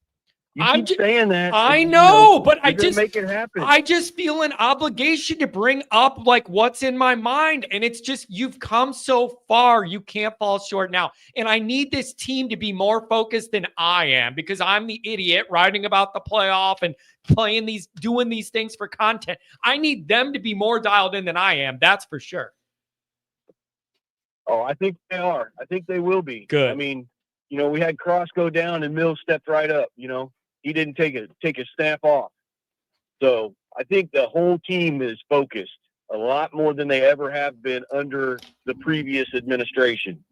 S8: I'm just saying that.
S1: I know, but I just
S8: make it happen.
S1: I just feel an obligation to bring up like what's in my mind. And it's just, you've come so far. You can't fall short now. And I need this team to be more focused than I am, because I'm the idiot writing about the playoff and doing these things for content. I need them to be more dialed in than I am. That's for sure.
S8: Oh, I think they are. I think they will be.
S1: Good.
S8: I mean, we had Cross go down and Mills stepped right up, He didn't take a snap off. So I think the whole team is focused a lot more than they ever have been under the previous administration.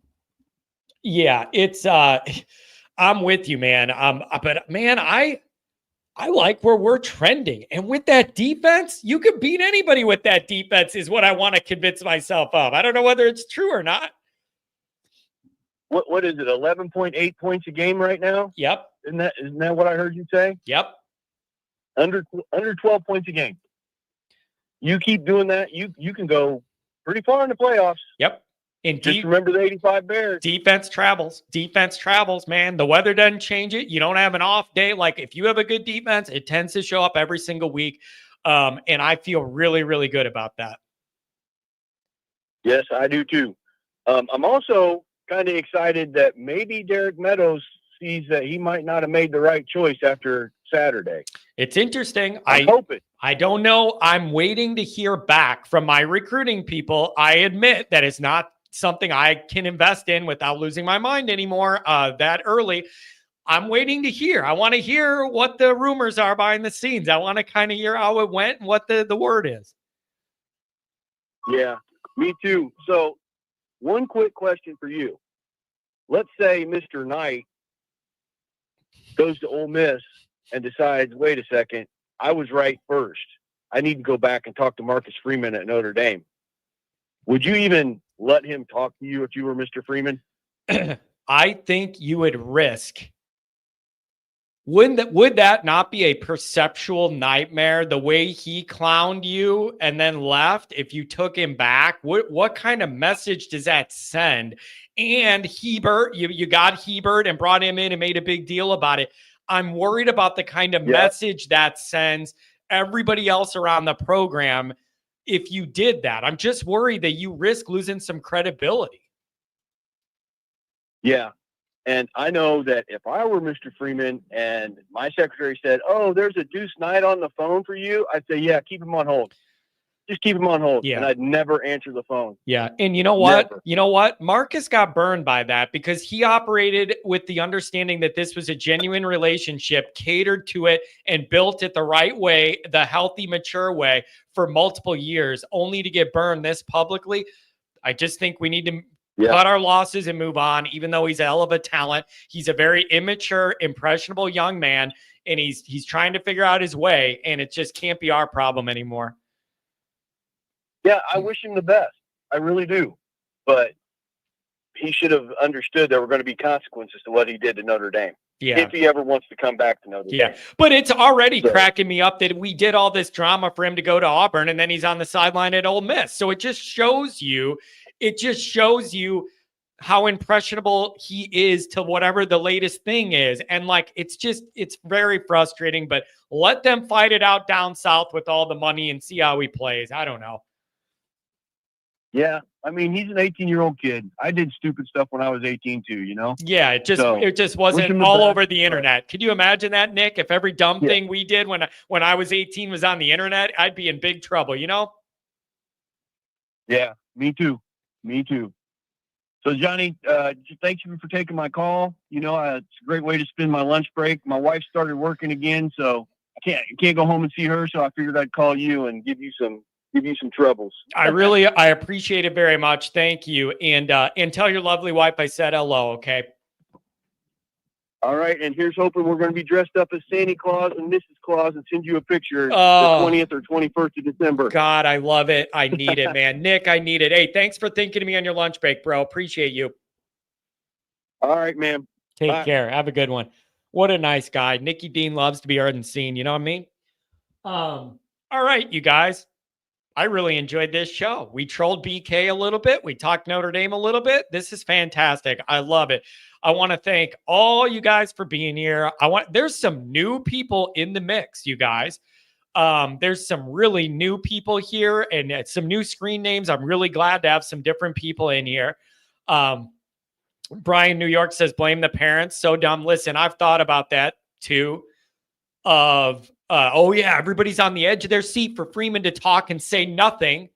S1: Yeah, it's I'm with you, man. But man, I like where we're trending. And with that defense, you could beat anybody with that defense is what I want to convince myself of. I don't know whether it's true or not.
S8: What is it? 11.8 points a game right now?
S1: Yep.
S8: Isn't that what I heard you say?
S1: Yep.
S8: Under 12 points a game. You keep doing that, you can go pretty far in the playoffs.
S1: Yep. And
S8: Just remember the 85 Bears.
S1: Defense travels. Defense travels, man. The weather doesn't change it. You don't have an off day. Like, if you have a good defense, it tends to show up every single week. And I feel really, really good about that.
S8: Yes, I do too. I'm also kind of excited that maybe Derek Meadows sees that he might not have made the right choice after Saturday.
S1: It's interesting.
S8: I hope it.
S1: I don't know. I'm waiting to hear back from my recruiting people. I admit that it's not something I can invest in without losing my mind anymore that early. I'm waiting to hear. I want to hear what the rumors are behind the scenes. I want to kind of hear how it went and what the word is.
S8: Yeah, me too. So one quick question for you. Let's say Mr. Knight goes to Ole Miss and decides, wait a second, I was right first. I need to go back and talk to Marcus Freeman at Notre Dame. Would you even let him talk to you if you were Mr. Freeman?
S1: I think you would risk. Would that not be a perceptual nightmare, the way he clowned you and then left? If you took him back, what kind of message does that send? And Hebert, you got Hebert and brought him in and made a big deal about it. I'm worried about the kind of message that sends everybody else around the program if you did that. I'm just worried that you risk losing some credibility.
S8: Yeah. And I know that if I were Mr. Freeman and my secretary said, oh, there's a Deuce Knight on the phone for you, I'd say, yeah, keep him on hold. Just keep him on hold.
S1: Yeah.
S8: And I'd never answer the phone.
S1: Yeah. And you know what?
S8: Never.
S1: You know what? Marcus got burned by that because he operated with the understanding that this was a genuine relationship, catered to it and built it the right way, the healthy, mature way for multiple years, only to get burned this publicly. I just think we need to cut our losses and move on, even though he's a hell of a talent. He's a very immature, impressionable young man, and he's trying to figure out his way, and it just can't be our problem anymore.
S8: Yeah, I wish him the best. I really do. But he should have understood there were going to be consequences to what he did to Notre Dame.
S1: Yeah.
S8: If he ever wants to come back to Notre Dame.
S1: But it's already cracking me up that we did all this drama for him to go to Auburn, and then he's on the sideline at Ole Miss. So it just shows you how impressionable he is to whatever the latest thing is. And like, it's very frustrating, but let them fight it out down south with all the money and see how he plays. I don't know.
S8: Yeah. I mean, he's an 18-year-old kid. I did stupid stuff when I was 18 too, you know?
S1: Yeah. It just wasn't all over the internet. Could you imagine that, Nick? If every dumb thing we did when I was 18 was on the internet, I'd be in big trouble, you know?
S8: Yeah, me too. Me too. So, Johnny, thank you for taking my call. You know, it's a great way to spend my lunch break. My wife started working again, so I can't go home and see her. So I figured I'd call you and give you some troubles.
S1: I appreciate it very much. Thank you, and tell your lovely wife I said hello. Okay.
S8: All right, and here's hoping we're going to be dressed up as Santa Claus and Mrs. Claus and send you a picture the 20th or 21st of December.
S1: God, I love it. I need it, man. Nick, I need it. Hey, thanks for thinking of me on your lunch break, bro. Appreciate you.
S8: All right, man.
S1: Take care. Have a good one. What a nice guy. Nicky Dean loves to be heard and seen. You know what I mean? All right, you guys. I really enjoyed this show. We trolled BK a little bit. We talked Notre Dame a little bit. This is fantastic. I love it. I want to thank all you guys for being here. There's some new people in the mix, you guys. There's some really new people here and some new screen names. I'm really glad to have some different people in here. Brian New York says, blame the parents. So dumb. Listen, I've thought about that too. Everybody's on the edge of their seat for Freeman to talk and say nothing.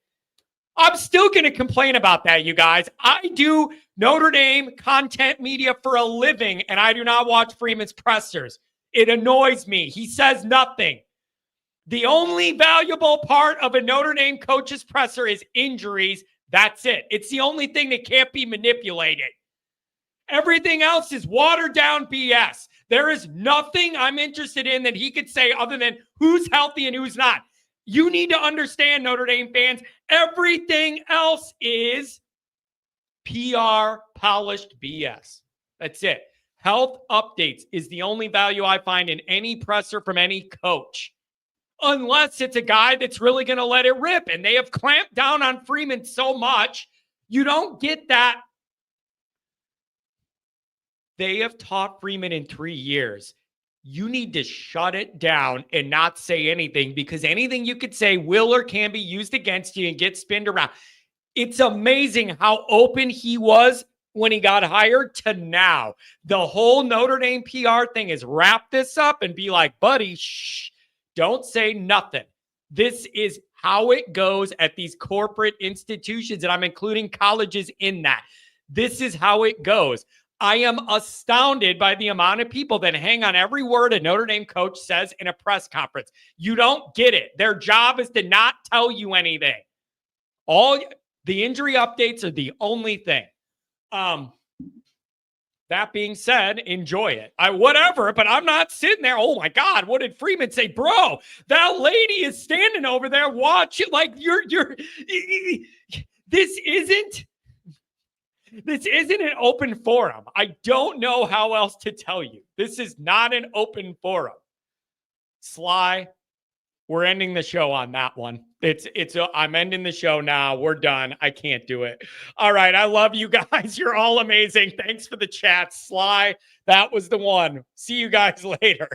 S1: I'm still going to complain about that, you guys. I do Notre Dame content media for a living, and I do not watch Freeman's pressers. It annoys me. He says nothing. The only valuable part of a Notre Dame coach's presser is injuries. That's it. It's the only thing that can't be manipulated. Everything else is watered down BS. There is nothing I'm interested in that he could say other than who's healthy and who's not. You need to understand, Notre Dame fans, everything else is PR polished BS. That's it. Health updates is the only value I find in any presser from any coach. Unless it's a guy that's really going to let it rip. And they have clamped down on Freeman so much, You don't get that. They have taught Freeman in 3 years. You need to shut it down and not say anything, because anything you could say will or can be used against you and get spinned around. It's amazing how open he was when he got hired to now. The whole Notre Dame PR thing is wrap this up and be like, buddy, shh, don't say nothing. This is how it goes at these corporate institutions, and I'm including colleges in that. This is how it goes. I am astounded by the amount of people that hang on every word a Notre Dame coach says in a press conference. You don't get it. Their job is to not tell you anything. All the injury updates are the only thing. That being said, enjoy it. Whatever, but I'm not sitting there. Oh my God, what did Freeman say? Bro, that lady is standing over there watching. Like this isn't an open forum. I don't know how else to tell you. This is not an open forum. Sly, we're ending the show on that one. I'm ending the show now. We're done. I can't do it. All right. I love you guys. You're all amazing. Thanks for the chat. Sly, that was the one. See you guys later.